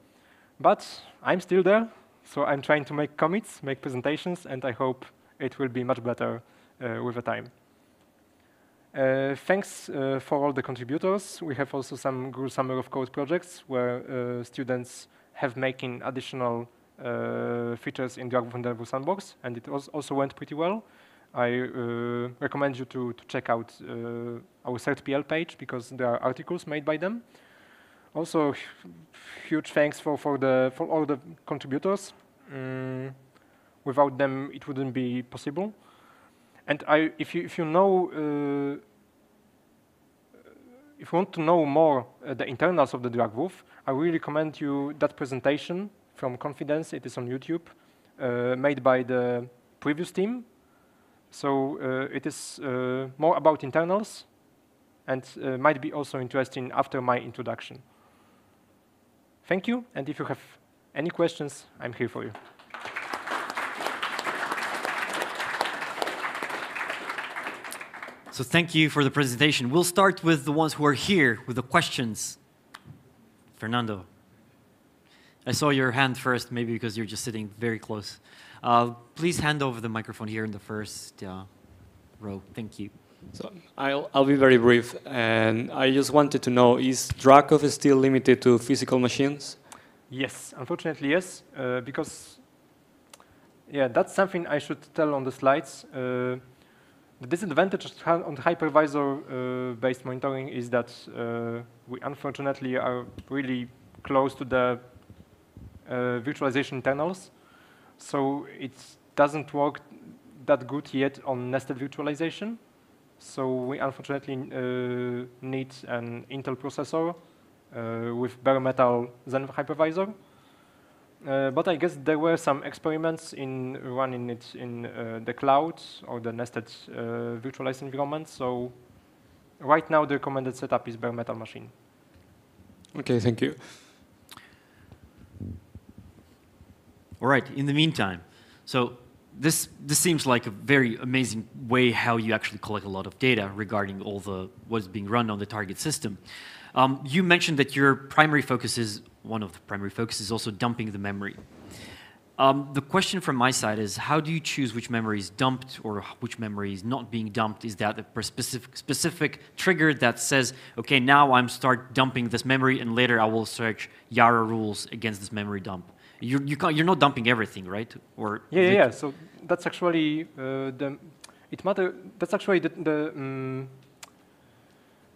but I'm still there, so I'm trying to make commits, make presentations, and I hope it will be much better with the time. Thanks for all the contributors. We have also some Google Summer of Code projects where students have making additional features in the Ervu Sandbox, and it also went pretty well. I recommend you to check out our CERT.PL page because there are articles made by them. Also, huge thanks for all the contributors. Without them, it wouldn't be possible. And if you want to know more the internals of the Dragwoof, I really recommend you that presentation from Confidence. It is on YouTube, made by the previous team. So it is more about internals, and might be also interesting after my introduction. Thank you, and if you have any questions, I'm here for you. So thank you for the presentation. We'll start with the ones who are here with the questions. Fernando. I saw your hand first, maybe because you're just sitting very close. Please hand over the microphone here in the first row. Thank you. So I'll be very brief, and I just wanted to know, is Drakov still limited to physical machines? Yes, unfortunately, yes, because yeah, that's something I should tell on the slides. The disadvantage on hypervisor-based monitoring is that we unfortunately are really close to the virtualization internals, so it doesn't work that good yet on nested virtualization. So we unfortunately need an Intel processor with bare metal Zen hypervisor. But I guess there were some experiments in running it in the cloud or the nested virtualized environment. So right now the recommended setup is bare metal machine. Okay, thank you. All right, in the meantime, so this seems like a very amazing way how you actually collect a lot of data regarding all the what's being run on the target system. You mentioned that your primary focus is, one of the primary focuses is also dumping the memory. The question from my side is, how do you choose which memory is dumped or which memory is not being dumped? Is that a specific trigger that says, okay, now I'm start dumping this memory and later I will search Yara rules against this memory dump? You're not dumping everything, right? Or yeah. So that's actually That's actually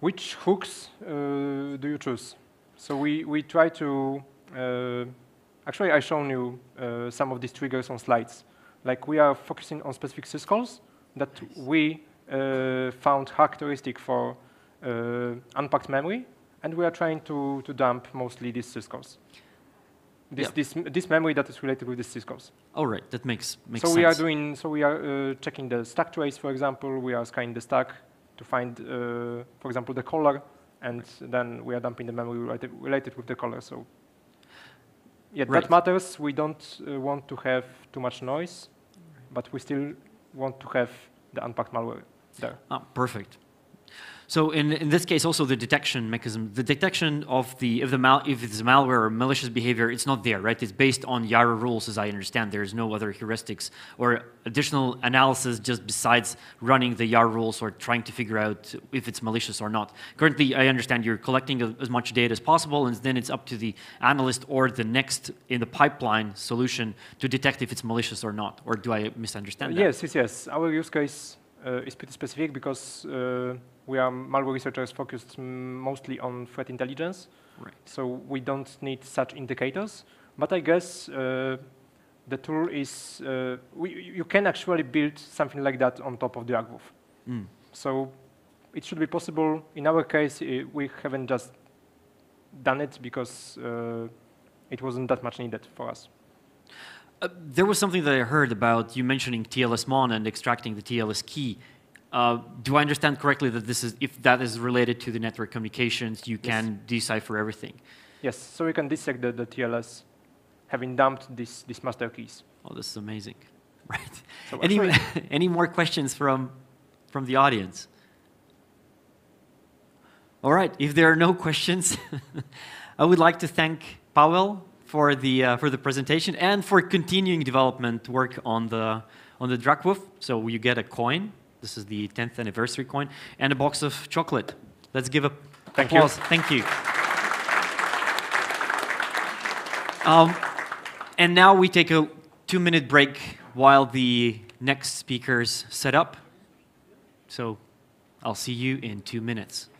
which hooks do you choose? So we try to. Actually, I've shown you some of these triggers on slides. Like we are focusing on specific syscalls that we found characteristic for unpacked memory, and we are trying to dump mostly these syscalls. This memory that is related with these syscalls. Oh, right, that makes so sense. We are checking the stack trace, for example. We are scanning the stack to find, for example, the color, and then we are dumping the memory related with the color. So yeah, that matters. We don't want to have too much noise, but we still want to have the unpacked malware there. Ah, perfect. So in this case, also the detection mechanism, the detection of if it's malware or malicious behavior, it's not there, right? It's based on Yara rules, as I understand. There's no other heuristics or additional analysis just besides running the Yara rules or trying to figure out if it's malicious or not. Currently, I understand you're collecting as much data as possible, and then it's up to the analyst or the next in the pipeline solution to detect if it's malicious or not. Or do I misunderstand that? Yes. Our use case is pretty specific because we are malware researchers focused mostly on threat intelligence. Right. So we don't need such indicators. But I guess the tool is, you can actually build something like that on top of the Argwolf. So it should be possible. In our case, we haven't just done it because it wasn't that much needed for us. There was something that I heard about you mentioning TLS-mon and extracting the TLS key. Do I understand correctly that if that is related to the network communications, you can decipher everything? Yes, so we can dissect the TLS, having dumped these master keys. Oh, this is amazing. Right. So any more questions from the audience? All right, if there are no questions, I would like to thank Paweł for the presentation and for continuing development work on the Drakov. So you get a coin. This is the 10th anniversary coin and a box of chocolate. Let's give applause. Thank you. And now we take a 2-minute break while the next speakers set up. So I'll see you in 2 minutes.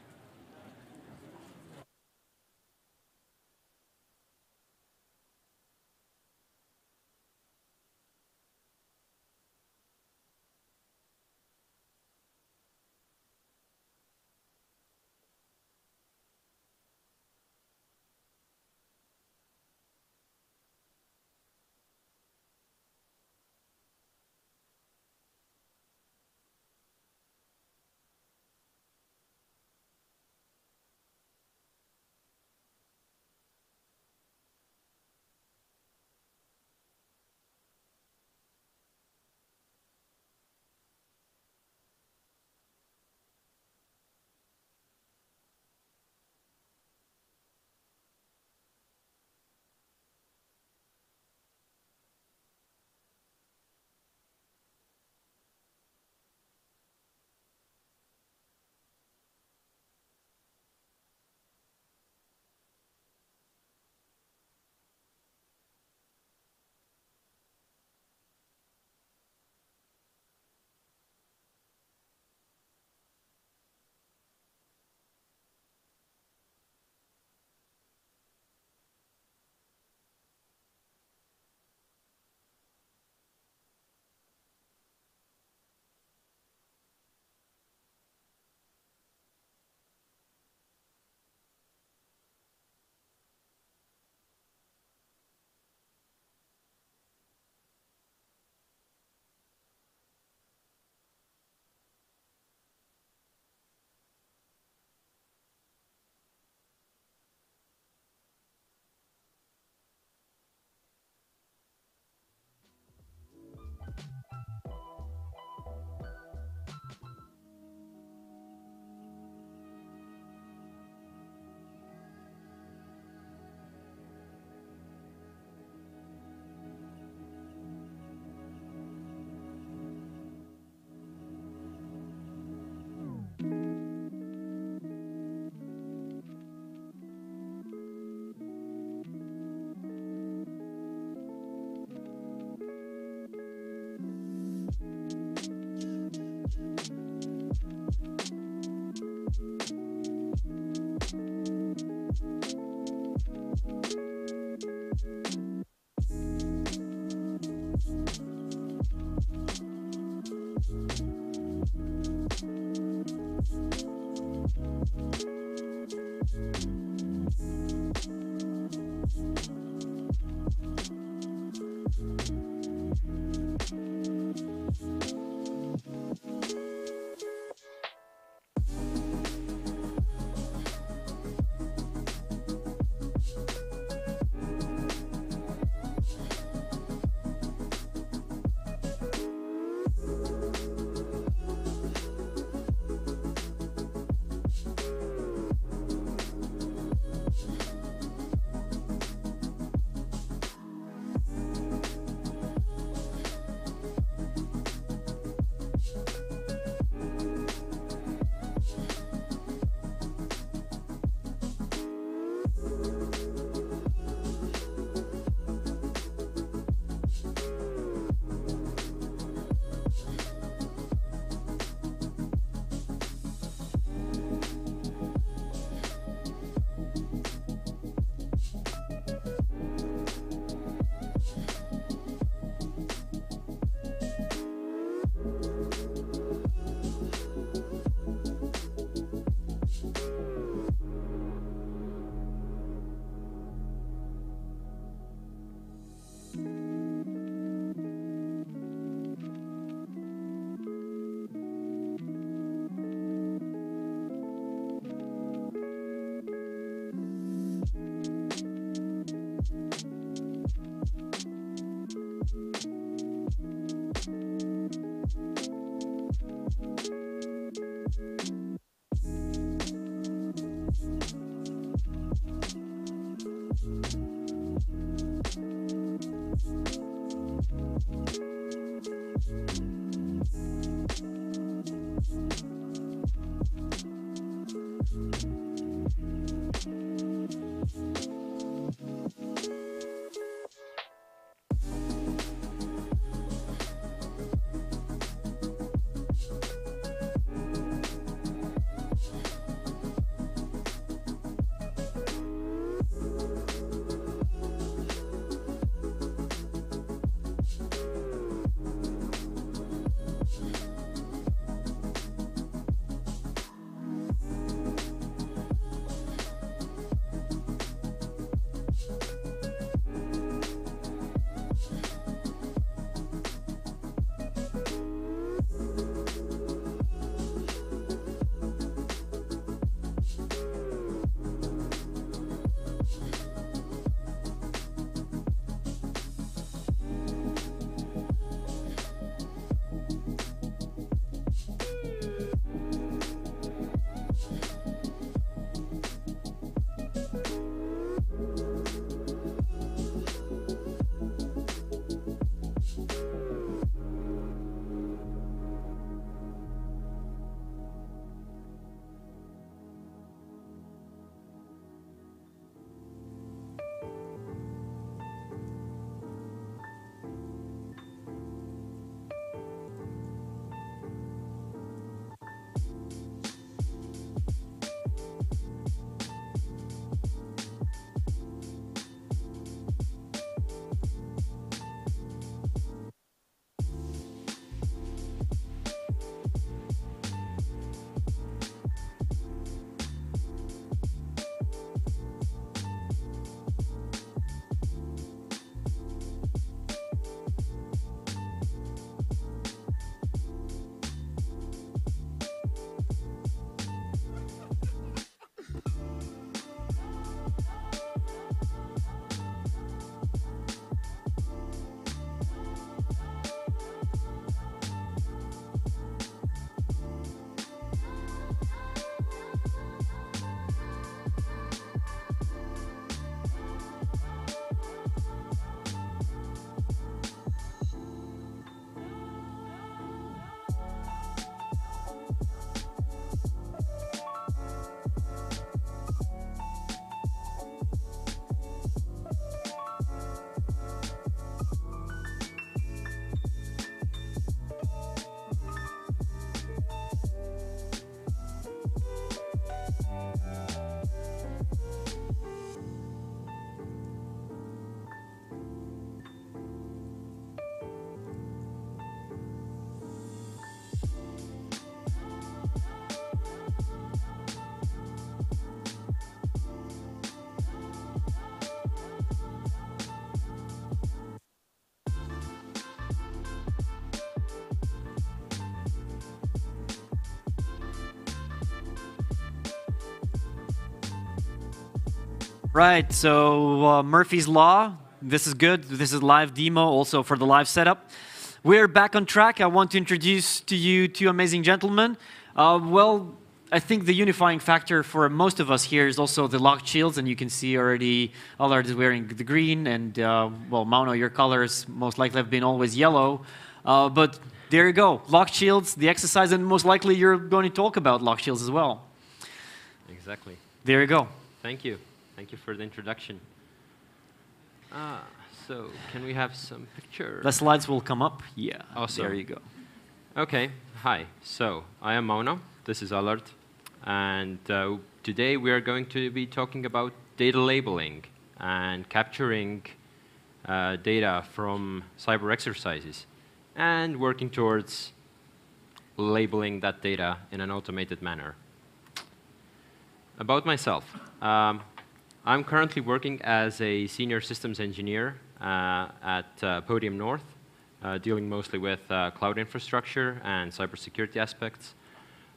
Right, so Murphy's Law, this is good. This is live demo also for the live setup. We're back on track. I want to introduce to you two amazing gentlemen. Well, I think the unifying factor for most of us here is also the locked shields, and you can see already Allard is wearing the green, and well, Mauno, your colors most likely have been always yellow. But there you go, locked shields, the exercise, and most likely you're going to talk about locked shields as well. Exactly. There you go. Thank you. Thank you for the introduction. So can we have some pictures? The slides will come up. Yeah, awesome. There you go. Okay, hi. So I am Mauno. This is Allard. And today we are going to be talking about data labeling and capturing data from cyber exercises and working towards labeling that data in an automated manner. About myself. I'm currently working as a senior systems engineer at Podium North, dealing mostly with cloud infrastructure and cybersecurity aspects.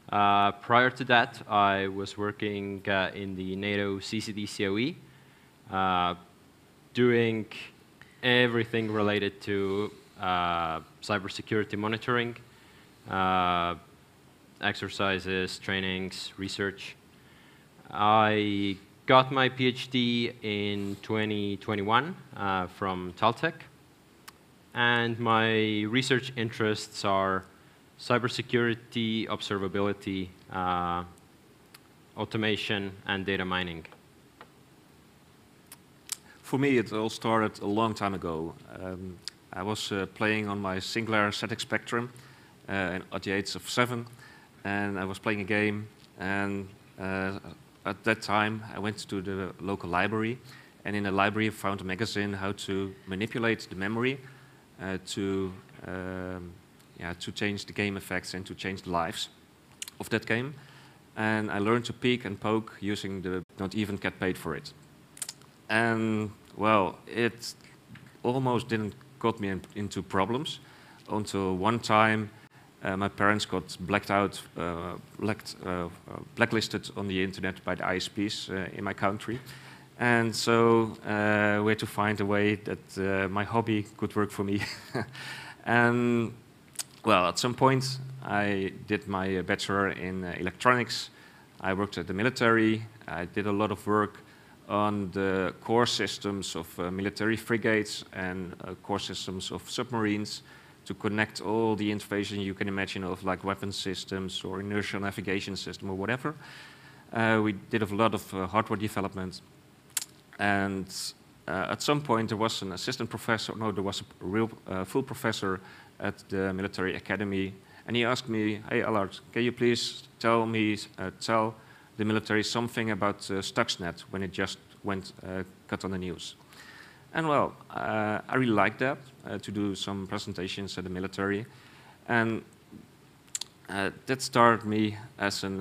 Prior to that, I was working in the NATO CCD COE, doing everything related to cybersecurity monitoring, exercises, trainings, research. I got my PhD in 2021 from Baltic, and my research interests are cybersecurity, observability, automation, and data mining. For me, it all started a long time ago. I was playing on my Sinclair ZX Spectrum at the age of 7, and I was playing a game, and at that time, I went to the local library, and in the library I found a magazine how to manipulate the memory to change the game effects and to change the lives of that game. And I learned to peek and poke using the not even get paid for it. And well, it almost didn't got me into problems until one time my parents got blacklisted on the internet by the ISPs in my country. And so we had to find a way that my hobby could work for me. And well, at some point I did my bachelor in electronics. I worked at the military. I did a lot of work on the core systems of military frigates and core systems of submarines, to connect all the information you can imagine of like weapon systems or inertial navigation system or whatever. We did a lot of hardware development. And at some point there was an assistant professor, no, there was a real full professor at the military academy. And he asked me, hey Allard, can you please tell the military something about Stuxnet when it just went cut on the news? And well, I really liked that, to do some presentations at the military. And that started me as an,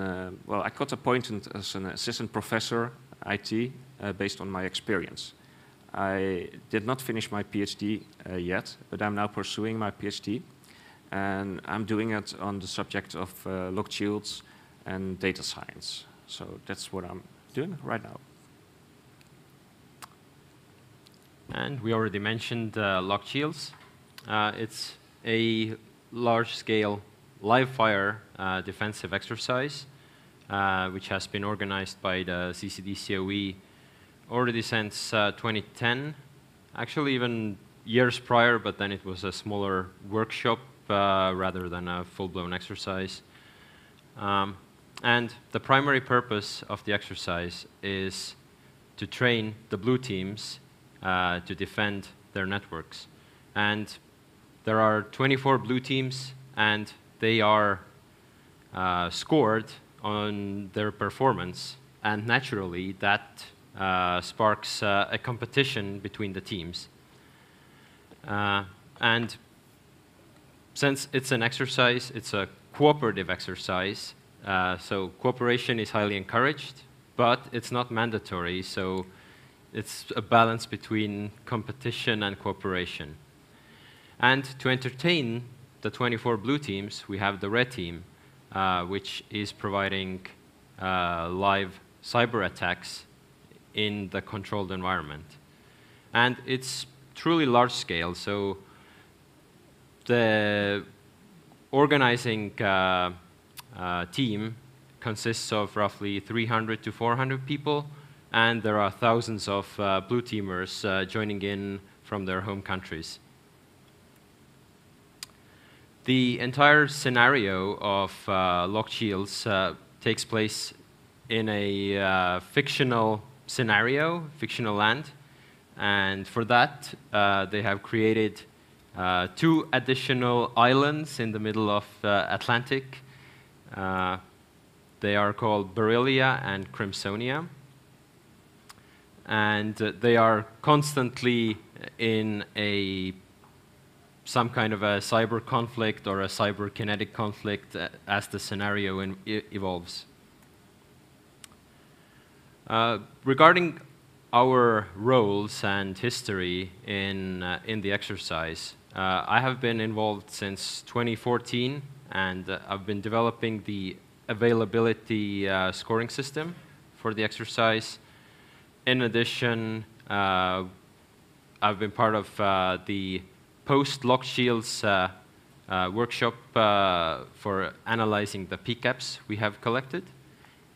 well, I got appointed as an assistant professor, IT, based on my experience. I did not finish my PhD yet, but I'm now pursuing my PhD. And I'm doing it on the subject of locked shields and data science. So that's what I'm doing right now. And we already mentioned locked shields. It's a large-scale live-fire defensive exercise, which has been organized by the CCD COE already since 2010. Actually, even years prior, but then it was a smaller workshop rather than a full-blown exercise. And the primary purpose of the exercise is to train the blue teams to defend their networks. And there are 24 blue teams, and they are scored on their performance. And naturally, that sparks a competition between the teams. And since it's an exercise, it's a cooperative exercise, so cooperation is highly encouraged, but it's not mandatory, so it's a balance between competition and cooperation. And to entertain the 24 blue teams, we have the red team, which is providing live cyber attacks in the controlled environment. And it's truly large scale, so the organizing team consists of roughly 300 to 400 people, and there are thousands of blue teamers joining in from their home countries. The entire scenario of locked shields takes place in a fictional scenario, fictional land, and for that they have created 2 additional islands in the middle of Atlantic. They are called Beryllia and Crimsonia, and they are constantly in some kind of a cyber conflict or a cyber kinetic conflict as the scenario evolves. Regarding our roles and history in the exercise, I have been involved since 2014, and I've been developing the availability scoring system for the exercise. In addition, I've been part of the post-locked shields workshop for analyzing the PCAPs we have collected.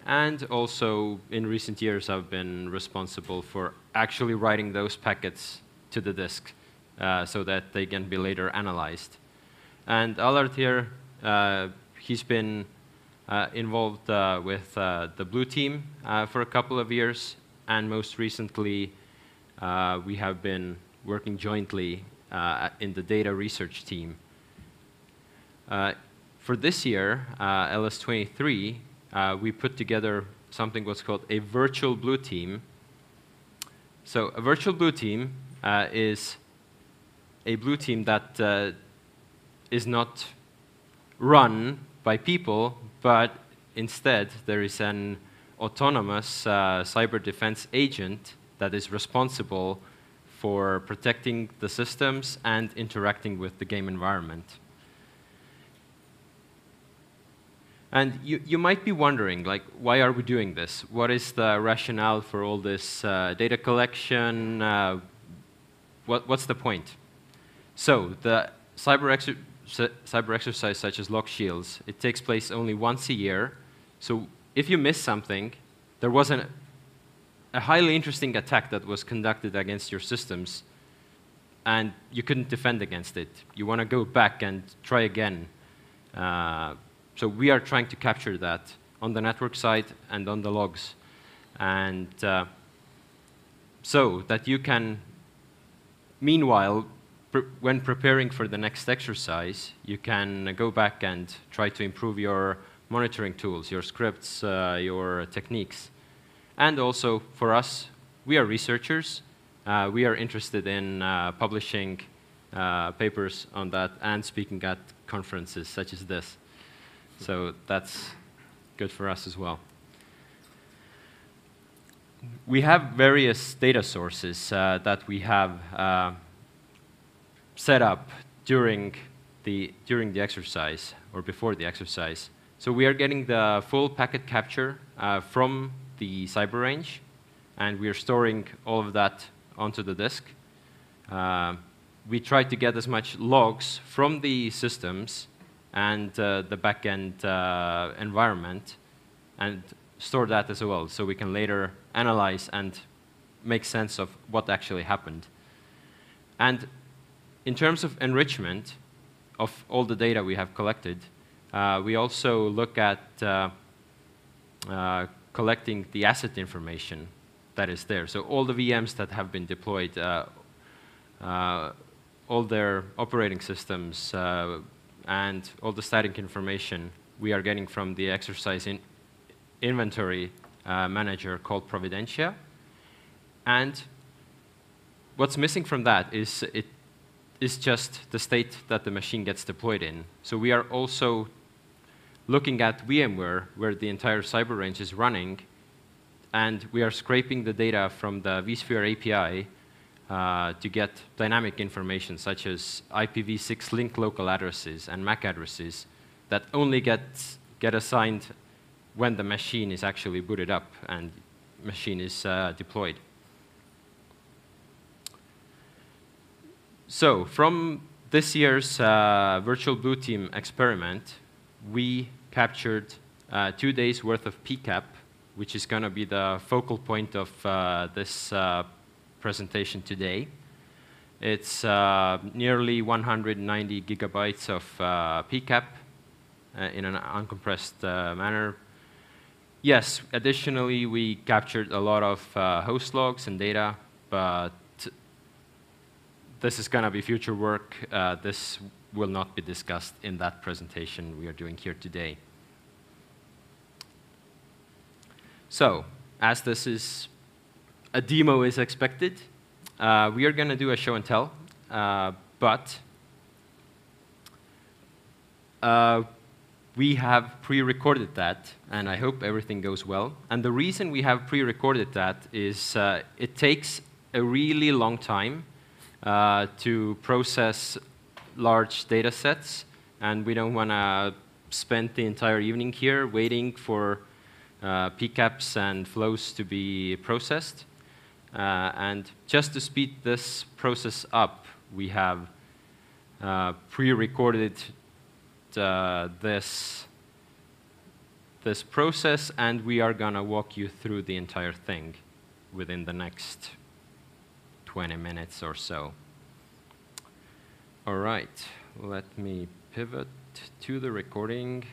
And also, in recent years, I've been responsible for actually writing those packets to the disk so that they can be later analyzed. And Allard here, he's been involved with the blue team for a couple of years, and most recently, we have been working jointly in the data research team. For this year, LS23, we put together something what's called a virtual blue team. So a virtual blue team is a blue team that is not run by people, but instead there is an autonomous cyber defense agent that is responsible for protecting the systems and interacting with the game environment. And you might be wondering, like, why are we doing this? What is the rationale for all this data collection? What's the point? So the cyber exercise, such as lock shields, it takes place only once a year. So if you miss something, there was a highly interesting attack that was conducted against your systems, and you couldn't defend against it. You want to go back and try again. So we are trying to capture that on the network side and on the logs. And so that you can, meanwhile, when preparing for the next exercise, you can go back and try to improve your monitoring tools, your scripts, your techniques. And also, for us, we are researchers. We are interested in publishing papers on that and speaking at conferences such as this. So that's good for us as well. We have various data sources that we have set up during the exercise or before the exercise. So we are getting the full packet capture from the cyber range, and we are storing all of that onto the disk. We try to get as much logs from the systems and the backend environment and store that as well, so we can later analyze and make sense of what actually happened. And in terms of enrichment of all the data we have collected, we also look at collecting the asset information that is there. So all the VMs that have been deployed, all their operating systems, and all the static information we are getting from the exercise inventory manager called Providentia. And what's missing from that is just the state that the machine gets deployed in. So we are also looking at VMware, where the entire cyber range is running, and we are scraping the data from the vSphere API to get dynamic information, such as IPv6 link local addresses and MAC addresses that only get assigned when the machine is actually booted up and machine is deployed. So from this year's Virtual Blue Team experiment, we captured 2 days worth of PCAP, which is going to be the focal point of this presentation today. It's nearly 190 gigabytes of PCAP in an uncompressed manner. Yes, additionally, we captured a lot of host logs and data, but this is going to be future work. This will not be discussed in that presentation we are doing here today. So, as this is a demo is expected, we are going to do a show and tell, but we have pre-recorded that, and I hope everything goes well. And the reason we have pre-recorded that is it takes a really long time to process large data sets, and we don't want to spend the entire evening here waiting for PCAPs and flows to be processed. And just to speed this process up, we have pre-recorded this process, and we are going to walk you through the entire thing within the next 20 minutes or so. All right, let me pivot to the recording.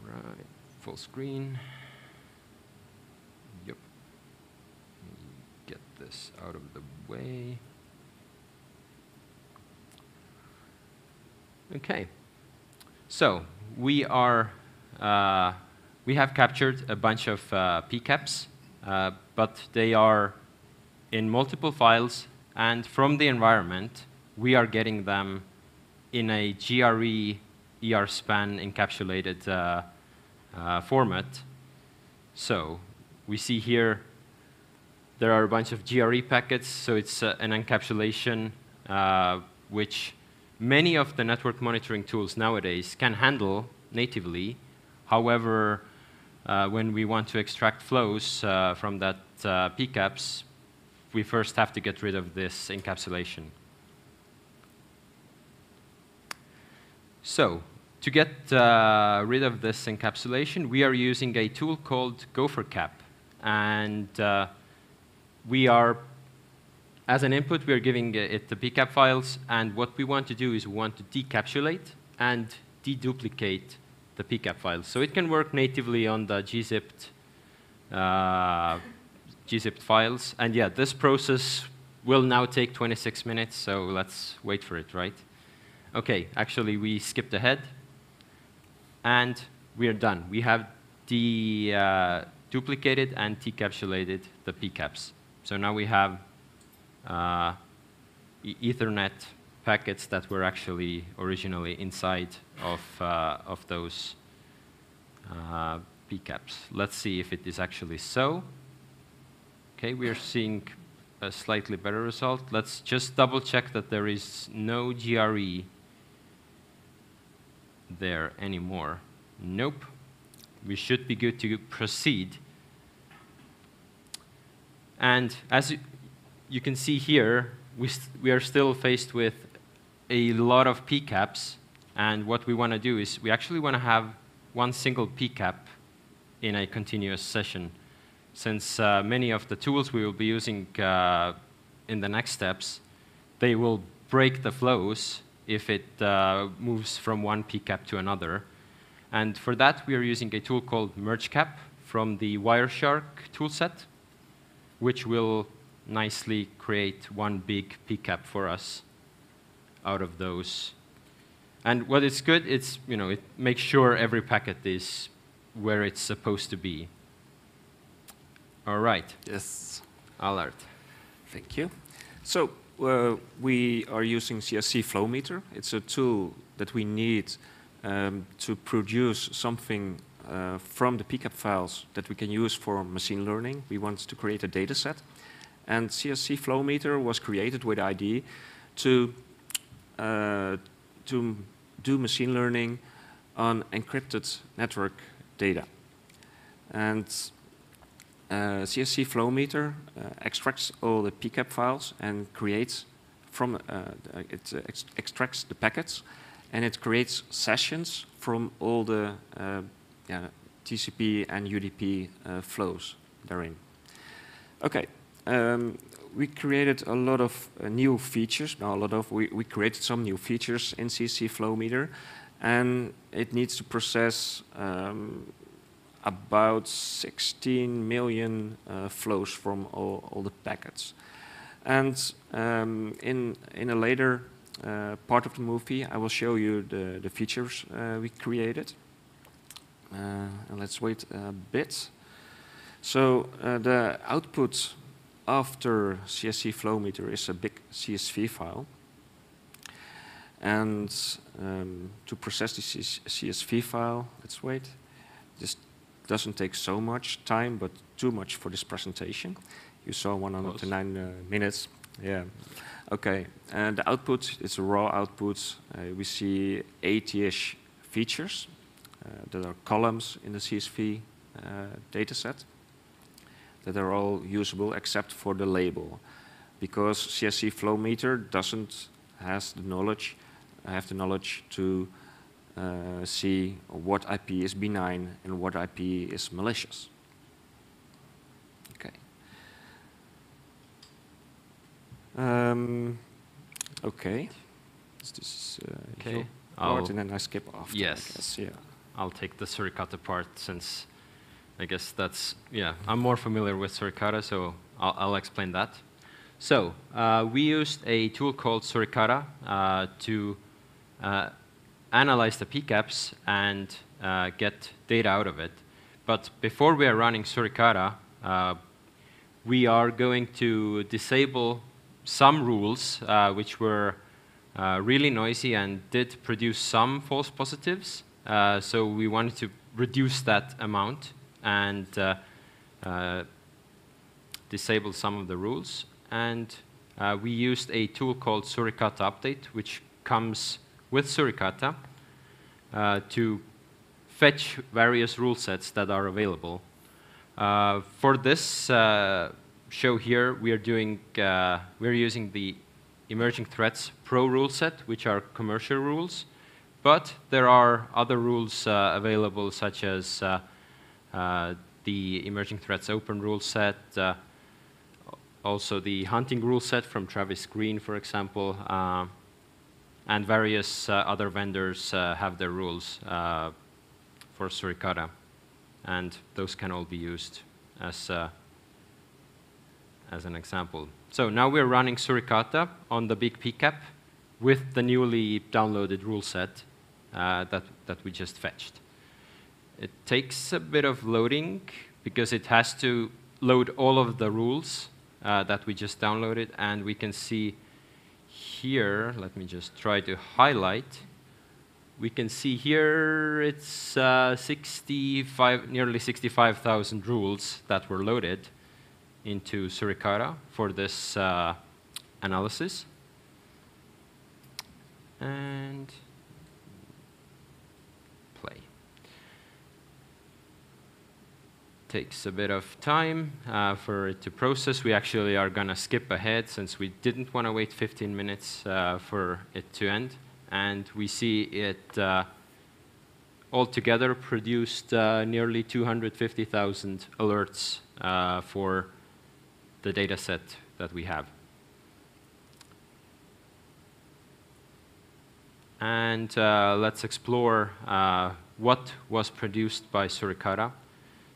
All right, full screen. Yep. Get this out of the way. Okay, so we have captured a bunch of PCAPs, but they are in multiple files, and from the environment, we are getting them in a GRE ER-span encapsulated format. So we see here there are a bunch of GRE packets, so it's an encapsulation which many of the network monitoring tools nowadays can handle natively. However, when we want to extract flows from that PCAPs, we first have to get rid of this encapsulation. So, to get rid of this encapsulation, we are using a tool called GopherCap. And we are, as an input, we are giving it the PCAP files. And what we want to do is we want to decapsulate and deduplicate the PCAP files. So it can work natively on the gzipped files. And yeah, this process will now take 26 minutes, so let's wait for it, right? OK, actually, we skipped ahead. And we are done. We have duplicated and decapsulated the PCAPs. So now we have Ethernet packets that were actually originally inside of those PCAPs. Let's see if it is actually so. OK, we are seeing a slightly better result. Let's just double check that there is no GRE there anymore. Nope. We should be good to proceed. And as you can see here, we are still faced with a lot of PCAPs. And what we want to do is we actually want to have one single PCAP in a continuous session. Since many of the tools we will be using in the next steps, they will break the flows if it moves from one PCAP to another. And for that, we are using a tool called MergeCap from the Wireshark toolset, which will nicely create one big PCAP for us out of those. And what is good, it's, it makes sure every packet is where it's supposed to be. All right. Yes. Allard. Thank you. So we are using CSC Flow Meter. It's a tool that we need to produce something from the PCAP files that we can use for machine learning. We want to create a data set. And CSC Flow Meter was created with the idea to do machine learning on encrypted network data. And CSC flow meter extracts all the PCAP files and creates from extracts the packets, and it creates sessions from all the TCP and UDP flows therein. Okay, we created a lot of new features. Now, we created some new features in CSC flow meter, and it needs to process about 16 million flows from all the packets. And in a later part of the movie, I will show you the features we created. And let's wait a bit. So the output after CSC flow meter is a big CSV file. And to process the CSV file, let's wait. This doesn't take so much time, but too much for this presentation. You saw 109 minutes. Yeah. Okay. And the output is a raw output. We see 80-ish features that are columns in the CSV dataset that are all usable except for the label, because CSC flow meter doesn't have the knowledge to see what IP is benign and what IP is malicious. Okay. Okay. This is okay. Part, and then I skip after. Yes. I guess, yeah. I'll take the suricata part, since I guess that's, I'm more familiar with suricata, so I'll explain that. So we used a tool called suricata to analyze the PCAPs and get data out of it. But before we are running suricata, we are going to disable some rules which were really noisy and did produce some false positives. So we wanted to reduce that amount and disable some of the rules. And we used a tool called suricata update, which comes with suricata to fetch various rule sets that are available. For this show here, we're using the Emerging Threats Pro rule set, which are commercial rules. But there are other rules available, such as the Emerging Threats Open rule set, also the hunting rule set from Travis Green, for example, and various other vendors have their rules for suricata, and those can all be used as an example. So now we're running suricata on the big PCAP with the newly downloaded rule set that we just fetched. It takes a bit of loading because it has to load all of the rules that we just downloaded, and we can see here, let me just try to highlight. We can see here it's nearly 65,000 rules that were loaded into suricata for this analysis. And play. Takes a bit of time for it to process. We actually are going to skip ahead since we didn't want to wait 15 minutes for it to end. And we see it altogether produced nearly 250,000 alerts for the data set that we have. And let's explore what was produced by suricata.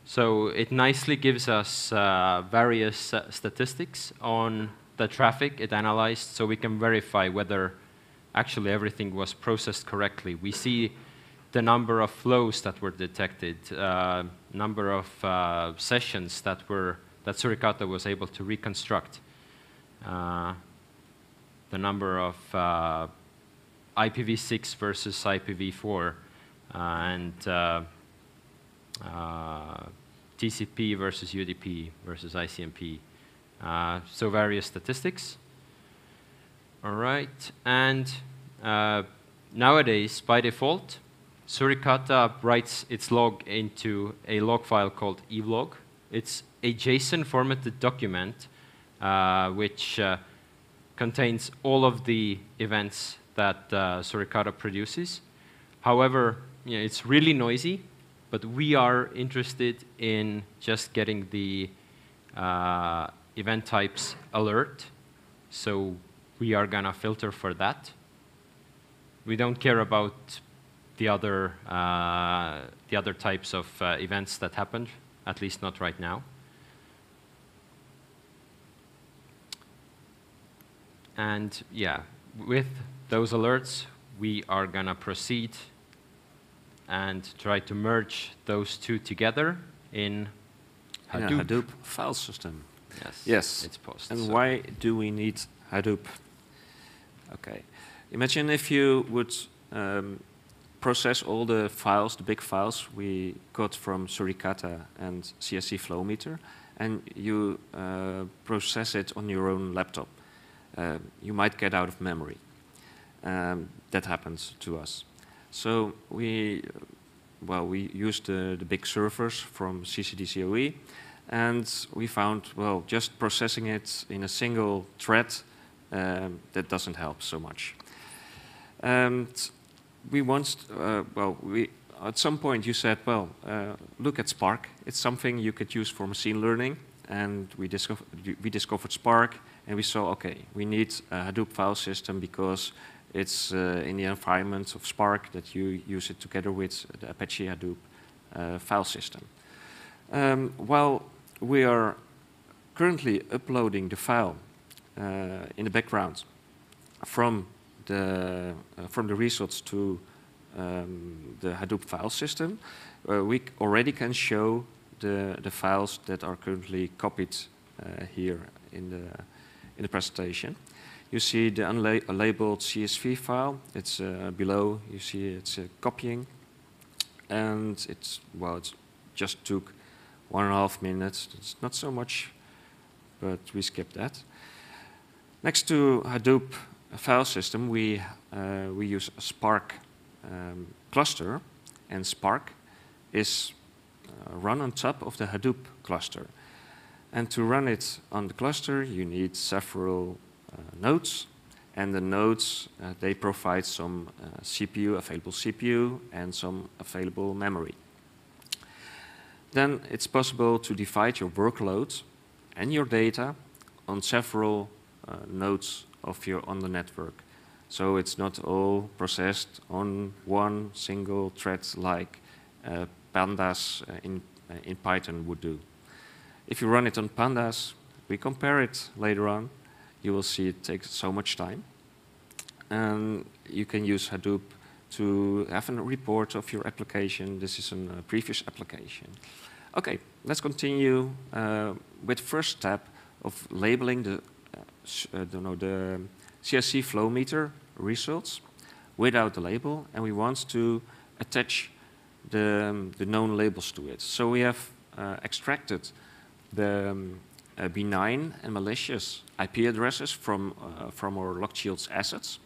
So it nicely gives us various statistics on the traffic it analyzed, so we can verify whether actually everything was processed correctly. We see the number of flows that were detected, number of sessions that suricata was able to reconstruct, the number of IPv6 versus IPv4, and TCP versus UDP versus ICMP. So various statistics. All right, and nowadays, by default, Suricata writes its log into a log file called evlog. It's a JSON formatted document which contains all of the events that Suricata produces. However, it's really noisy, but we are interested in just getting the event types alert, so we are gonna filter for that. We don't care about the other types of events that happened, at least not right now. And yeah, with those alerts, we are gonna proceed and try to merge those two together in Hadoop. In a Hadoop file system. Yes. Yes. It's post. And so. why do we need Hadoop? Okay. Imagine if you would process all the files, the big files we got from Suricata and CSC Flow Meter, and you process it on your own laptop. You might get out of memory. That happens to us. So we used the big servers from CCDCOE, and we found, well, just processing it in a single thread, that doesn't help so much. And we want, at some point you said, well, look at Spark. It's something you could use for machine learning, and we discovered Spark, and we saw, okay, we need a Hadoop file system because it's in the environment of Spark that you use it together with the Apache Hadoop file system. While we are currently uploading the file in the background from the results to the Hadoop file system, we already can show the files that are currently copied here in the presentation. You see the unlabeled CSV file. It's below. You see it's copying, and it just took 1.5 minutes. It's not so much, but we skipped that. Next to Hadoop file system, we use a Spark cluster, and Spark is run on top of the Hadoop cluster. And to run it on the cluster, you need several nodes, and the nodes, they provide some available CPU, and some available memory. Then it's possible to divide your workload and your data on several nodes on the network. So it's not all processed on one single thread like pandas in Python would do. If you run it on pandas, we compare it later on, you will see it takes so much time. And you can use Hadoop to have a report of your application. This is a previous application. Okay, let's continue with first step of labeling the CSC flow meter results without the label, and we want to attach the known labels to it. So we have extracted the benign and malicious IP addresses from our LogShields assets.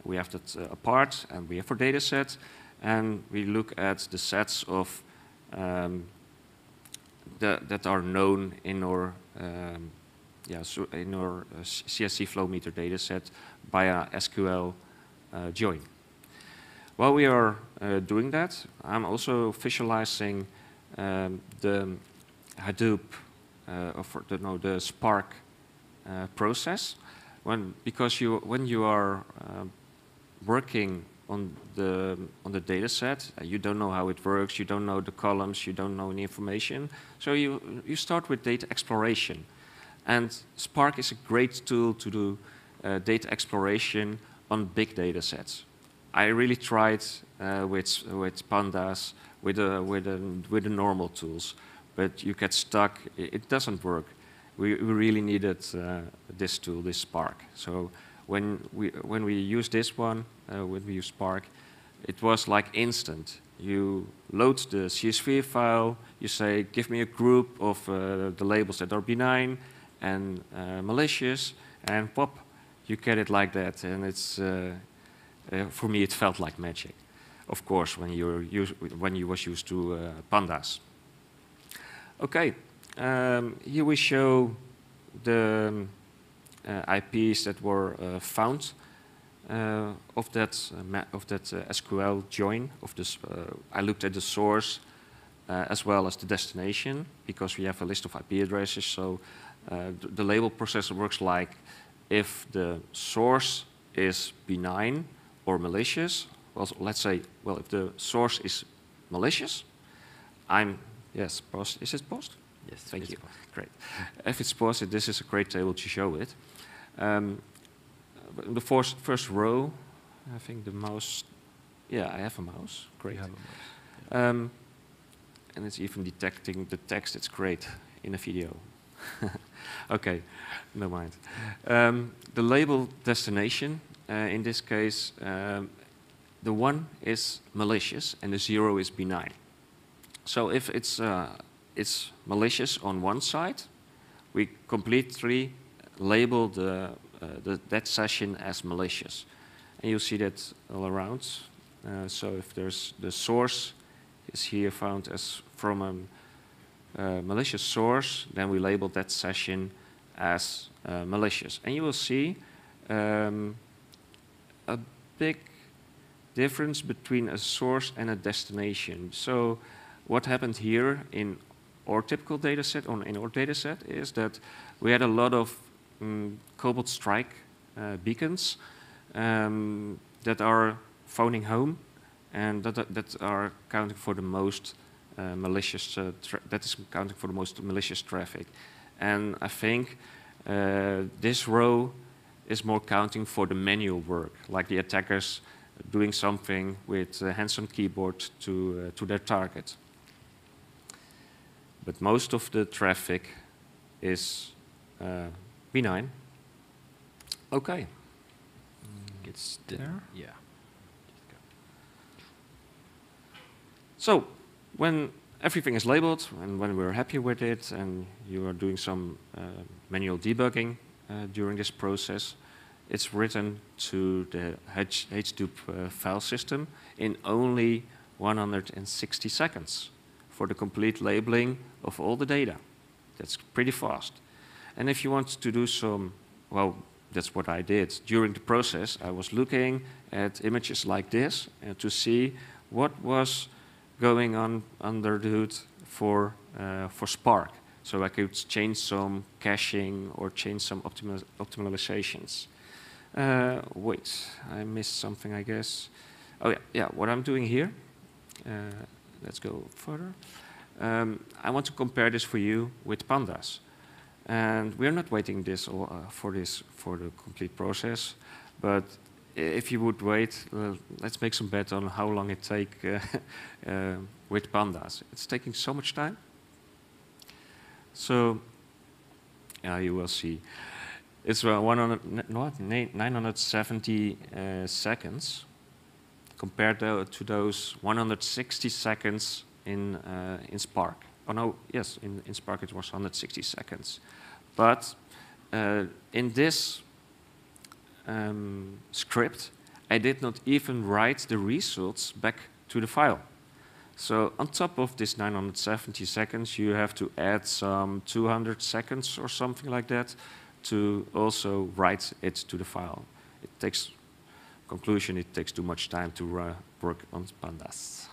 We have that apart, and we have our data set, and we look at the sets of that are known in our CSC flow meter data set via SQL join. While we are doing that, I'm also visualizing the Hadoop, the Spark process. Because when you are working on the data set, you don't know how it works, you don't know the columns, you don't know any information. So you start with data exploration. And Spark is a great tool to do data exploration on big data sets. I really tried with pandas, with the normal tools, but you get stuck. It doesn't work. We really needed this tool, this Spark. So when we use this one, when we use Spark, it was like instant. You load the CSV file. You say, give me a group of the labels that are benign and malicious, and pop, you get it like that. And it's for me, it felt like magic. of course, when you was used to pandas. Okay, here we show the IPs that were found of that SQL join. Of this, I looked at the source as well as the destination, because we have a list of IP addresses. So the label processor works like if the source is benign or malicious. Well, let's say, well, if the source is malicious, yes, post. Is it post? Yes, thank you. Post. Great. If it's posted, this is a great table to show it. The first row, I think the mouse. Yeah, I have a mouse. Great. You have a mouse. Yeah. And it's even detecting the text. It's great in a video. Okay, no mind. The label destination, in this case, the 1 is malicious and the 0 is benign. So if it's malicious on one side, we completely label that session as malicious. And you'll see that all around. So if there's the source is here found as from a malicious source, then we label that session as malicious. And you will see a big difference between a source and a destination. So what happened here in our typical data set, in our data set, is that we had a lot of Cobalt Strike beacons that are phoning home, and that are counting for the most malicious. That is counting for the most malicious traffic, and I think this row is more counting for the manual work, like the attackers doing something with a hands-on keyboard to their target. But most of the traffic is benign. Okay. It's there. Yeah. So when everything is labeled, and when we're happy with it, and you are doing some manual debugging during this process, it's written to the Hadoop file system in only 160 seconds for the complete labeling of all the data. That's pretty fast. And if you want to do some, well, that's what I did. During the process, I was looking at images like this to see what was going on under the hood for Spark. So I could change some caching or change some optimizations. Wait, I missed something, I guess. Oh yeah, what I'm doing here, let's go further. I want to compare this for you with pandas. And we're not waiting for the complete process, but if you would wait, let's make some bet on how long it takes with pandas. It's taking so much time. So, yeah, you will see. It's 970 seconds compared to those 160 seconds in Spark. Oh no, yes, in Spark it was 160 seconds. But in this script, I did not even write the results back to the file. So on top of this 970 seconds, you have to add some 200 seconds or something like that to also write it to the file. It takes, conclusion, it takes too much time to work on pandas.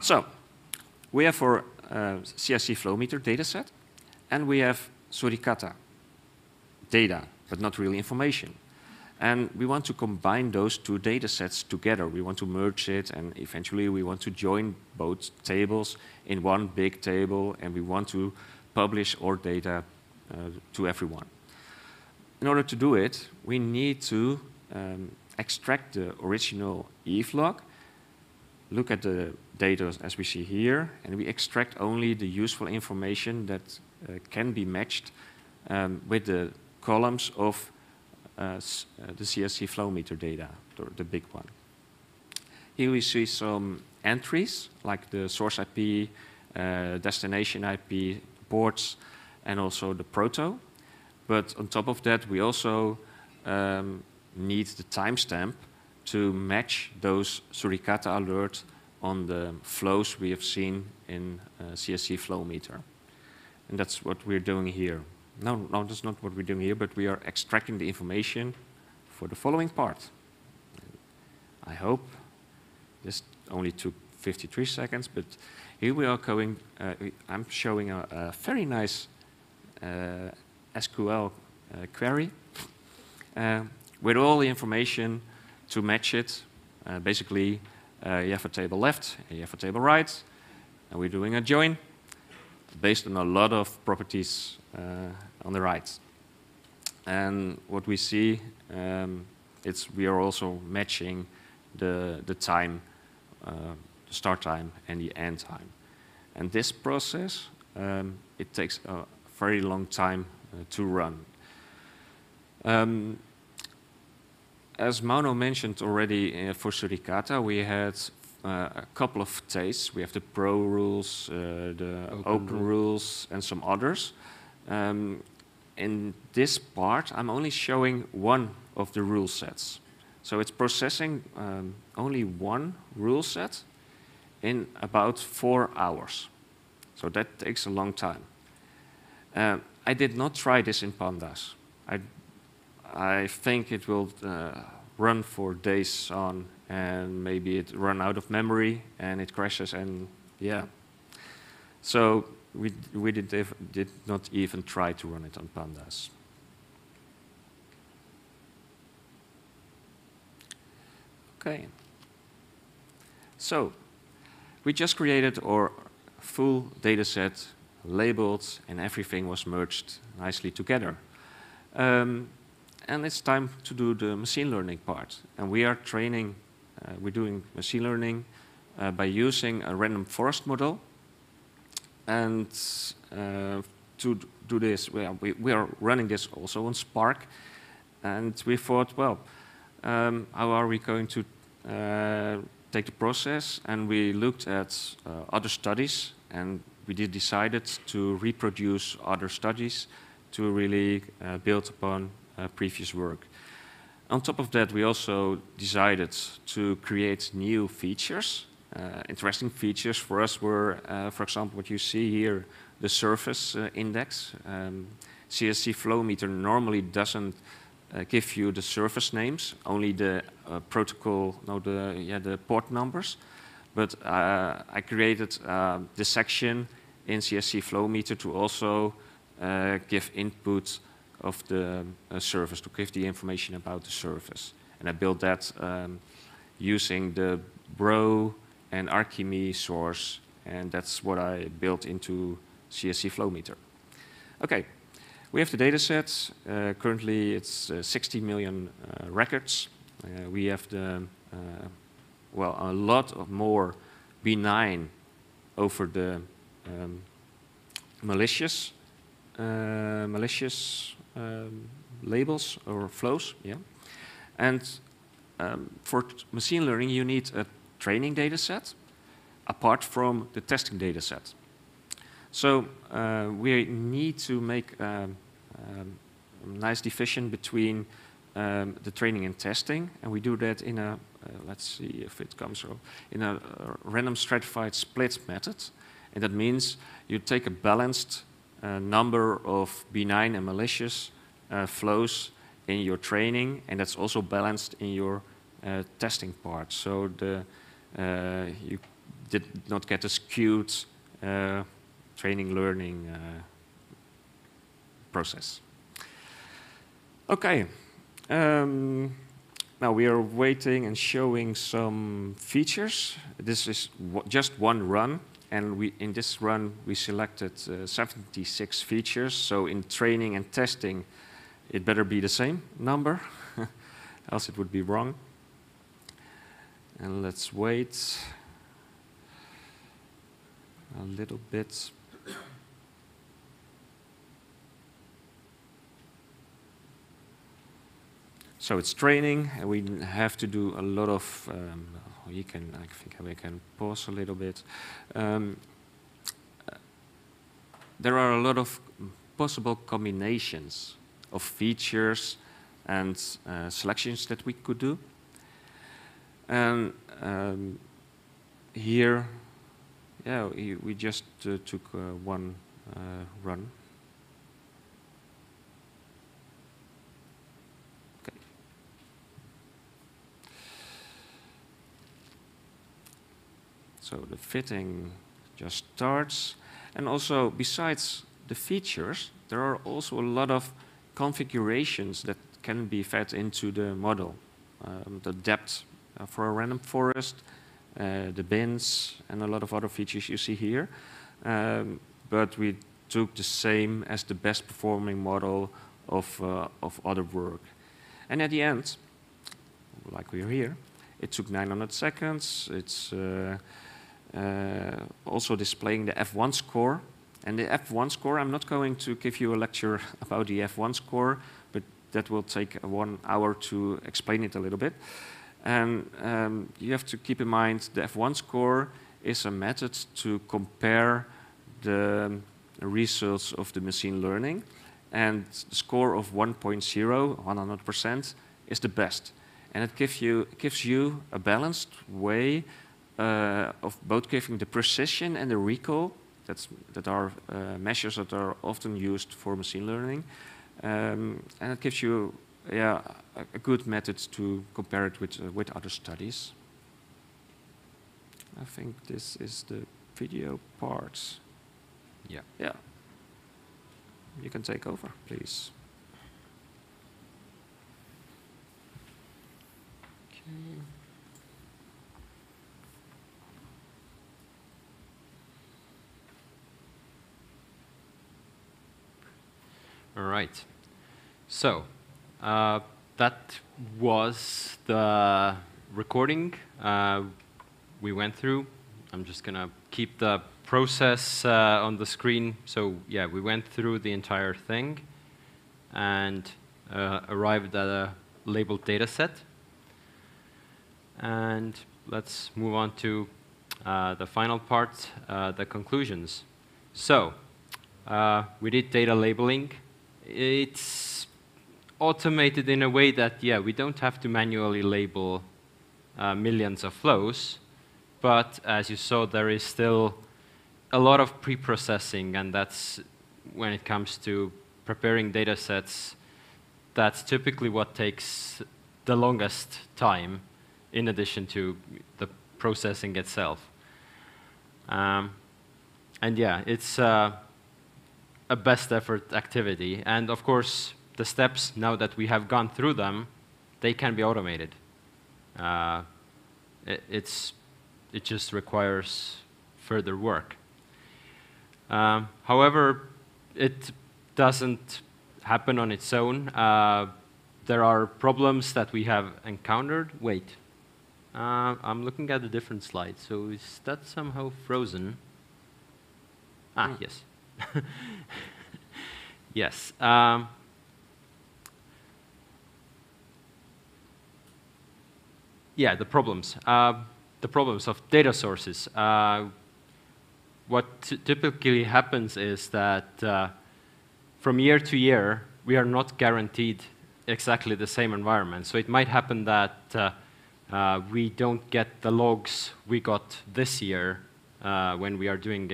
So we have our CIC flow meter dataset, and we have suricata data, but not really information. And we want to combine those two data sets together. We want to merge it, and eventually we want to join both tables in one big table, and we want to publish our data to everyone. In order to do it, we need to extract the original EVE log, look at the data as we see here, and we extract only the useful information that can be matched with the columns of the CSC flow meter data, the big one. Here we see some entries, like the source IP, destination IP, ports, and also the proto. But on top of that, we also need the timestamp to match those suricata alerts on the flows we have seen in CSC flow meter. And that's what we're doing here. No, that's not what we're doing here, but we are extracting the information for the following part. I hope this only took 53 seconds, but here we are going, I'm showing a very nice SQL query with all the information to match it. Basically, you have a table left and you have a table right, and we're doing a join based on a lot of properties on the right. And what we see, we are also matching the time, the start time and the end time. And this process, it takes a very long time to run. As Mauno mentioned already for Suricata, we had a couple of tastes. We have the pro rules, the open rules, and some others. In this part, I'm only showing one of the rule sets. So it's processing only one rule set in about 4 hours. So that takes a long time. I did not try this in pandas. I think it will run for days on, and maybe it run out of memory and it crashes, and yeah. So we did not even try to run it on pandas. Okay. So we just created our full data set, labeled, and everything was merged nicely together. And it's time to do the machine learning part. And we are training, we're doing machine learning by using a random forest model. And to do this, we are running this also on Spark. And we thought, well, how are we going to take the process? And we looked at other studies, and we decided to reproduce other studies to really build upon previous work. On top of that, we also decided to create new features. Interesting features for us were, for example, what you see here, the surface index. CSC flow meter normally doesn't give you the surface names, only the protocol, the port numbers. But I created this section in CSC flow meter to also give input of the service, to give the information about the service. And I built that using the Bro and Archime source, and that's what I built into CSC flow meter. Okay, we have the data sets. Currently, it's 60 million records. We have the, well, a lot of more benign over the malicious labels or flows, yeah. And for machine learning, you need a training data set apart from the testing data set. So we need to make a nice division between the training and testing, and we do that in a, let's see if it comes up, in a random stratified split method. And that means you take a balanced number of benign and malicious flows in your training, and that's also balanced in your testing part. So you did not get a skewed training learning process. Okay. Now we are waiting and showing some features. This is just one run. And in this run, we selected 76 features. So in training and testing, it better be the same number, else it would be wrong. And let's wait a little bit. So it's training, and we have to do a lot of, I think we can pause a little bit. There are a lot of possible combinations of features and selections that we could do. And here, yeah, we just took one run. Okay. So the fitting just starts. And also, besides the features, there are also a lot of configurations that can be fed into the model. The depth for a random forest, the bins, and a lot of other features you see here. But we took the same as the best performing model of other work. And at the end, like we're here, it took 900 seconds. It's also displaying the F1 score. And the F1 score, I'm not going to give you a lecture about the F1 score, but that will take 1 hour to explain it a little bit. And you have to keep in mind the F1 score is a method to compare the results of the machine learning. And the score of 1.0, 100%, is the best. And it gives you a balanced way of both giving the precision and the recall. That are measures that are often used for machine learning. And it gives you a good method to compare it with other studies. I think this is the video part. Yeah. Yeah. You can take over, please. Okay. All right. So that was the recording we went through. I'm just going to keep the process on the screen. So yeah, we went through the entire thing and arrived at a labeled data set. And let's move on to the final part, the conclusions. So we did data labeling. It's automated in a way that, yeah, we don't have to manually label millions of flows. But as you saw, there is still a lot of pre-processing, and that's when it comes to preparing data sets, that's typically what takes the longest time in addition to the processing itself. And yeah, it's a best effort activity. And of course, the steps, now that we have gone through them, they can be automated. It just requires further work. However, it doesn't happen on its own. There are problems that we have encountered. Wait, I'm looking at a different slide. So is that somehow frozen? Ah, yes. Yes. Yeah, the problems. The problems of data sources. What typically happens is that from year to year, we are not guaranteed exactly the same environment. So it might happen that we don't get the logs we got this year when we are doing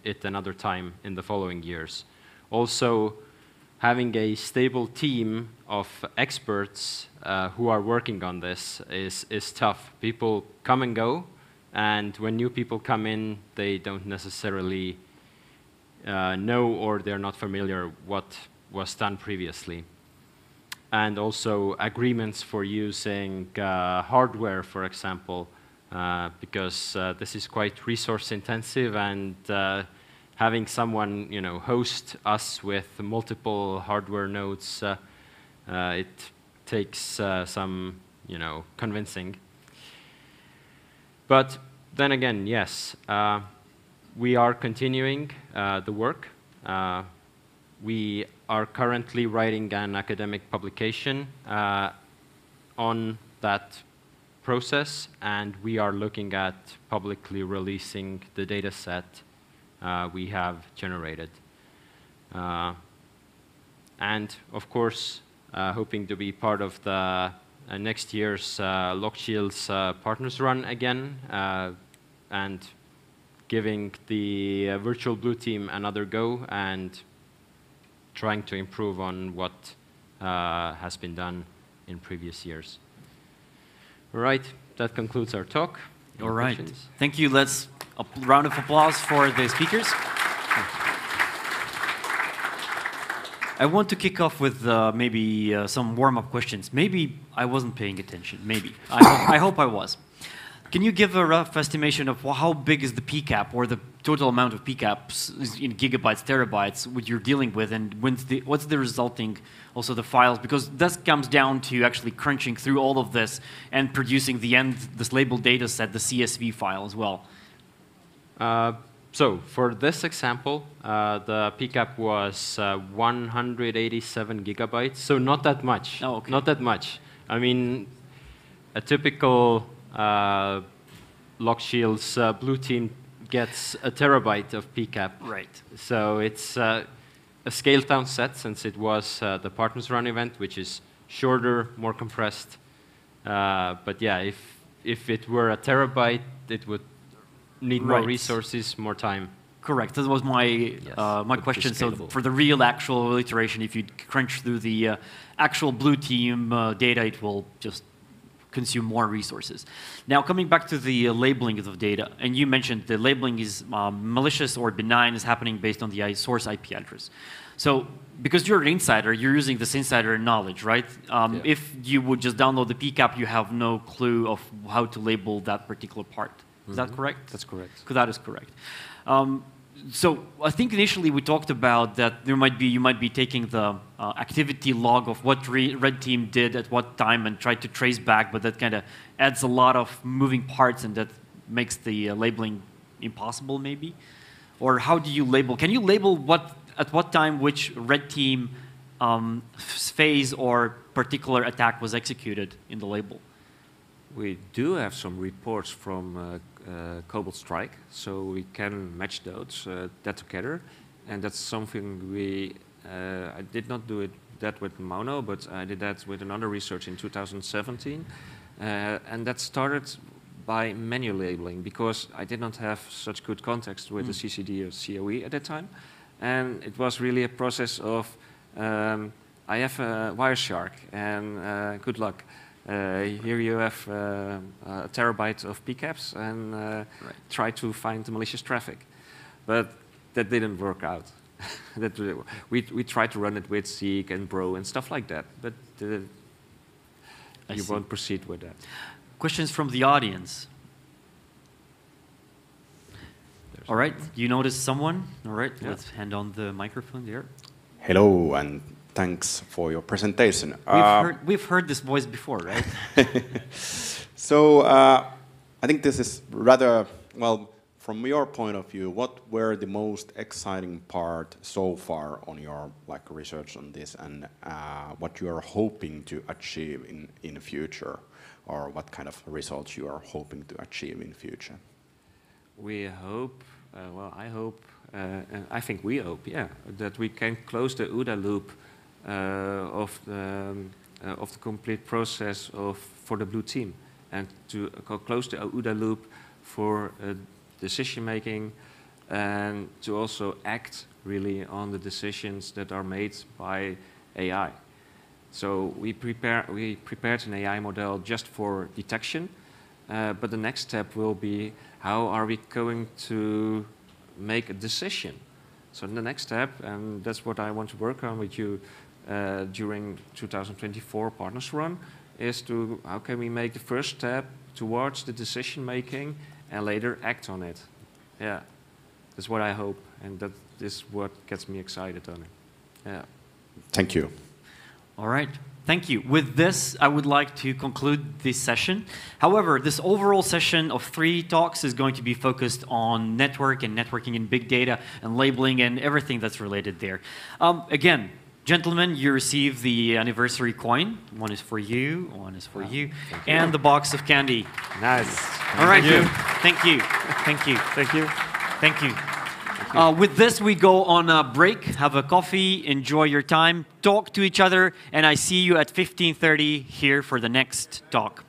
it another time in the following years. Also, having a stable team of experts who are working on this is tough. People come and go, and when new people come in, they don't necessarily know, or they're not familiar what was done previously. And also agreements for using hardware, for example, because this is quite resource intensive, and having someone host us with multiple hardware nodes, it takes some convincing. But then again, yes, we are continuing the work. We are currently writing an academic publication on that process, and we are looking at publicly releasing the data set we have generated. And of course, hoping to be part of the next year's LockShields Partners Run again, and giving the virtual blue team another go and trying to improve on what has been done in previous years. All right, that concludes our talk. All right, thank you. Let's a round of applause for the speakers. I want to kick off with maybe some warm-up questions. Maybe I wasn't paying attention. Maybe. I hope I was. Can you give a rough estimation of how big is the PCAP, or the total amount of PCAPs in gigabytes, terabytes, what you're dealing with, and what's the resulting, also the files? Because this comes down to actually crunching through all of this and producing this labeled data set, the CSV file as well. So for this example, the PCAP was 187 gigabytes, so not that much. Oh, okay. Not that much. I mean, a typical LockShields blue team gets a terabyte of PCAP. Right. So it's a scaled-down set, since it was the Partners Run event, which is shorter, more compressed. But yeah, if it were a terabyte, it would need more resources, more time. Correct. That was my my question. So for the real actual iteration, if you crunch through the actual blue team data, it will just consume more resources. Now, coming back to the labeling of data, and you mentioned the labeling is malicious or benign, is happening based on the source IP address. So because you're an insider, you're using this insider knowledge, right? If you would just download the PCAP, you have no clue of how to label that particular part. Is that correct? That's correct. That is correct. So I think initially we talked about that you might be taking the activity log of what red team did at what time and try to trace back, but that kind of adds a lot of moving parts, and that makes the labeling impossible maybe? Or how do you label? Can you label at what time which red team phase or particular attack was executed in the label? We do have some reports from Cobalt Strike, so we can match those that together, and that's something I did not do that with Mono, but I did that with another research in 2017, and that started by manual labeling, because I did not have such good context with the CCD or COE at that time, and it was really a process of I have a Wireshark, and good luck. Here you have a terabyte of PCAPs, and try to find the malicious traffic. But that didn't work out. we tried to run it with Zeek and Bro and stuff like that, but you won't proceed with that. Questions from the audience? All right, you noticed someone? All right, let's hand on the microphone there. Hello, and thanks for your presentation. We've heard this voice before, right? So I think this is rather, well, from your point of view, what were the most exciting part so far on your research on this, and what you are hoping to achieve in the future, or what kind of results you are hoping to achieve in the future? We hope, well, I hope, I think we hope, yeah, that we can close the OODA loop of the complete process for the blue team, and to close the OODA loop for decision making, and to also act really on the decisions that are made by AI. So we prepared an AI model just for detection, but the next step will be, how are we going to make a decision? So the next step, and that's what I want to work on with you during 2024 Partners Run, is to how can we make the first step towards the decision making and later act on it. Yeah, that's what I hope, and that is what gets me excited on it. Yeah. Thank you. All right. Thank you. With this, I would like to conclude this session. However, this overall session of 3 talks is going to be focused on network and networking and big data and labeling and everything that's related there. Again, gentlemen, you receive the anniversary coin. One is for you, one is for you, and the box of candy. Nice. All right. Thank you. Thank you. Thank you. Thank you. Thank you. With this, we go on a break, have a coffee, enjoy your time, talk to each other, and I see you at 15:30 here for the next talk.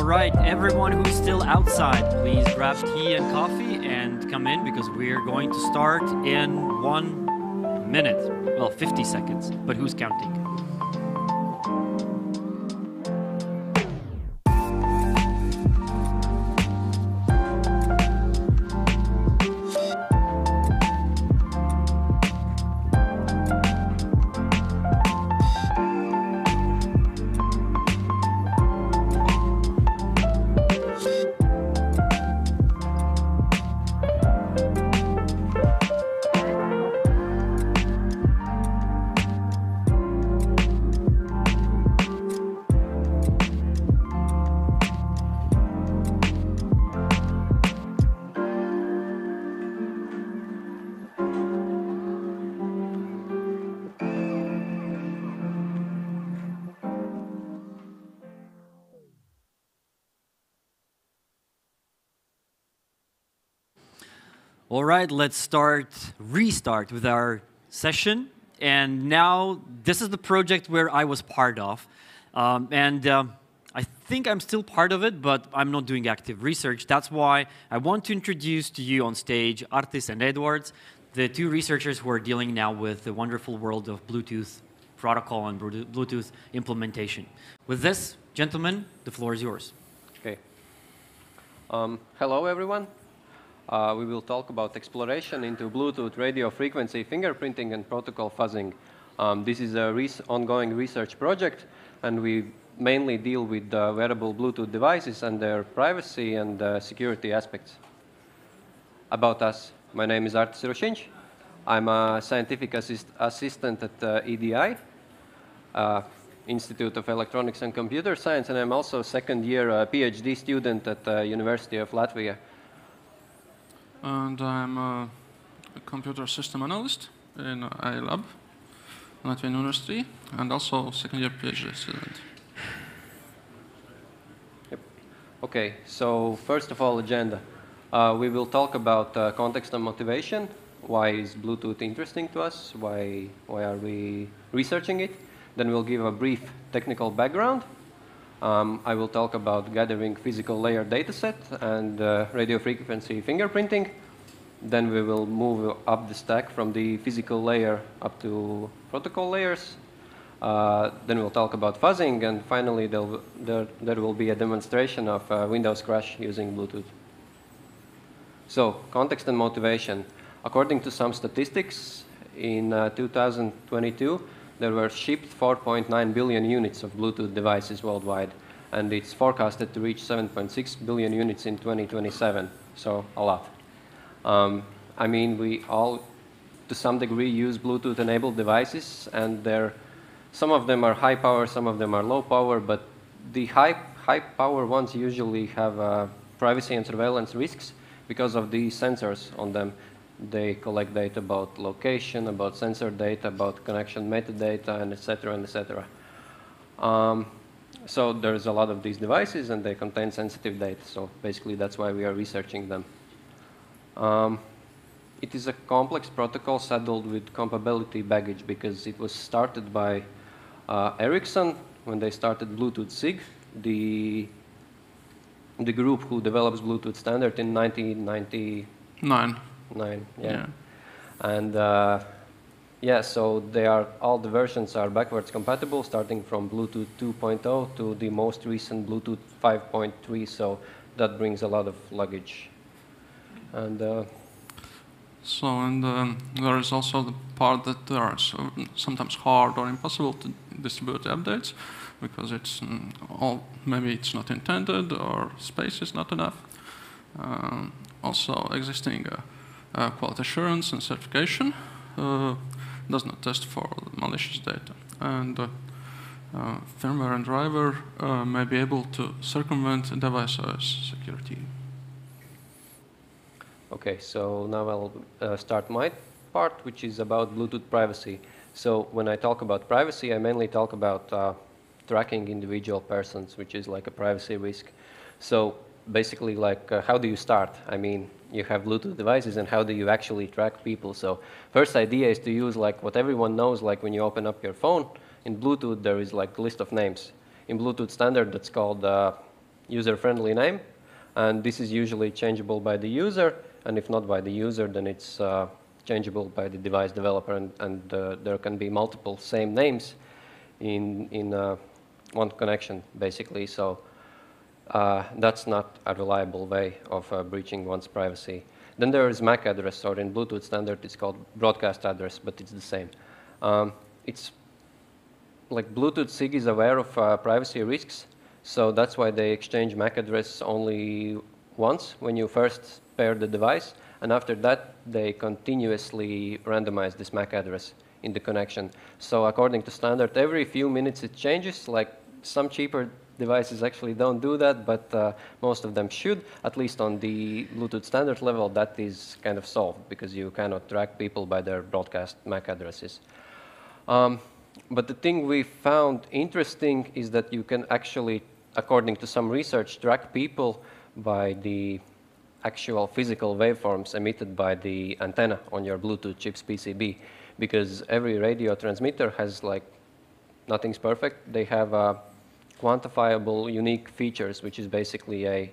right, everyone who's still outside, please grab tea and coffee and come in because we're going to start in 1 minute. Well, 50 seconds, but who's counting? All right, let's restart with our session. And now, this is the project where I was part of. I think I'm still part of it, but I'm not doing active research. That's why I want to introduce to you on stage Artis and Edwards, the two researchers who are dealing now with the wonderful world of Bluetooth protocol and Bluetooth implementation. With this, gentlemen, the floor is yours. Okay. Hello, everyone. We will talk about exploration into Bluetooth radio frequency fingerprinting and protocol fuzzing. This is a ongoing research project, and we mainly deal with wearable Bluetooth devices and their privacy and security aspects. About us, my name is Artis Rošiņš. I'm a scientific assistant at EDI, Institute of Electronics and Computer Science, and I'm also a second-year PhD student at the University of Latvia. And I'm a computer system analyst in ILab, Latvian University, and also second-year PhD student. Yep. Okay, so first of all, agenda. We will talk about context and motivation. Why is Bluetooth interesting to us? Why are we researching it? Then we'll give a brief technical background. I will talk about gathering physical layer dataset and radio frequency fingerprinting. Then we will move up the stack from the physical layer up to protocol layers. Then we'll talk about fuzzing, and finally there will be a demonstration of Windows crash using Bluetooth. So, context and motivation. According to some statistics, in 2022, there were shipped 4.9 billion units of Bluetooth devices worldwide, and it's forecasted to reach 7.6 billion units in 2027, so a lot. I mean, we all, to some degree, use Bluetooth-enabled devices, and some of them are high power, some of them are low power, but the high power ones usually have privacy and surveillance risks because of the sensors on them. They collect data about location, about sensor data, about connection metadata, and et cetera, and et cetera. So there's a lot of these devices, and they contain sensitive data. So basically, that's why we are researching them. It is a complex protocol saddled with compatibility baggage because it was started by Ericsson when they started Bluetooth SIG, the group who develops Bluetooth standard in 1999. Yeah. And yeah, so all the versions are backwards compatible, starting from Bluetooth 2.0 to the most recent Bluetooth 5.3. So that brings a lot of luggage. And there is also the part that there are sometimes hard or impossible to distribute updates because it's maybe it's not intended or space is not enough. Also, existing quality assurance and certification does not test for malicious data. And firmware and driver may be able to circumvent device OS security. Okay, so now I'll start my part, which is about Bluetooth privacy. So when I talk about privacy, I mainly talk about tracking individual persons, which is like a privacy risk. So basically, like, how do you start? I mean, you have Bluetooth devices, and how do you actually track people? So first idea is to use like what everyone knows, like when you open up your phone, in Bluetooth there is like a list of names. In Bluetooth standard, that's called user-friendly name. And this is usually changeable by the user. And if not by the user, then it's changeable by the device developer. And there can be multiple same names in one connection, basically. So that's not a reliable way of breaching one's privacy. Then there is MAC address, or in Bluetooth standard, it's called broadcast address, but it's the same. It's like Bluetooth SIG is aware of privacy risks, so that's why they exchange MAC address only once when you first pair the device, and after that, they continuously randomize this MAC address in the connection. So according to standard, every few minutes it changes, like some cheaper devices actually don't do that, but most of them should. At least on the Bluetooth standard level, that is kind of solved because you cannot track people by their broadcast MAC addresses. But the thing we found interesting is that you can actually, according to some research, track people by the actual physical waveforms emitted by the antenna on your Bluetooth chip's PCB, because every radio transmitter has, like, nothing's perfect. They have quantifiable unique features, which is basically a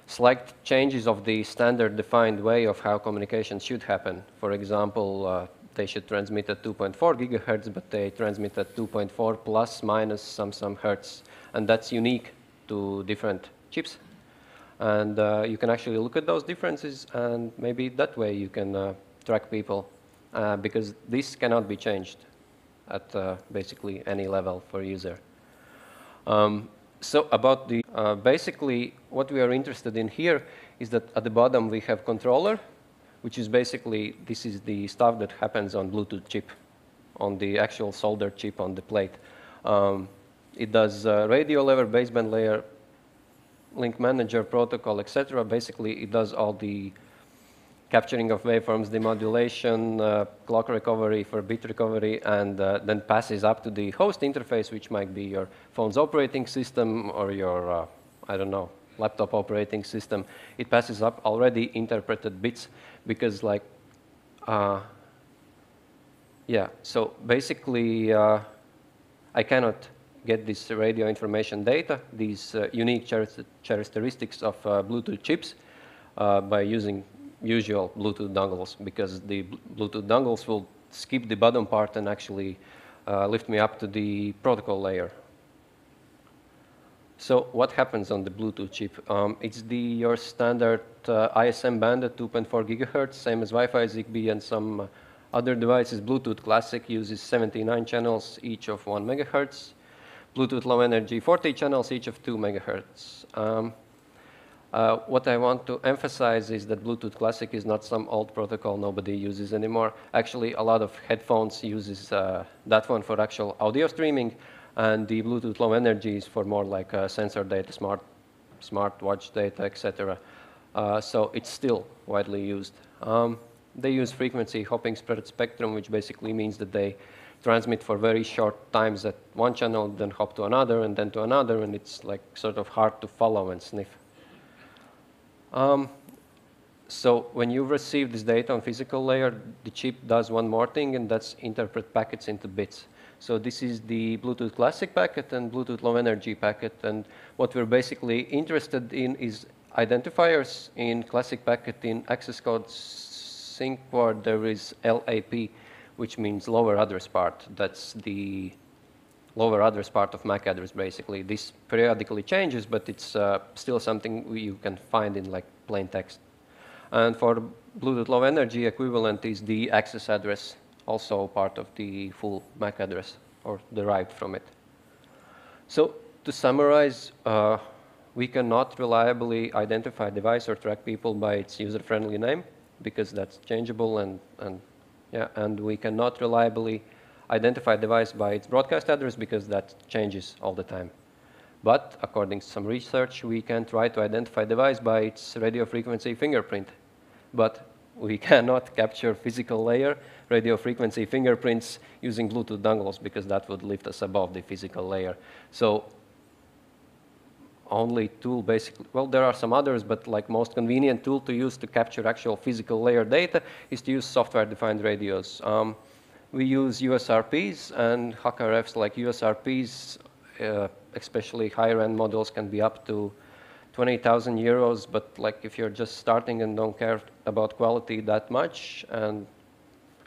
slight changes of the standard defined way of how communication should happen. For example, they should transmit at 2.4 gigahertz, but they transmit at 2.4 plus minus some hertz. And that's unique to different chips. And you can actually look at those differences, and maybe that way you can track people, because this cannot be changed at basically any level for user. So about the, basically what we are interested in here is that at the bottom we have controller, which is basically, this is the stuff that happens on Bluetooth chip, on the actual soldered chip on the plate. It does radio layer, baseband layer, link manager, protocol, etc. Basically, it does all the capturing of waveforms, demodulation, clock recovery for bit recovery, and then passes up to the host interface, which might be your phone's operating system or your, I don't know, laptop operating system. It passes up already interpreted bits because, like, yeah, so basically, I cannot get this radio information data, these unique characteristics of Bluetooth chips by using usual Bluetooth dongles, because the Bluetooth dongles will skip the bottom part and actually lift me up to the protocol layer. So what happens on the Bluetooth chip? It's your standard ISM band at 2.4 gigahertz, same as Wi-Fi, Zigbee, and some other devices. Bluetooth Classic uses 79 channels, each of 1 megahertz. Bluetooth Low Energy, 40 channels, each of 2 megahertz. What I want to emphasize is that Bluetooth Classic is not some old protocol nobody uses anymore. Actually, a lot of headphones uses that one for actual audio streaming, and the Bluetooth Low Energy is for more like sensor data, smartwatch data, etc. So it's still widely used. They use frequency hopping spread spectrum, which basically means that they transmit for very short times at one channel, then hop to another, and then to another, and it's like sort of hard to follow and sniff. So when you receive this data on physical layer, the chip does one more thing, and that's interpret packets into bits. So this is the Bluetooth Classic packet and Bluetooth Low Energy packet, and what we're basically interested in is identifiers. In Classic packet, in access code sync word, there is LAP, which means lower address part. That's the lower address part of MAC address, basically. This periodically changes, but it's still something you can find in, like, plain text. And for Bluetooth Low Energy, equivalent is the access address, also part of the full MAC address, or derived from it. So to summarize, we cannot reliably identify a device or track people by its user-friendly name, because that's changeable, and we cannot reliably identify a device by its broadcast address, because that changes all the time. But according to some research, we can try to identify a device by its radio frequency fingerprint. But we cannot capture physical layer radio frequency fingerprints using Bluetooth dongles, because that would lift us above the physical layer. So only tool basically, well, there are some others, but like most convenient tool to use to capture actual physical layer data is to use software-defined radios. We use USRPs and HackRFs. Like USRPs especially higher-end models can be up to 20,000 euros, but like if you're just starting and don't care about quality that much and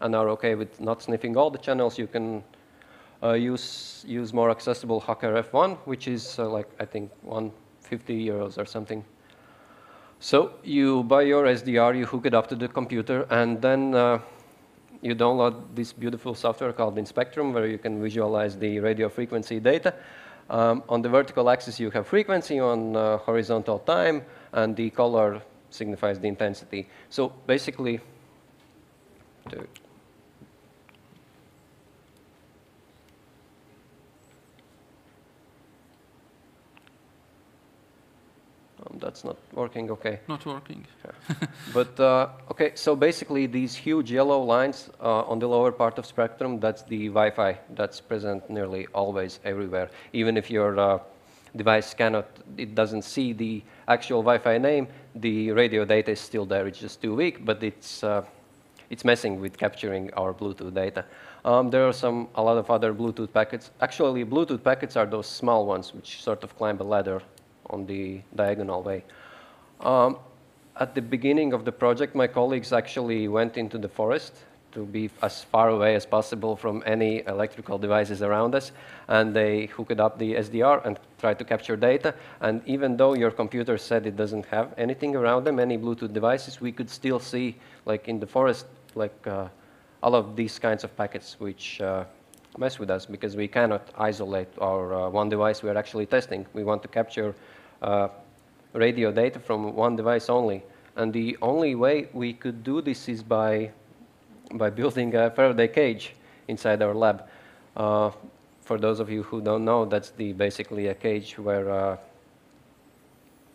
are okay with not sniffing all the channels, you can use more accessible Hacker F1, which is like I think 150 euros or something. So you buy your SDR, you hook it up to the computer, and then you download this beautiful software called InSpectrum, where you can visualize the radio frequency data. On the vertical axis, you have frequency, on horizontal time, and the color signifies the intensity. So basically, that's not working, okay. Not working. Yeah. But, okay, so basically these huge yellow lines on the lower part of spectrum, that's the Wi-Fi that's present nearly always everywhere. Even if your device it doesn't see the actual Wi-Fi name, the radio data is still there. It's just too weak, but it's messing with capturing our Bluetooth data. There are a lot of other Bluetooth packets. Actually, Bluetooth packets are those small ones which sort of climb a ladder on the diagonal way. At the beginning of the project, my colleagues actually went into the forest to be as far away as possible from any electrical devices around us, and they hooked up the SDR and tried to capture data. And even though your computer said it doesn't have anything around them, any Bluetooth devices, we could still see, like in the forest, like all of these kinds of packets which mess with us because we cannot isolate our one device we're actually testing. We want to capture radio data from one device only. And the only way we could do this is by building a Faraday cage inside our lab. For those of you who don't know, that's basically a cage where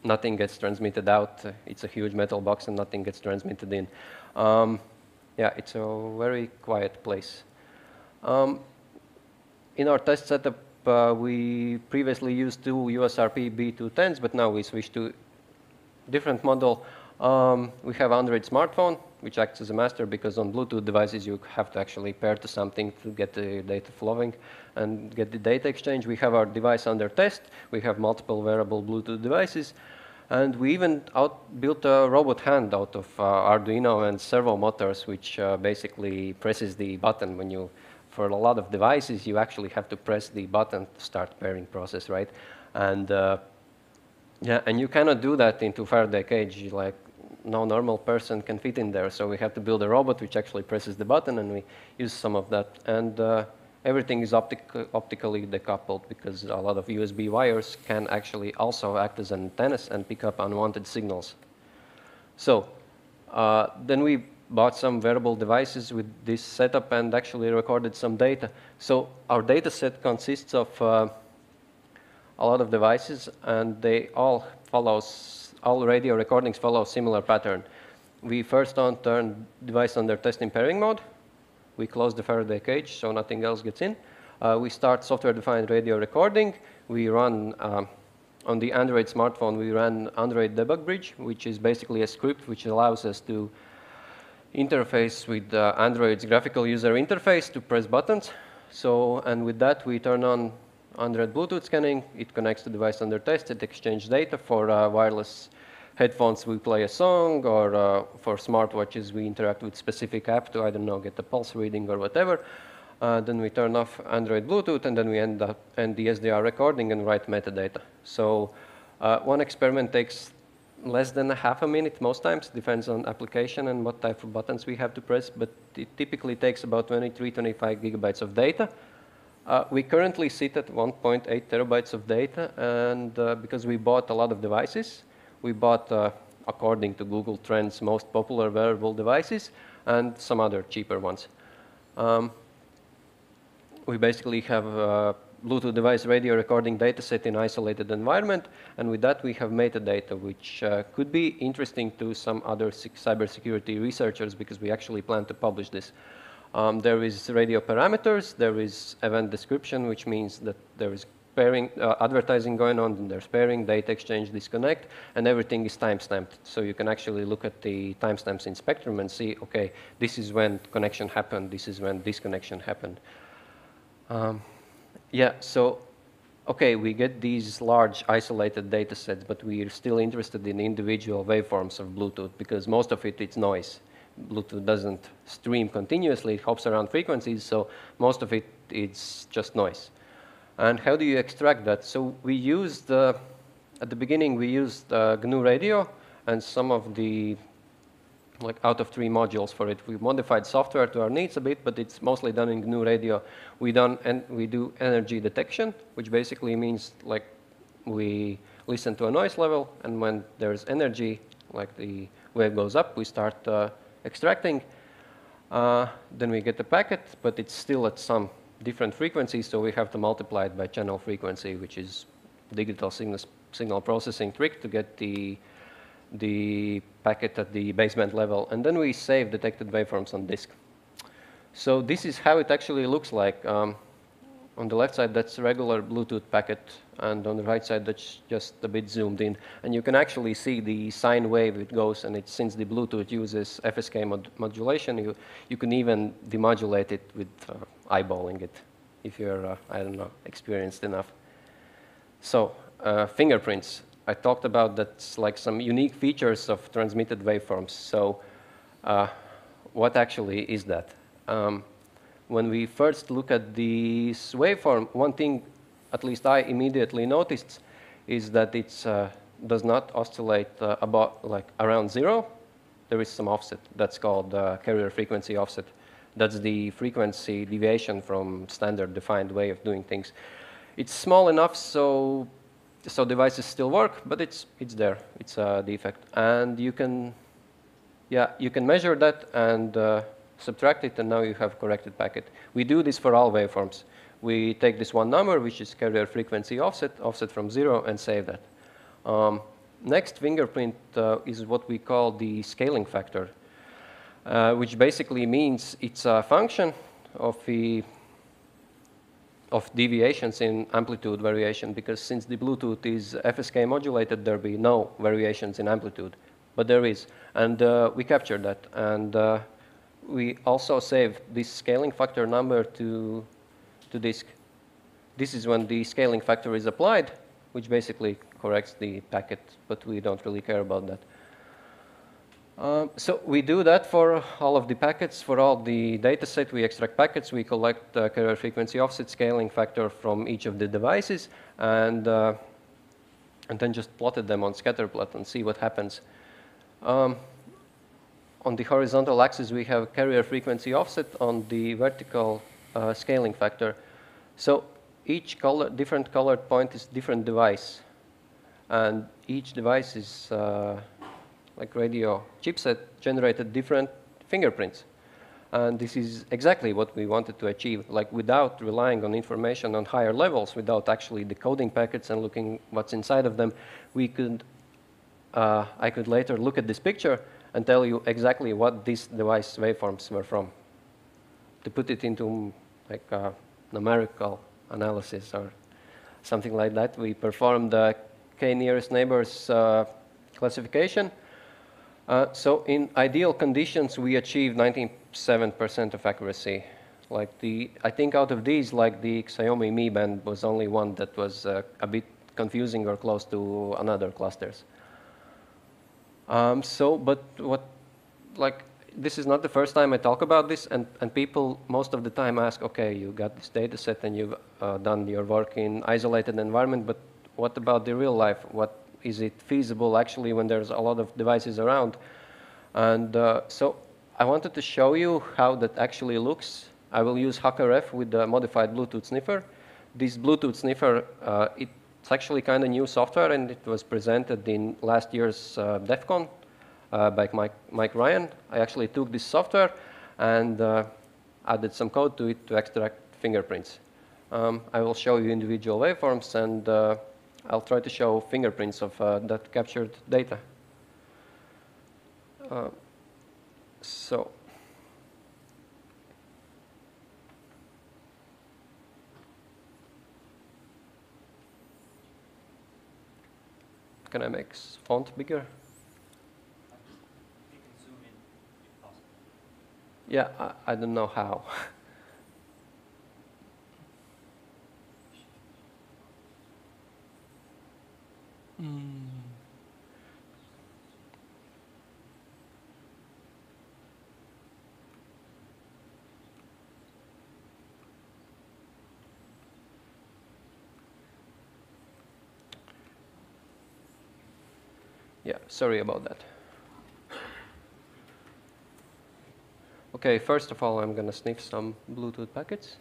nothing gets transmitted out. It's a huge metal box and nothing gets transmitted in. Yeah, it's a very quiet place. In our test setup, we previously used two USRP B210s, but now we switched to different model. We have Android smartphone, which acts as a master because on Bluetooth devices you have to actually pair to something to get the data flowing and get the data exchange. We have our device under test. We have multiple wearable Bluetooth devices. And we even built a robot hand out of Arduino and servo motors, which basically presses the button when you, for a lot of devices, you actually have to press the button to start pairing process, right? And yeah, and you cannot do that into Faraday cage. Like, no normal person can fit in there. So we have to build a robot which actually presses the button, and we use some of that. And everything is optically decoupled because a lot of USB wires can actually also act as antennas and pick up unwanted signals. So then we bought some wearable devices with this setup and actually recorded some data. So our data set consists of a lot of devices, and they all radio recordings follow a similar pattern. We first turn device under test in pairing mode. We close the Faraday cage so nothing else gets in. We start software-defined radio recording. We run, on the Android smartphone, we run Android Debug Bridge, which is basically a script which allows us to interface with Android's graphical user interface to press buttons. So, and with that, we turn on Android Bluetooth scanning. It connects to device under test. It exchanges data. For wireless headphones, we play a song, or for smartwatches, we interact with specific app to, I don't know, get a pulse reading or whatever. Then we turn off Android Bluetooth, and then we end the SDR recording and write metadata. So one experiment takes less than half a minute most times. Depends on application and what type of buttons we have to press, but it typically takes about 23, 25 gigabytes of data. We currently sit at 1.8 terabytes of data, and because we bought a lot of devices, we bought, according to Google Trends, most popular wearable devices and some other cheaper ones. We basically have a Bluetooth device radio recording dataset in isolated environment, and with that we have metadata, which could be interesting to some other cybersecurity researchers because we actually plan to publish this. There is radio parameters, there is event description, which means that there is pairing, advertising going on, and there's pairing, data exchange, disconnect, and everything is timestamped. So you can actually look at the timestamps in Spectrum and see, okay, this is when connection happened, this is when disconnection happened. Yeah, so okay, we get these large isolated data sets, but we're still interested in individual waveforms of Bluetooth because most of it is noise. Bluetooth doesn't stream continuously, it hops around frequencies, so most of it is just noise. And how do you extract that? So we used, at the beginning, we used GNU Radio and some of the out of 3 modules for it. We modified software to our needs a bit, but it's mostly done in GNU Radio. We do energy detection, which basically means like we listen to a noise level, and when there's energy, like the wave goes up, we start extracting. Then we get the packet, but it's still at some different frequency, so we have to multiply it by channel frequency, which is digital signal processing trick to get the packet at the baseband level. And then we save detected waveforms on disk. So this is how it actually looks like. On the left side, that's a regular Bluetooth packet, and on the right side, that's just a bit zoomed in. And you can actually see the sine wave it goes, and it's, since the Bluetooth uses FSK modulation, you can even demodulate it with eyeballing it, if you're, I don't know, experienced enough. So, fingerprints. I talked about that's like some unique features of transmitted waveforms. So, what actually is that? When we first look at this waveform, one thing, at least I immediately noticed, is that it does not oscillate around 0. There is some offset. That's called carrier frequency offset. That's the frequency deviation from standard defined way of doing things. It's small enough so devices still work, but it's there. It's a defect, and you can measure that and subtract it, and now you have corrected packet. We do this for all waveforms. We take this one number, which is carrier frequency offset from 0, and save that. Next fingerprint is what we call the scaling factor, which basically means it's a function of deviations in amplitude variation, because since the Bluetooth is FSK modulated, there will be no variations in amplitude, but there is. And we captured that, and we also save this scaling factor number to disk. This is when the scaling factor is applied, which basically corrects the packet, but we don't really care about that. So we do that for all of the packets. For all the data set, we extract packets. We collect carrier frequency offset scaling factor from each of the devices, and then just plotted them on scatterplot and see what happens. On the horizontal axis, we have carrier frequency offset. On the vertical, scaling factor. So each different colored point is different device, and each device is like radio chipset generated different fingerprints. And this is exactly what we wanted to achieve, like without relying on information on higher levels, without actually decoding packets and looking what's inside of them. We could, I could later look at this picture and tell you exactly what these device waveforms were from. To put it into like a numerical analysis or something like that, we performed the k-nearest neighbors classification. So in ideal conditions, we achieved 97% of accuracy. Like I think out of these, like the Xiaomi Mi Band was only one that was a bit confusing or close to another clusters. This is not the first time I talk about this, and people most of the time ask, okay, you got this data set and you've done your work in isolated environment, but what about the real life? Is it feasible actually when there's a lot of devices around? And so I wanted to show you how that actually looks. I will use HackerF with the modified Bluetooth sniffer. This Bluetooth sniffer, it's actually kind of new software, and it was presented in last year's DEF CON by Mike Ryan. I actually took this software and added some code to it to extract fingerprints. I will show you individual waveforms, and I'll try to show fingerprints of that captured data. Can I make font bigger? You can zoom in if possible. Yeah, I don't know how. Yeah, sorry about that. Okay, first of all, I'm going to sniff some Bluetooth packets.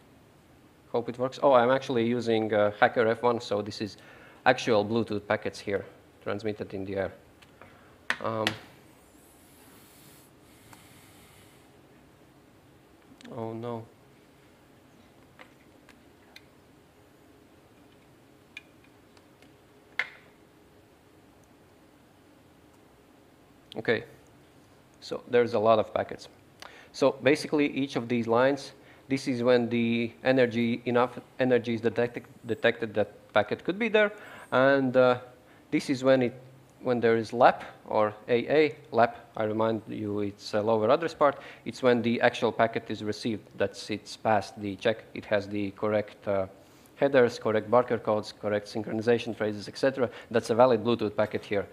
Hope it works. Oh, I'm actually using Hacker F1, so this is actual Bluetooth packets here, transmitted in the air. Oh, no. Okay, so there's a lot of packets. So basically, each of these lines, this is when the enough energy is detected that packet could be there, and this is when there is LAP or AA. LAP, I remind you, it's a lower address part. It's when the actual packet is received. It's passed the check. It has the correct headers, correct barker codes, correct synchronization phrases, etc. That's a valid Bluetooth packet here.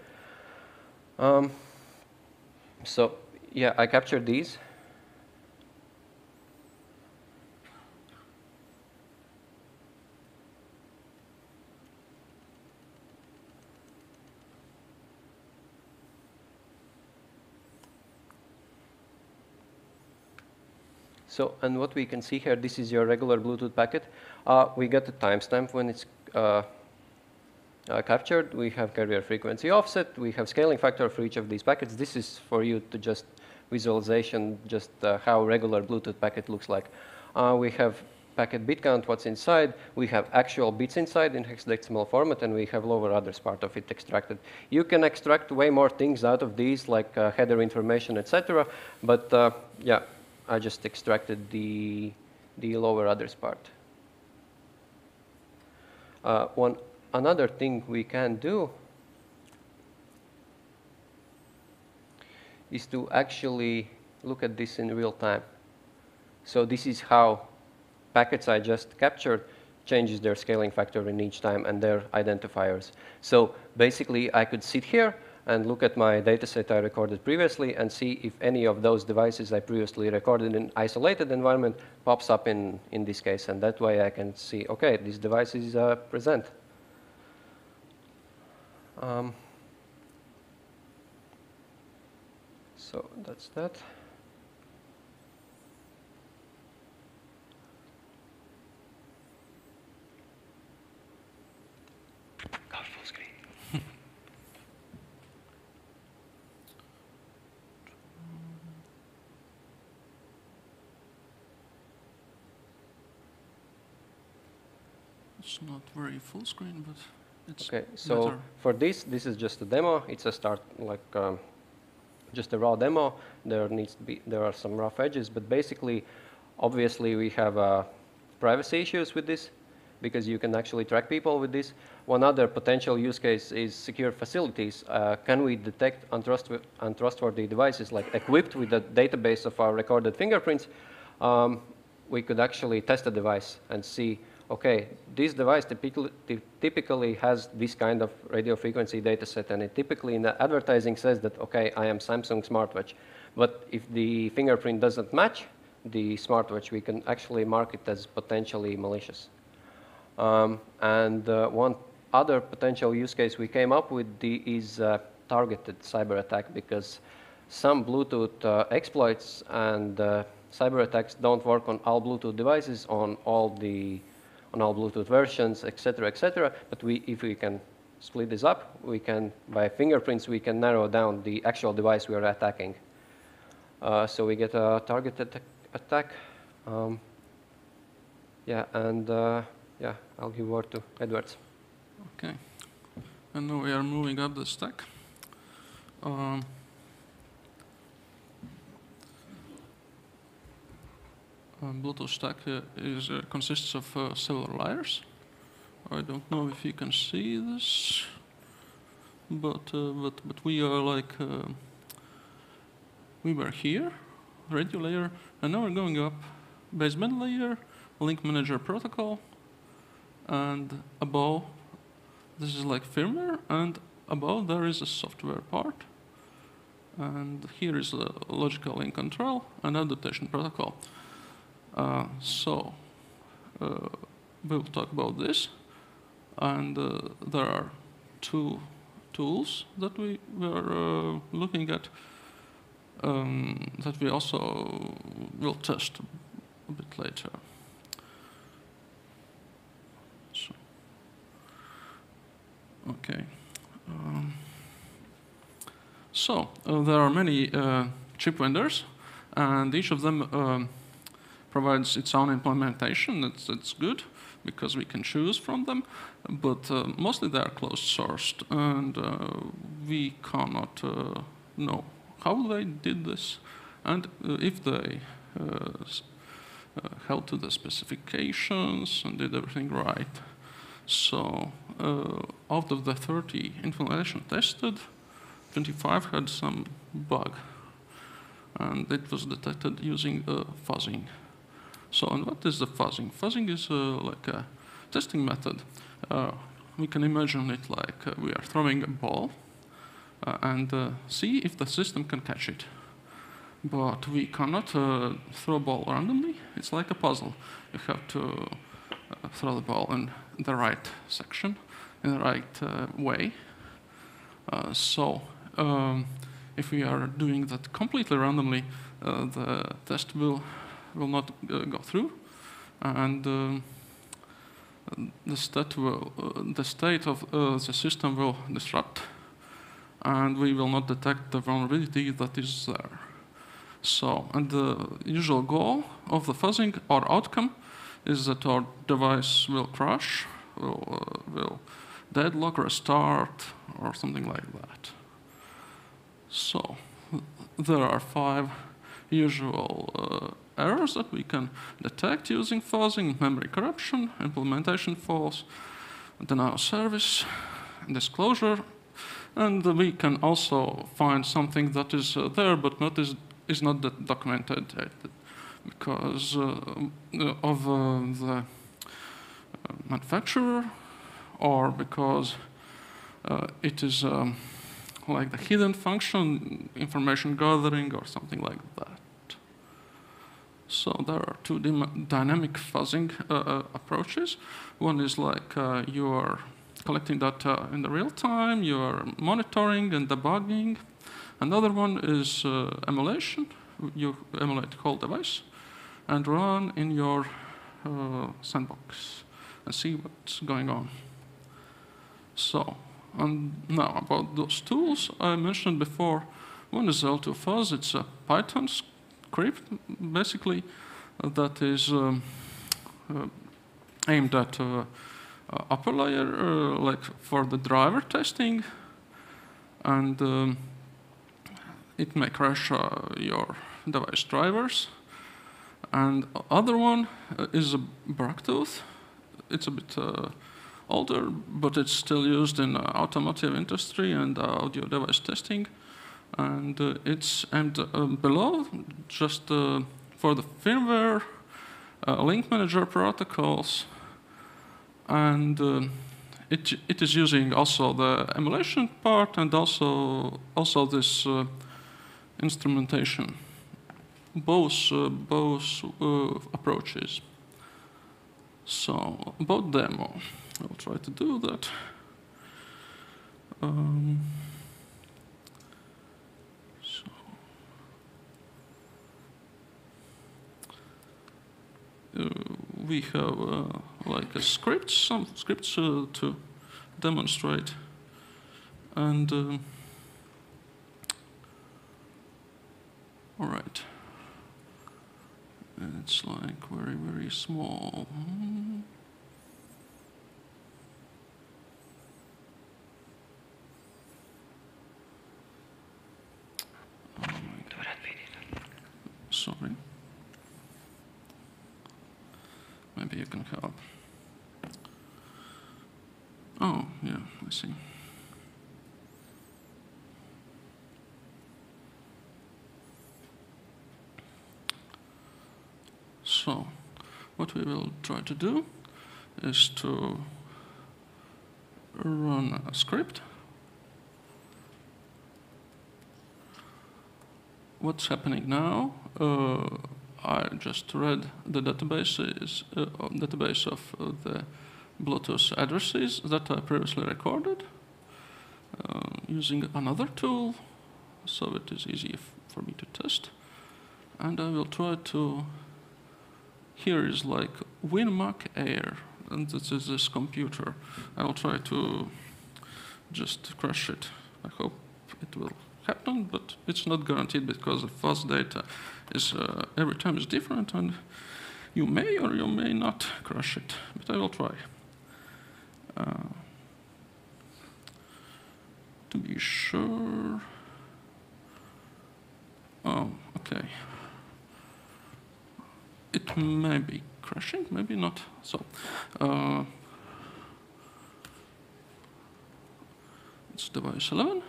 So yeah, I captured these. So, and what we can see here, this is your regular Bluetooth packet. We get the timestamp when it's captured. We have carrier frequency offset. We have scaling factor for each of these packets. This is for you to just visualization, just how regular Bluetooth packet looks like. We have packet bit count, what's inside. We have actual bits inside in hexadecimal format, and we have lower address part of it extracted. You can extract way more things out of these, like header information, etc. But yeah, I just extracted the lower address part. Another thing we can do is to actually look at this in real time. So this is how packets I just captured changes their scaling factor in each time and their identifiers. So basically, I could sit here and look at my dataset I recorded previously and see if any of those devices I previously recorded in isolated environment pops up in this case. And that way I can see, okay, this device is present. So that's that. Full screen. It's not very full screen, but it's okay. So better. For this is just a demo. It's a start, like just a raw demo. There are some rough edges, but basically, obviously, we have privacy issues with this because you can actually track people with this. One other potential use case is secure facilities. Can we detect untrustworthy devices, like equipped with a database of our recorded fingerprints? We could actually test a device and see, okay, this device typically has this kind of radio frequency data set, and it typically in the advertising says that, okay, I am Samsung smartwatch. But if the fingerprint doesn't match the smartwatch, we can actually mark it as potentially malicious. One other potential use case we came up with is targeted cyber attack, because some Bluetooth exploits and cyber attacks don't work on all Bluetooth devices, on all Bluetooth versions, etc., etc. But if we can split this up, we can, by fingerprints, we can narrow down the actual device we are attacking. So we get a targeted attack. Yeah, and yeah, I'll give word to Edwards. Okay, and now we are moving up the stack. Bluetooth stack consists of several layers. I don't know if you can see this, but we are like we were here, radio layer, and now we're going up baseband layer, link manager protocol, and above this is like firmware, and above there is a software part, and here is the logical link control and adaptation protocol. We'll talk about this, and there are two tools that we were looking at that we also will test a bit later. So, okay. There are many chip vendors, and each of them provides its own implementation. That's good, because we can choose from them, but mostly they are closed sourced, and we cannot know how they did this, and if they held to the specifications and did everything right. So out of the 30 implementation tested, 25 had some bug, and it was detected using fuzzing. So, and what is the fuzzing? Fuzzing is like a testing method. We can imagine it like we are throwing a ball and see if the system can catch it. But we cannot throw a ball randomly. It's like a puzzle. You have to throw the ball in the right section, in the right way. If we are doing that completely randomly, the test will not go through, and the state of the system will disrupt, and we will not detect the vulnerability that is there. So, and the usual goal of the fuzzing or outcome is that our device will crash, will deadlock, restart, or something like that. So, there are 5 usual errors that we can detect using fuzzing: memory corruption, implementation faults, denial of service, disclosure, and we can also find something that is there but is not documented because of the manufacturer, or because it is like the hidden function, information gathering, or something like that. So there are 2 dynamic fuzzing approaches. One is like you are collecting data in the real time, you are monitoring and debugging. Another one is emulation. You emulate the whole device and run in your sandbox and see what's going on. So, and now about those tools I mentioned before. One is L2Fuzz. It's a Python script, basically, that is aimed at upper layer, like for the driver testing, and it may crash your device drivers. And other one is a Bracktooth. It's a bit older, but it's still used in automotive industry and audio device testing. And it's aimed below, just for the firmware, link manager protocols, and it is using also the emulation part and also this instrumentation. Both approaches. So about demo, I'll try to do that. We have like a script, some scripts to demonstrate, and all right. It's like very, very small. Oh my God. Sorry. Maybe you can help. Oh, yeah, I see. So, what we will try to do is to run a script. What's happening now? I just read the database of the Bluetooth addresses that I previously recorded. using another tool, so it is easy for me to test. And I will try to, here is like WinMac Air, and this is this computer. I will try to just crash it. I hope it will happen, but it's not guaranteed because the fuzz data is every time is different, and you may or you may not crash it, but I will try. To be sure. Oh, okay. It may be crashing, maybe not. So, it's device 11.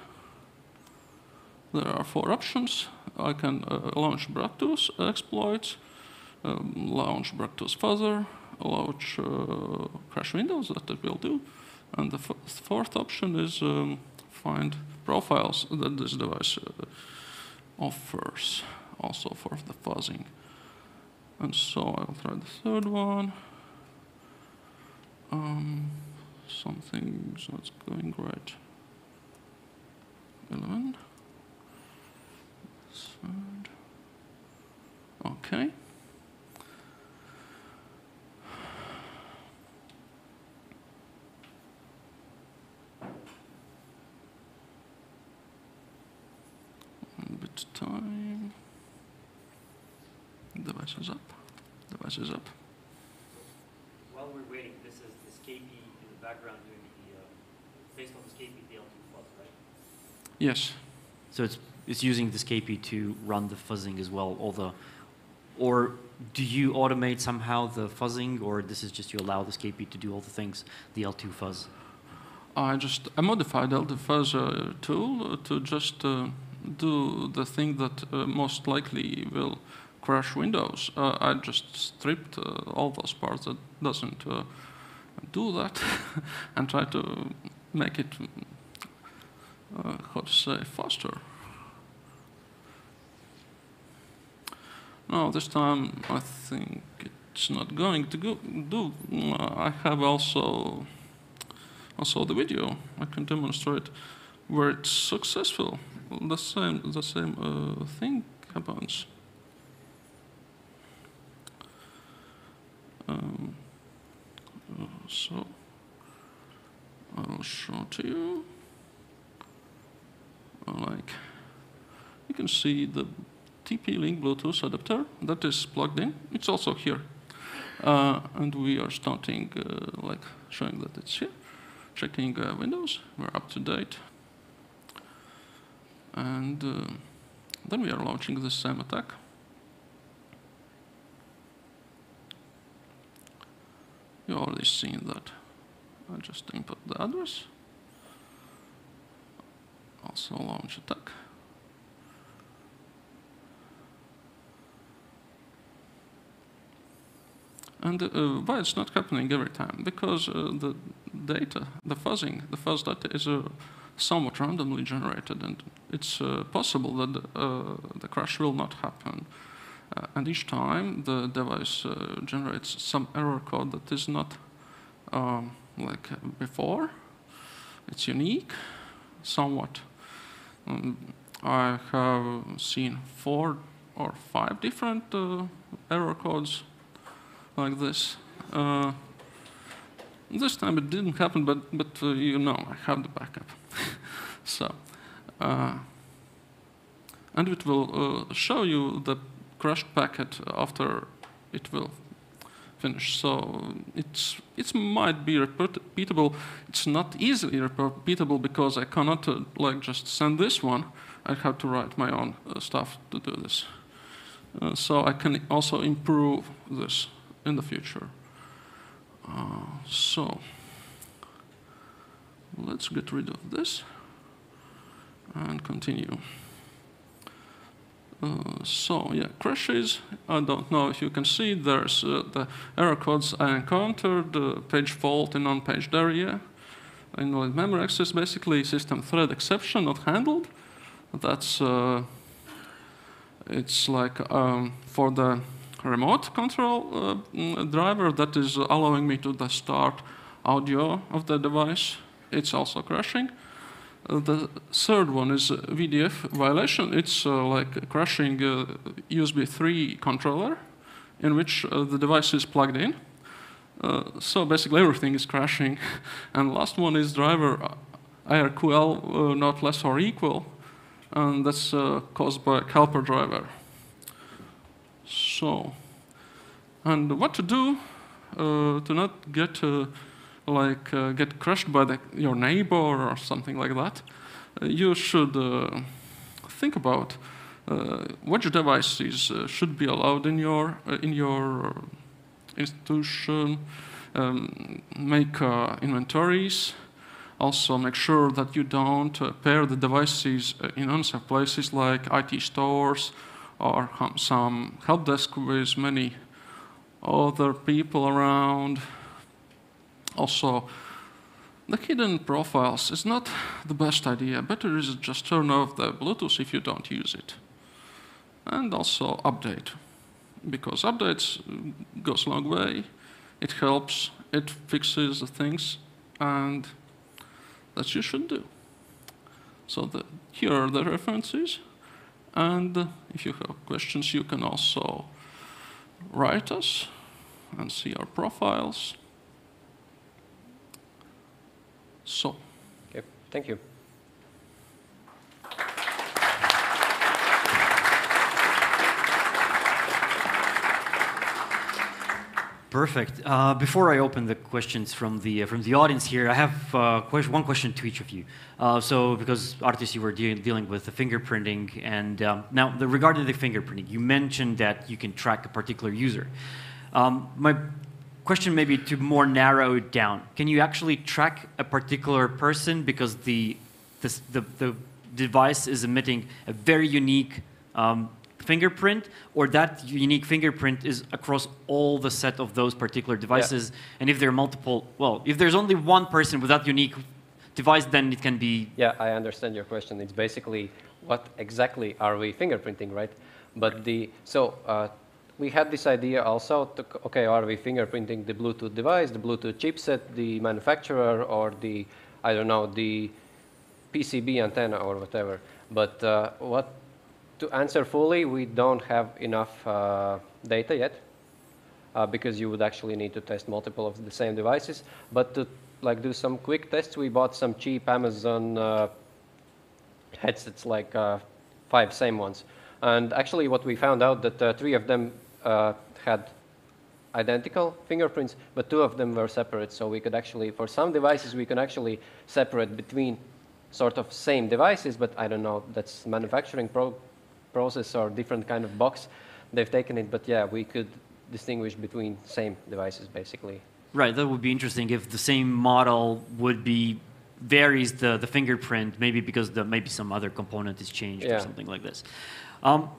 There are 4 options. I can launch Bractus exploits, launch Bractus fuzzer, launch crash Windows, that it will do. And the 4th option is find profiles that this device offers, also for the fuzzing. And so I will try the 3rd one. Something's not going right. 11. 3rd. Okay. Time. Device is up. Device is up. While we're waiting, this is this KP in the background doing the based on this KP the L2 fuzz, right? Yes. So it's using this KP to run the fuzzing as well. Or do you automate somehow the fuzzing, or this is just you allow this KP to do all the things the L2 fuzz? I modified L2 fuzz tool to just do the thing that most likely will crash Windows. I just stripped all those parts that doesn't do that and try to make it, how to say, faster. Now this time I think it's not going to do. I have also the video. I can demonstrate where it's successful. The same thing happens. So I'll show to you. Like you can see the TP-Link Bluetooth adapter that is plugged in. It's also here, and we are starting like showing that it's here. Checking Windows. We're up to date. And then we are launching the same attack. You've already seen that. I just input the address. Also launch attack. And why it's not happening every time? Because the data, the fuzz data is somewhat randomly generated, and it's possible that the crash will not happen. And each time the device generates some error code that is not like before. It's unique, somewhat. I have seen 4 or 5 different error codes like this. This time it didn't happen, but you know, I have the backup. So, and it will show you the crashed packet after it will finish. So it might be repeatable. It's not easily repeatable because I cannot like just send this one. I have to write my own stuff to do this. So I can also improve this in the future. So let's get rid of this and continue. So yeah, crashes. I don't know if you can see. There's the error codes I encountered, page fault in on-paged area, invalid memory access, basically system thread exception not handled. That's it's like for the remote control driver that is allowing me to start audio of the device. It's also crashing. The third one is VDF violation. It's like crashing USB 3 controller in which the device is plugged in. So basically everything is crashing. And last one is driver IRQL not less or equal. And that's caused by helper driver. So, and what to do to not get get crushed by your neighbor or something like that? You should think about which devices should be allowed in your institution. Make inventories. Also, make sure that you don't pair the devices in unsafe places like IT stores or some help desk with many other people around. Also, the hidden profiles is not the best idea. Better is just turn off the Bluetooth if you don't use it. And also update, because updates goes a long way. It helps, it fixes the things, and that you should do. So here are the references. And if you have questions, you can also write us and see our profiles. So. Okay, thank you. Perfect. Before I open the questions from the audience here, I have one question to each of you. So, because Artis, you were dealing with the fingerprinting, and now regarding the fingerprinting, you mentioned that you can track a particular user. My question may be to more narrow it down. Can you actually track a particular person because the device is emitting a very unique fingerprint, or that unique fingerprint is across all the set of those particular devices? Yeah. And if there are multiple, well, if there's only one person with that unique device, then it can be... Yeah, I understand your question. It's basically what exactly are we fingerprinting, right? But we had this idea also, okay, are we fingerprinting the Bluetooth device, the Bluetooth chipset, the manufacturer, or the, I don't know, the PCB antenna or whatever. But to answer fully, we don't have enough data yet, because you would actually need to test multiple of the same devices. But to do some quick tests, we bought some cheap Amazon headsets, like 5 same ones. And actually what we found out that 3 of them had identical fingerprints, but 2 of them were separate. So we could actually, for some devices, we can actually separate between sort of same devices, but I don't know, that's manufacturing process or different kind of box they've taken it. But yeah, we could distinguish between same devices, basically. Right, that would be interesting if the same model would be, varies the fingerprint, maybe because maybe some other component is changed or something like this.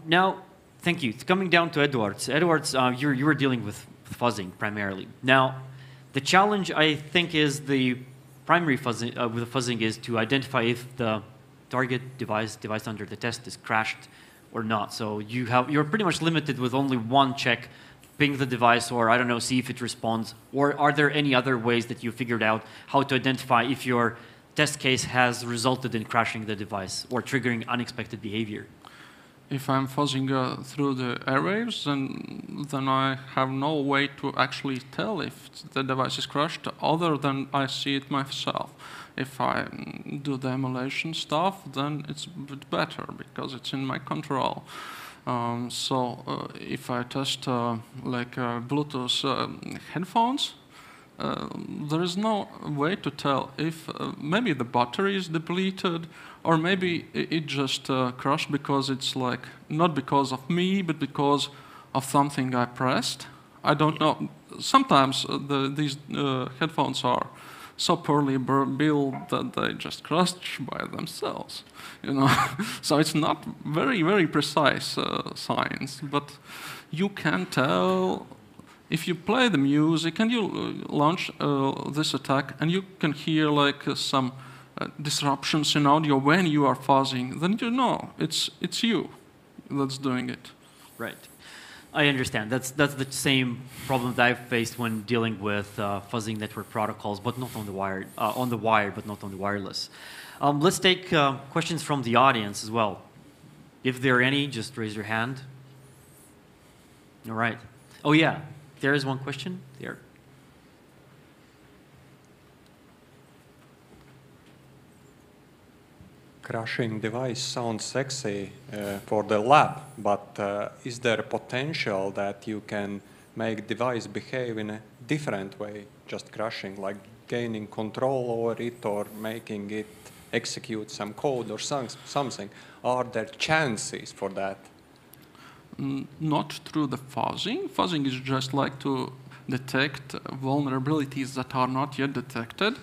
Now, thank you. Coming down to Edwards. Edwards, you were dealing with fuzzing primarily. Now, the challenge, I think, is the primary fuzzing, with the fuzzing is to identify if the target device under the test is crashed or not. So you're pretty much limited with only one check, ping the device, or I don't know, see if it responds. Or are there any other ways that you figured out how to identify if your test case has resulted in crashing the device or triggering unexpected behavior? If I'm fuzzing through the airwaves, then I have no way to actually tell if the device is crashed other than I see it myself. If I do the emulation stuff, then it's a bit better because it's in my control. If I test Bluetooth headphones, there is no way to tell if maybe the battery is depleted, or maybe it just crashed because it's not because of me, but because of something I pressed. I don't know. Sometimes these headphones are so poorly built that they just crash by themselves, you know. So it's not very, very precise science, but you can tell if you play the music and you launch this attack and you can hear some disruptions in audio when you are fuzzing, then you know it's you that's doing it. Right. I understand. That's the same problem that I've faced when dealing with fuzzing network protocols, but not on the wire, but not on the wireless. Let's take questions from the audience as well. If there are any, just raise your hand. All right. Oh yeah, there is one question there. Crashing device sounds sexy for the lab, but is there a potential that you can make device behave in a different way, just crashing, like gaining control over it or making it execute some code or something? Are there chances for that? Not through the fuzzing. Fuzzing is just like to detect vulnerabilities that are not yet detected.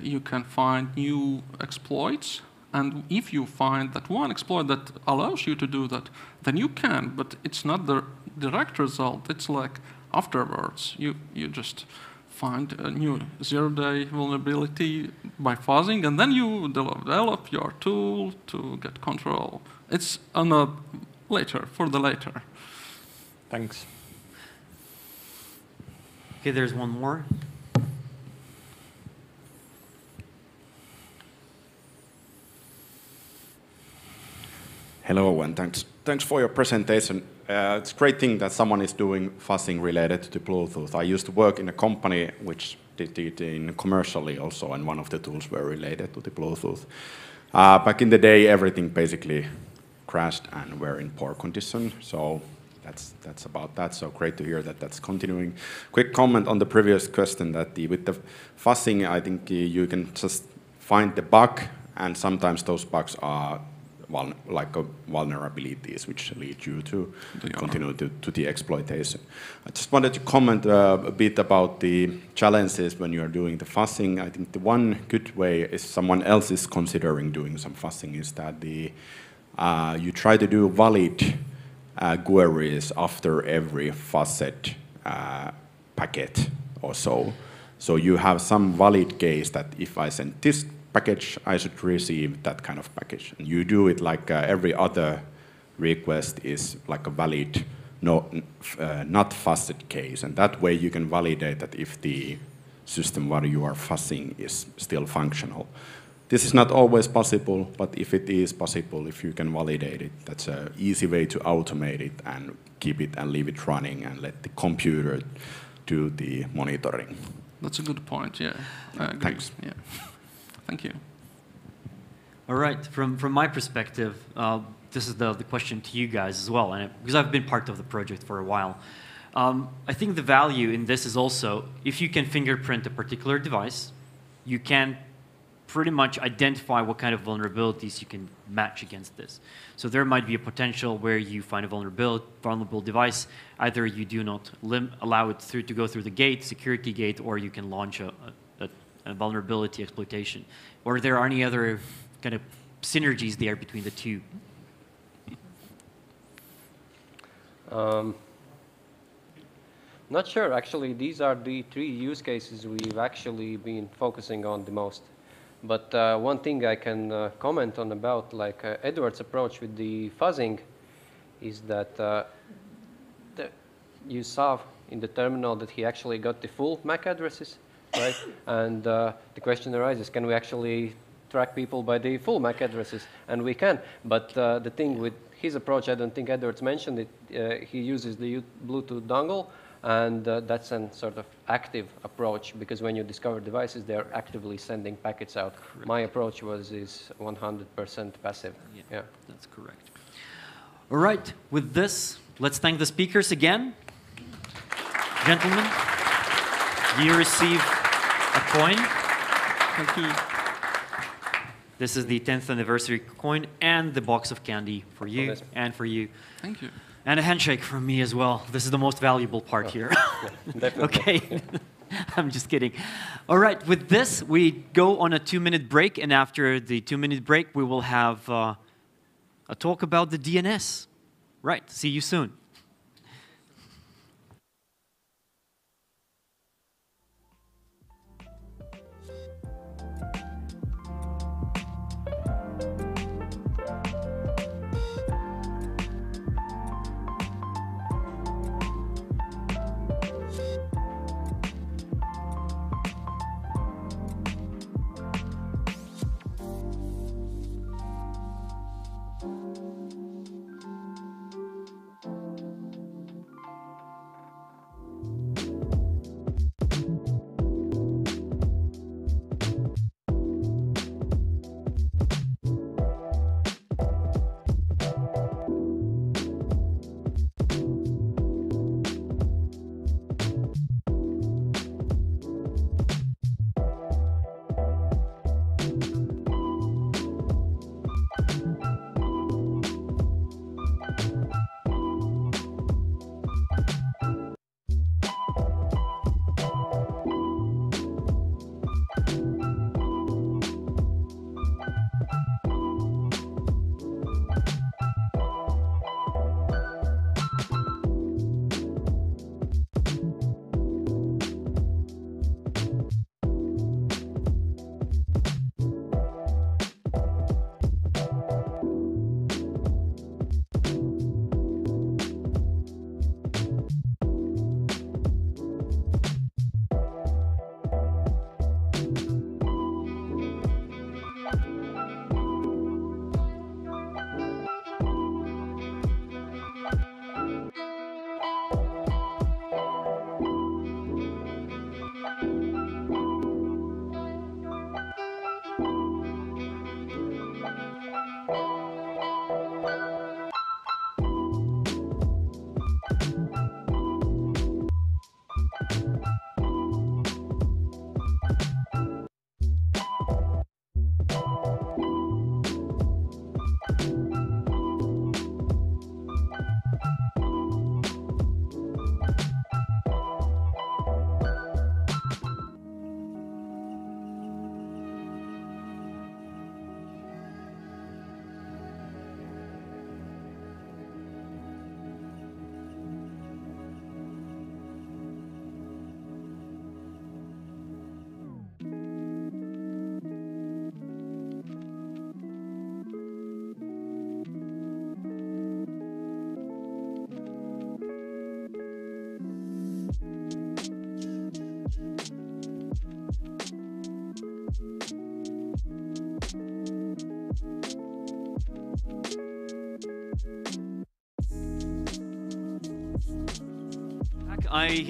You can find new exploits. And if you find that one exploit that allows you to do that, then you can, but it's not the direct result. It's like afterwards. You just find a new zero-day vulnerability by fuzzing, and then you develop your tool to get control. It's on a later, for the later. Thanks. Okay, there's one more. Hello, and thanks for your presentation. It's a great thing that someone is doing fuzzing related to Bluetooth. I used to work in a company which did it in commercially also, and one of the tools were related to the Bluetooth. Back in the day, everything basically crashed and were in poor condition. So that's about that. So great to hear that that's continuing. Quick comment on the previous question that with the fuzzing, I think you can just find the bug, and sometimes those bugs are vulnerabilities which lead you to continue to the exploitation. I just wanted to comment a bit about the challenges when you are doing the fuzzing. I think the one good way, if someone else is considering doing some fuzzing, is that you try to do valid queries after every fuzzed packet or so. So you have some valid case that if I send this package, I should receive that kind of package. And you do it like every other request is like a valid, not fuzzed case. And that way you can validate that if the system what you are fuzzing is still functional. This is not always possible, but if it is possible, if you can validate it, that's an easy way to automate it and keep it and leave it running and let the computer do the monitoring. That's a good point, yeah. I agree. Thanks. Yeah. Thank you. All right, from my perspective, this is the question to you guys as well, and because I've been part of the project for a while. I think the value in this is also, if you can fingerprint a particular device, you can pretty much identify what kind of vulnerabilities you can match against this. So there might be a potential where you find a vulnerable device, either you do not allow it to go through the gate, security gate, or you can launch a vulnerability exploitation, or there are any other kind of synergies there between the two? Not sure, actually. These are the 3 use cases we've actually been focusing on the most. But one thing I can comment on about, like Edward's approach with the fuzzing, is that you saw in the terminal that he actually got the full MAC addresses. Right? And the question arises, can we actually track people by the full MAC addresses? And we can. But the thing with his approach, I don't think Edwards mentioned it, he uses the Bluetooth dongle, and that's a sort of active approach, because when you discover devices, they're actively sending packets out. Correct. My approach is 100% passive. Yeah, that's correct. All right, with this, let's thank the speakers again. Gentlemen, you receive a coin. Thank you. This is the 10th anniversary coin and the box of candy for you and for you. Thank you. And a handshake from me as well. This is the most valuable part here. Yeah, okay. I'm just kidding. All right, with this, we go on a 2-minute break, and after the 2-minute break, we will have a talk about the DNS. Right, see you soon.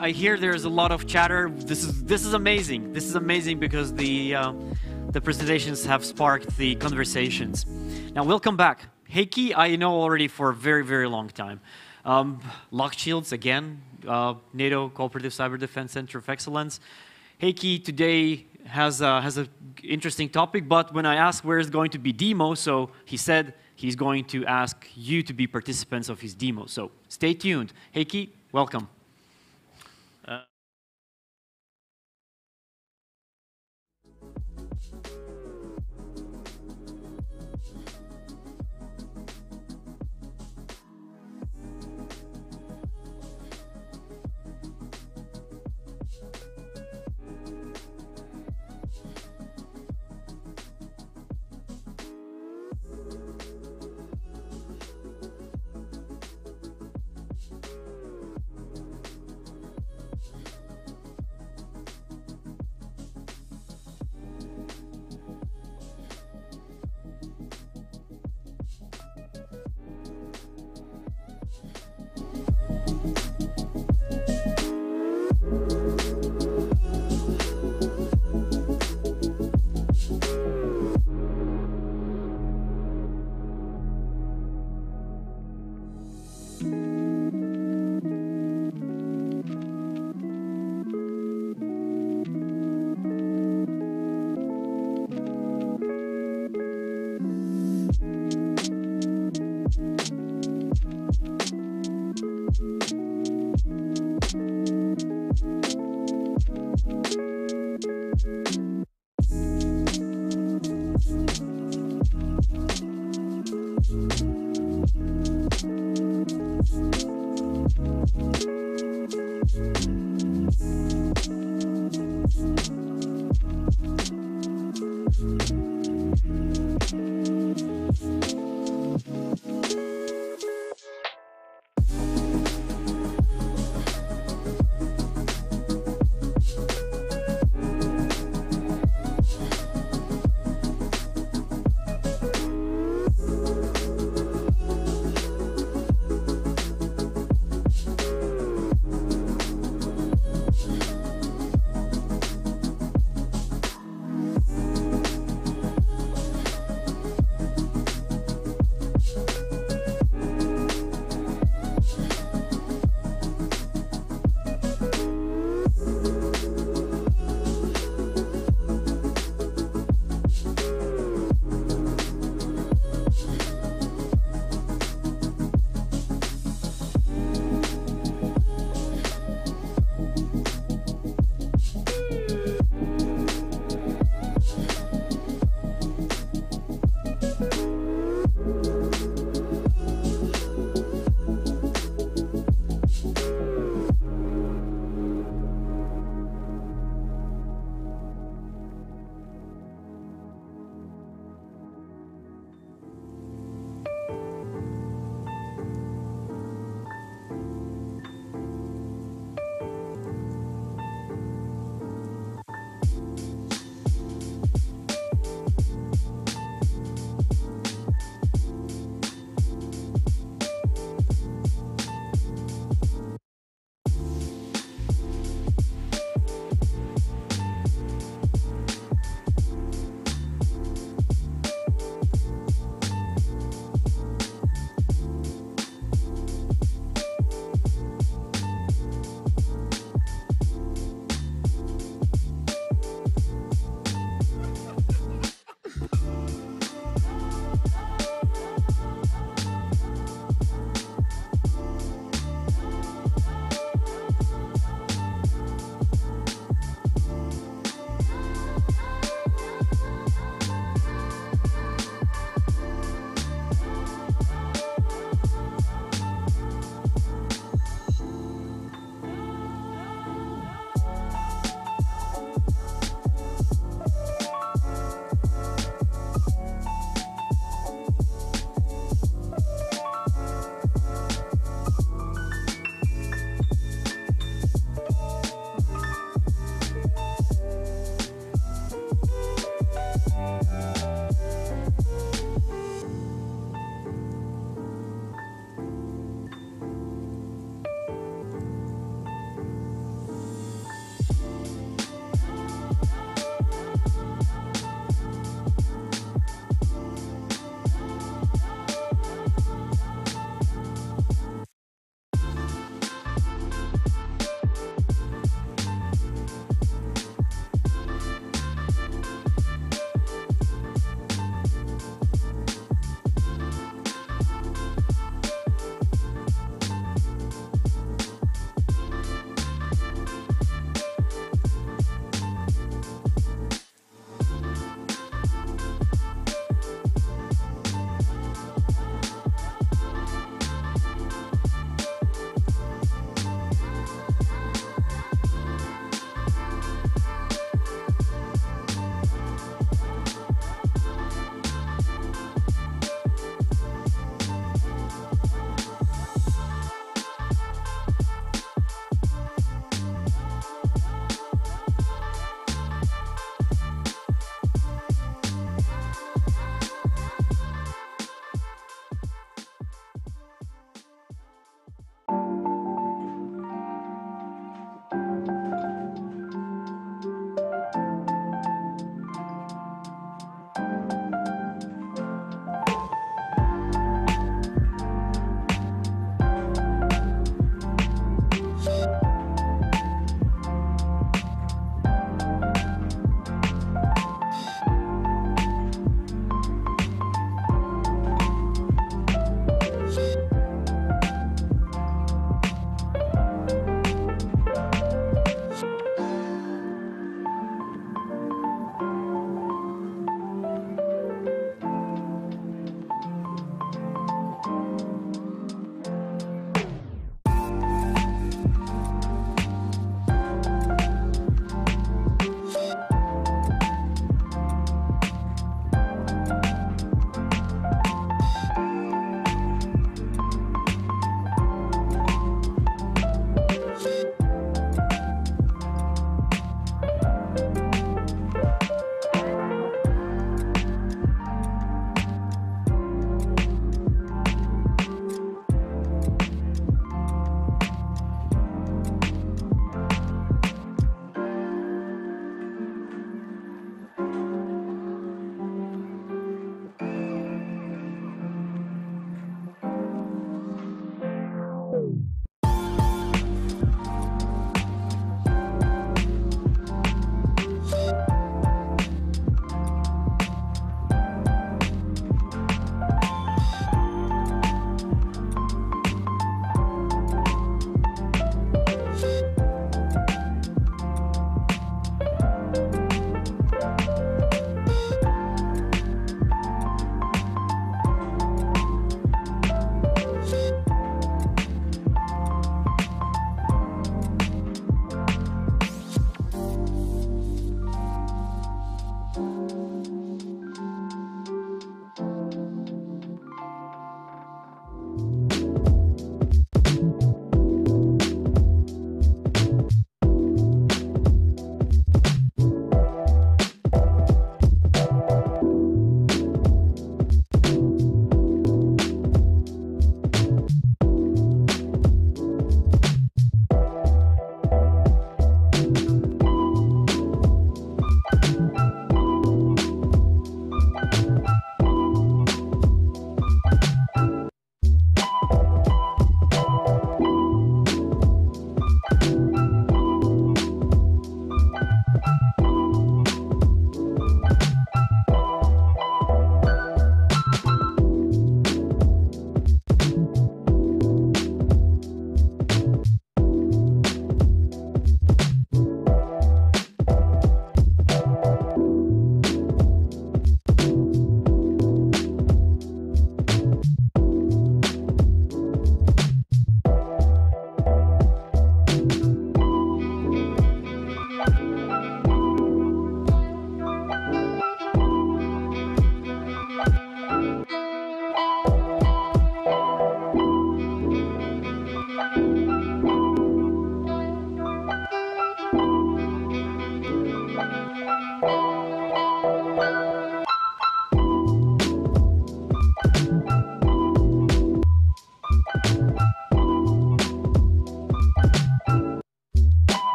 I hear there's a lot of chatter. This is amazing. This is amazing because the presentations have sparked the conversations. Now welcome back. Heikki, I know already for a very, very long time. Lock Shields again, NATO Cooperative Cyber Defense Center of Excellence. Heikki today has an interesting topic, but when I asked where is going to be demo, so he said he's going to ask you to be participants of his demo. So stay tuned. Heikki, welcome.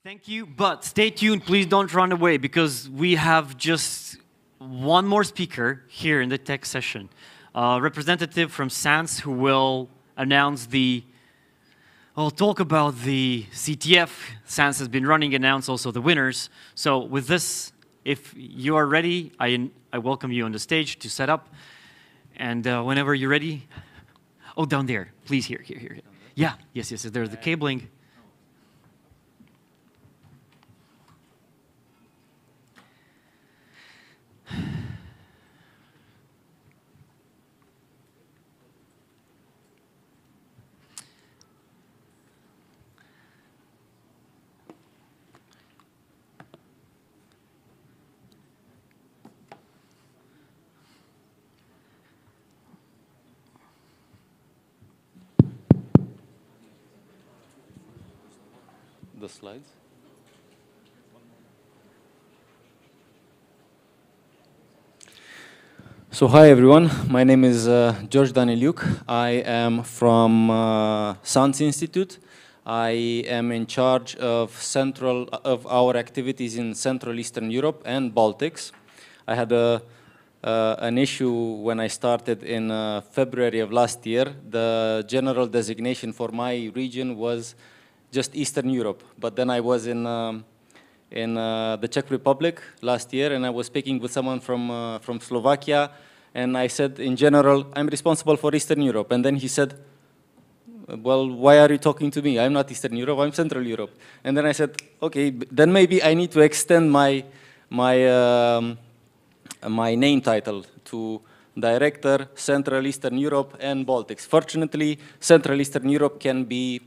Thank you, but stay tuned, please don't run away, because we have just one more speaker here in the tech session. A representative from SANS who will announce talk about the CTF SANS has been running, announce also the winners. So with this, if you are ready, I welcome you on the stage to set up. And whenever you're ready, oh, down there, please, here. Yeah, yes, there's the cabling. The slides. So hi everyone, my name is George Daniliuk. I am from SANS Institute. I am in charge of our activities in Central Eastern Europe and Baltics. I had an issue when I started in February of last year. The general designation for my region was just Eastern Europe, but then I was in the Czech Republic last year, and I was speaking with someone from Slovakia, and I said, in general, I'm responsible for Eastern Europe. And then he said, well, why are you talking to me? I'm not Eastern Europe, I'm Central Europe. And then I said, okay, then maybe I need to extend my name title to Director, Central Eastern Europe and Baltics. Fortunately, Central Eastern Europe can be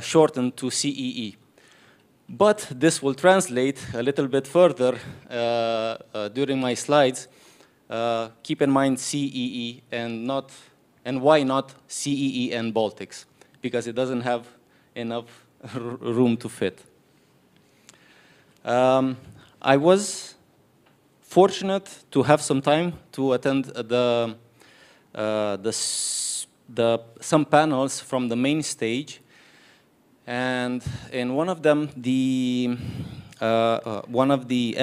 shortened to CEE. But this will translate a little bit further during my slides. Keep in mind CEE and why not CEE and Baltics? Because it doesn't have enough room to fit. I was fortunate to have some time to attend some panels from the main stage. And in one of them, one of the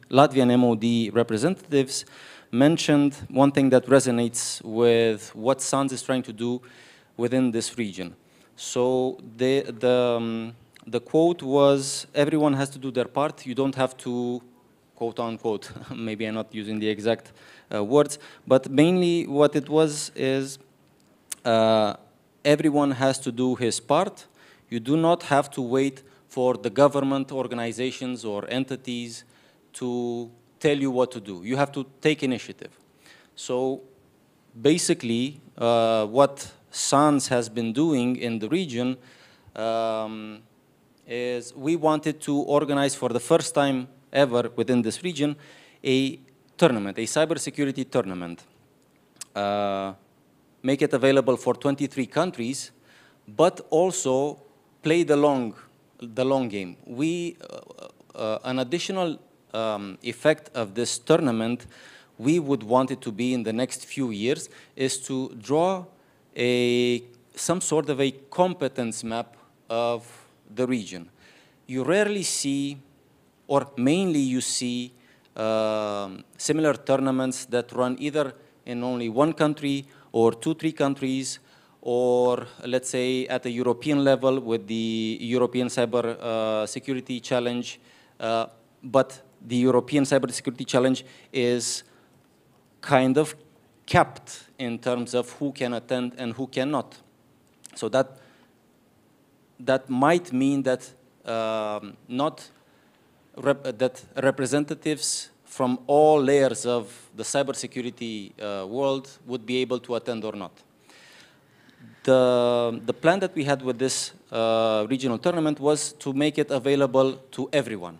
Latvian MOD representatives mentioned one thing that resonates with what SANS is trying to do within this region. So the quote was, everyone has to do their part. You don't have to, quote unquote, maybe I'm not using the exact words, but mainly what it was is everyone has to do his part. You do not have to wait for the government organizations or entities to tell you what to do. You have to take initiative. So basically, what SANS has been doing in the region is we wanted to organize for the first time ever within this region a tournament, a cybersecurity tournament. Make it available for 23 countries, but also play the long game. An additional effect of this tournament, we would want it to be in the next few years, is to draw some sort of a competence map of the region. You rarely see, or mainly you see, similar tournaments that run either in only one country or 2-3 countries, or let's say at a European level with the European Cybersecurity Challenge, but the European Cybersecurity Challenge is kind of capped in terms of who can attend and who cannot. So that might mean that that representatives from all layers of the cybersecurity world would be able to attend or not. The plan that we had with this regional tournament was to make it available to everyone,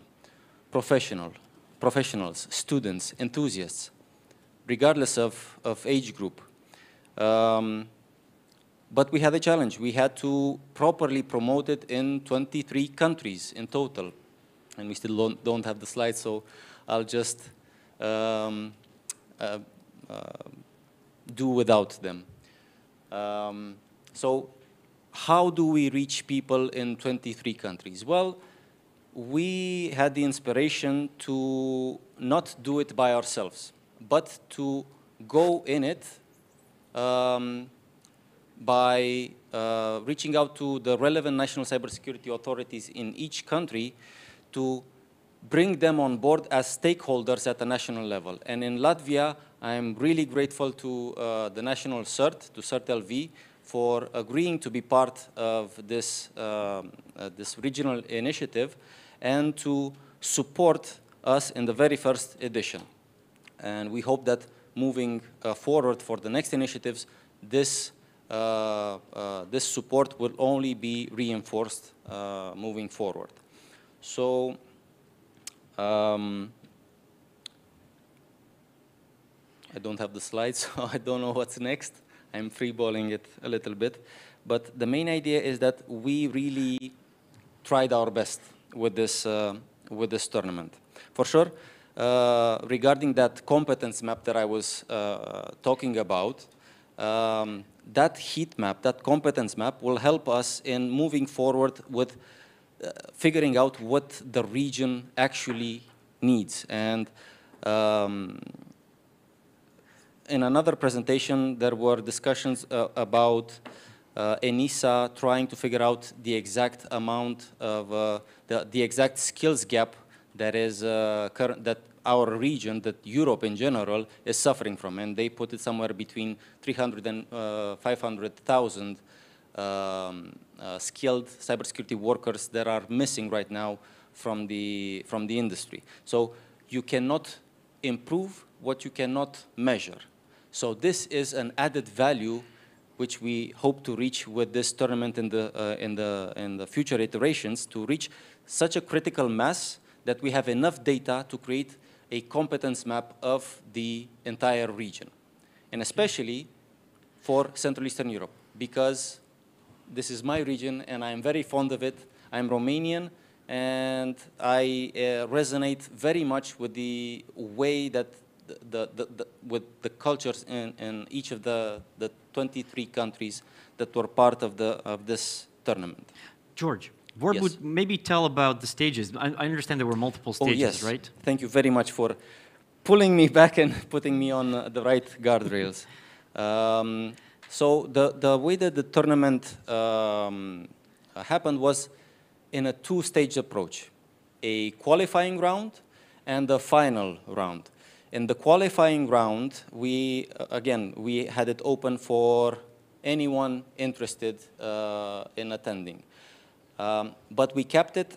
professionals, students, enthusiasts, regardless of age group. But we had a challenge. We had to properly promote it in 23 countries in total. And we still don't have the slides, so I'll just do without them. So how do we reach people in 23 countries? Well, we had the inspiration to not do it by ourselves, but to go in it by reaching out to the relevant national cybersecurity authorities in each country to bring them on board as stakeholders at the national level. And in Latvia, I'm really grateful to the national CERT, to CERT.LV, for agreeing to be part of this, this regional initiative and to support us in the very first edition. And we hope that moving forward for the next initiatives, this this support will only be reinforced moving forward. So I don't have the slides, so I don't know what's next. I'm freeballing it a little bit. But the main idea is that we really tried our best with this tournament. For sure, regarding that competence map that I was talking about, that heat map, that competence map will help us in moving forward with figuring out what the region actually needs. And in another presentation, there were discussions about ENISA trying to figure out the exact amount of, the exact skills gap that is that our region, that Europe in general, is suffering from. And they put it somewhere between 300 and 500,000 skilled cybersecurity workers that are missing right now from the industry. So you cannot improve what you cannot measure. So this is an added value which we hope to reach with this tournament in the future iterations, to reach such a critical mass that we have enough data to create a competence map of the entire region, and especially for Central Eastern Europe, because this is my region and I'm very fond of it. I'm Romanian, and I resonate very much with the way that with the cultures in each of the 23 countries that were part of this tournament. George, Ward would maybe tell about the stages. I understand there were multiple stages, yes. Right? Thank you very much for pulling me back and putting me on the right guardrails. So the way that the tournament happened was in a two-stage approach, a qualifying round and a final round. In the qualifying round, we had it open for anyone interested in attending. But we kept it,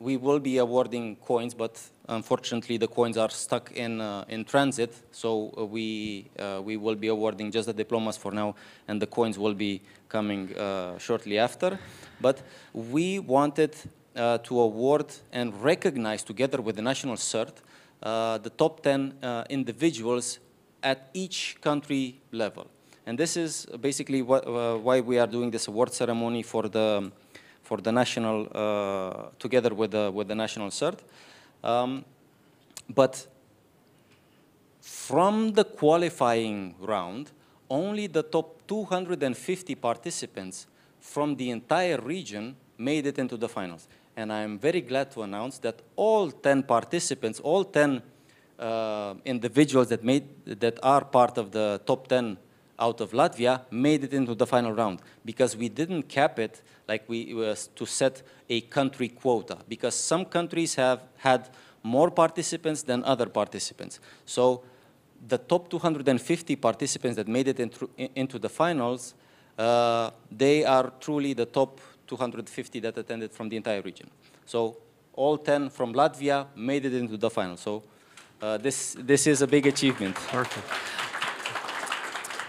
we will be awarding coins, but unfortunately the coins are stuck in transit, so we will be awarding just the diplomas for now, and the coins will be coming shortly after. But we wanted to award and recognize, together with the national CERT, the top 10 individuals at each country level. And this is basically why we are doing this award ceremony for the national, together with the national CERT. But from the qualifying round, only the top 250 participants from the entire region made it into the finals. And I'm very glad to announce that all 10 participants, all 10 individuals that are part of the top 10 out of Latvia made it into the final round, because we didn't cap it like we was to set a country quota, because some countries have had more participants than other participants. So the top 250 participants that made it into the finals, they are truly the top 250 that attended from the entire region. So all 10 from Latvia made it into the final. So this is a big achievement. Perfect.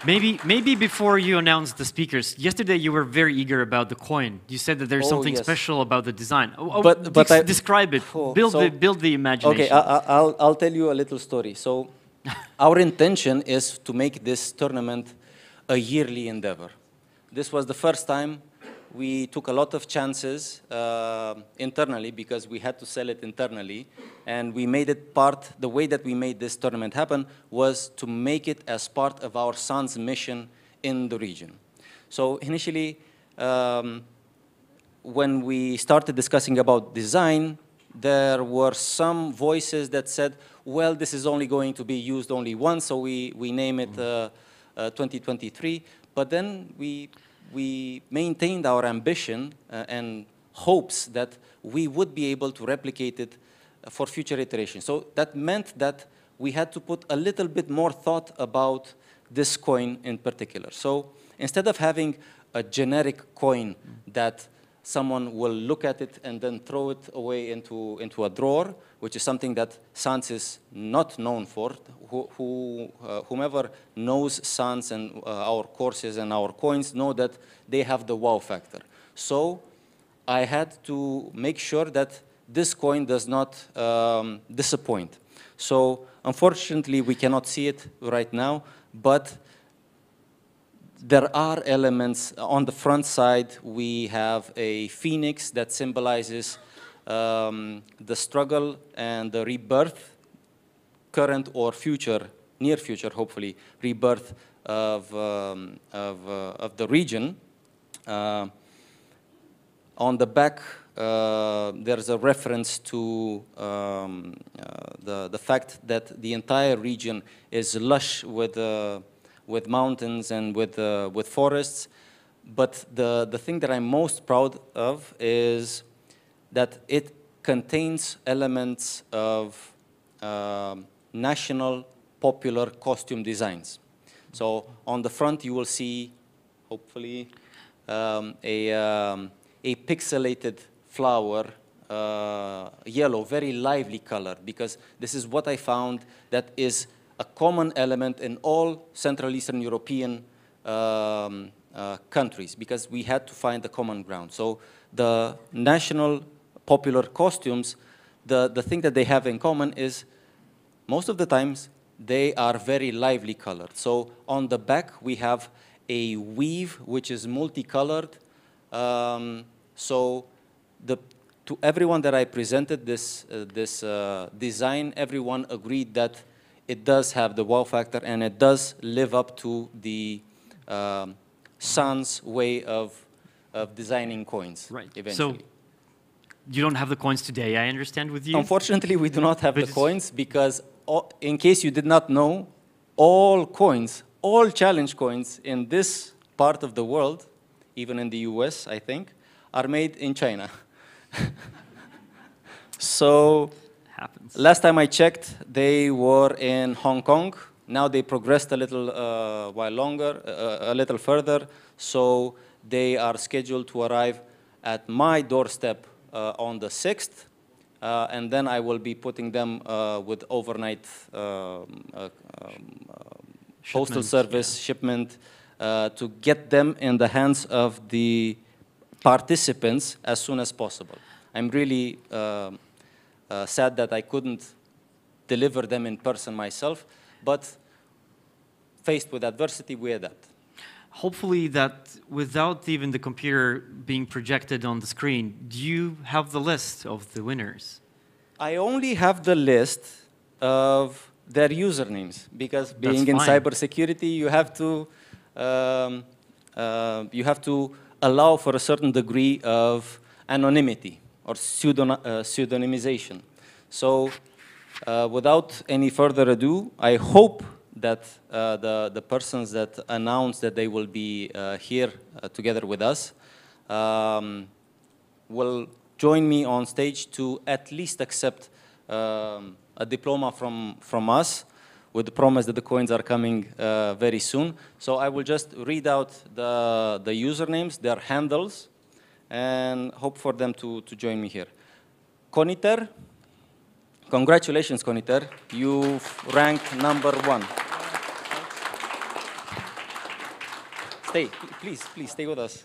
Maybe before you announce the speakers, yesterday you were very eager about the coin. You said that there's something special about the design. Describe it. Build the imagination. Okay, I'll tell you a little story. So our intention is to make this tournament a yearly endeavor. This was the first time we took a lot of chances internally because we had to sell it internally, and we made it the way that we made this tournament happen was to make it as part of our son's mission in the region. So initially, when we started discussing about design, there were some voices that said, well, this is only going to be used only once, so we name it 2023. But then we maintained our ambition and hopes that we would be able to replicate it for future iterations. So that meant that we had to put a little bit more thought about this coin in particular. So instead of having a generic coin that someone will look at it and then throw it away into a drawer, which is something that SANS is not known for. Whomever knows SANS and our courses and our coins know that they have the wow factor. So I had to make sure that this coin does not disappoint. So unfortunately, we cannot see it right now, but there are elements. On the front side, we have a phoenix that symbolizes the struggle and the rebirth, current or future, near future, hopefully, rebirth of the region. On the back, there's a reference to the fact that the entire region is lush with mountains and with forests. But the thing that I'm most proud of is that it contains elements of national popular costume designs. So on the front, you will see, hopefully, a pixelated flower, yellow, very lively color, because this is what I found that is a common element in all Central Eastern European countries, because we had to find the common ground. So the national popular costumes, the thing that they have in common is most of the times they are very lively colored. So on the back we have a weave which is multicolored. So to everyone that I presented this design, everyone agreed that it does have the wow factor and it does live up to the SANS way of designing coins. Right. Eventually. So you don't have the coins today, I understand, with you? Unfortunately, we do not have the coins because, in case you did not know, all coins, all challenge coins in this part of the world, even in the US, I think, are made in China. So last time I checked, they were in Hong Kong. Now they progressed a little while longer, a little further. So they are scheduled to arrive at my doorstep on the 6th. And then I will be putting them with overnight postal service shipment to get them in the hands of the participants as soon as possible. I'm really sad that I couldn't deliver them in person myself, but faced with adversity, we adapt. Hopefully that without even the computer being projected on the screen, do you have the list of the winners? I only have the list of their usernames, because being in cybersecurity, you have to allow for a certain degree of anonymity or pseudonymization. So without any further ado, I hope that the persons that announced that they will be here together with us will join me on stage to at least accept a diploma from us, with the promise that the coins are coming very soon. So I will just read out the usernames, their handles, and hope for them to join me here. Koniter, congratulations, Koniter. You ranked #1. Stay, please stay with us.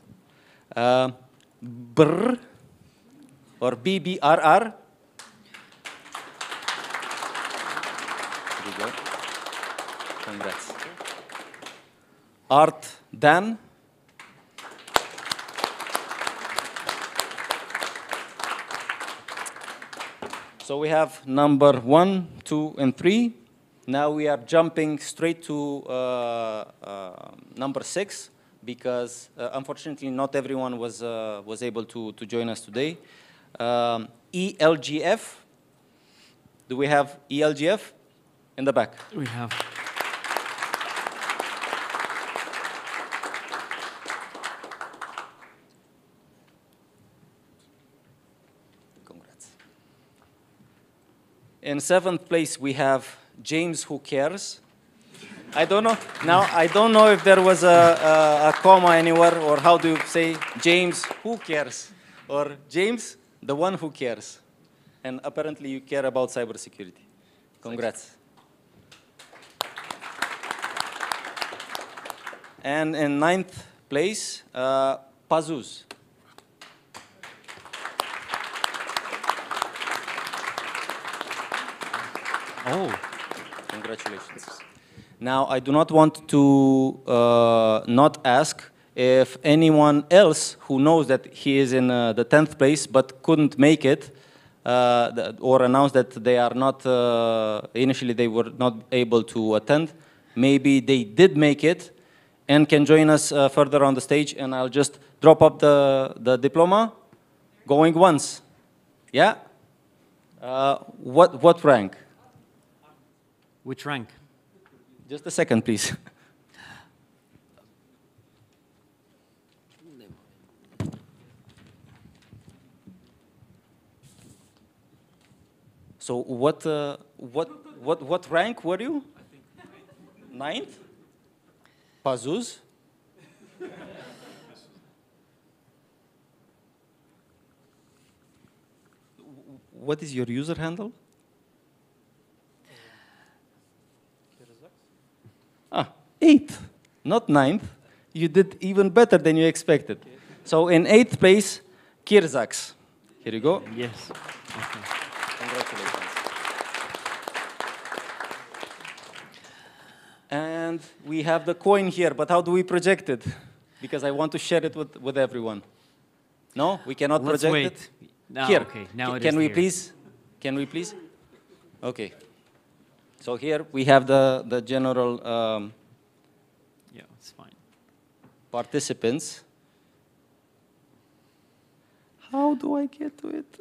Brr, or BBRR. There you go. Congrats. Art Dan. So we have number 1, 2, and 3. Now we are jumping straight to number 6, because unfortunately not everyone was able to join us today. ELGF. Do we have ELGF in the back? We have. Congrats. In 7th place, we have James Who Cares. I don't know. Now, I don't know if there was a comma anywhere, or how do you say James Who Cares? Or James, the one who cares. And apparently you care about cybersecurity. Congrats. And in 9th place, Pazuz. Oh. Congratulations. Now, I do not want to not ask if anyone else who knows that he is in the 10th place but couldn't make it, or announced that they are not, initially they were not able to attend. Maybe they did make it and can join us further on the stage, and I'll just drop up the diploma. Going once. Yeah? What rank? Which rank? Just a second, please. So what rank were you? 9th? Pazuz? What is your user handle? Ah, 8th, not 9th. You did even better than you expected. So in 8th place, Kirzaks. Here you go. Yes. Okay. Congratulations. And we have the coin here, but how do we project it? Because I want to share it with everyone. No, we cannot Let's project wait. it? No, Here. okay, now it Can is we here. please? Can we please? Okay. So here we have the general yeah, it's fine. participants. How do I get to it?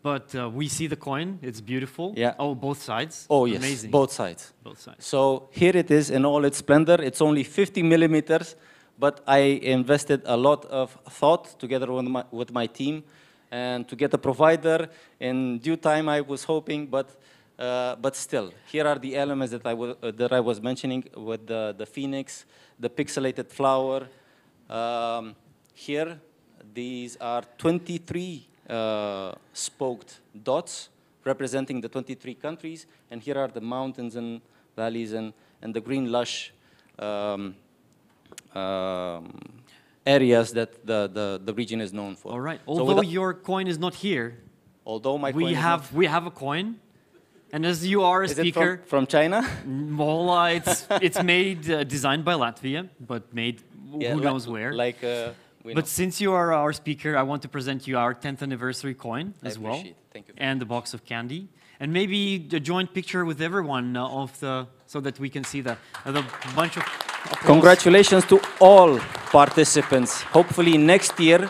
But we see the coin. It's beautiful. Yeah. Oh, both sides. Oh, yes. Amazing. Both sides. Both sides. So here it is in all its splendor. It's only 50 millimeters, but I invested a lot of thought together with my team, and to get a provider in due time, I was hoping, but still, here are the elements that I was mentioning with the phoenix, the pixelated flower. Here, these are 23 spoked dots representing the 23 countries, and here are the mountains and valleys and the green lush areas that the region is known for. All right. So Although your coin is not here, although my we coin we have a coin, and as you are a is speaker, it from China? well, it's made designed by Latvia, but made Yeah, who knows where. Like but since you are our speaker, I want to present you our 10th anniversary coin as well, Thank you. and the box of candy, and maybe a joint picture with everyone so that we can see the bunch of. Applause. Congratulations to all participants. Hopefully next year,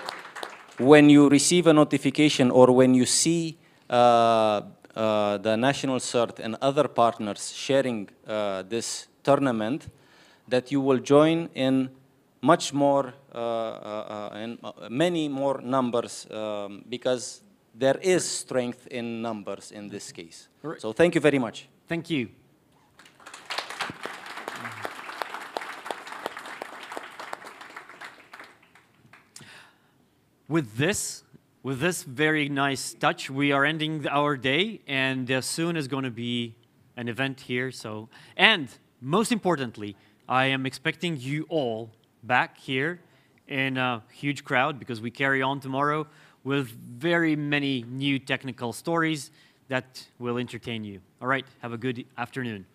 when you receive a notification or when you see the National CERT and other partners sharing this tournament, that you will join in much more, and many more numbers, because there is strength in numbers in this case. Right. So thank you very much. Thank you. With this, with this very nice touch, we are ending our day, and soon is going to be an event here. So, and most importantly, I am expecting you all back here in a huge crowd, because we carry on tomorrow with very many new technical stories that will entertain you. All right, have a good afternoon.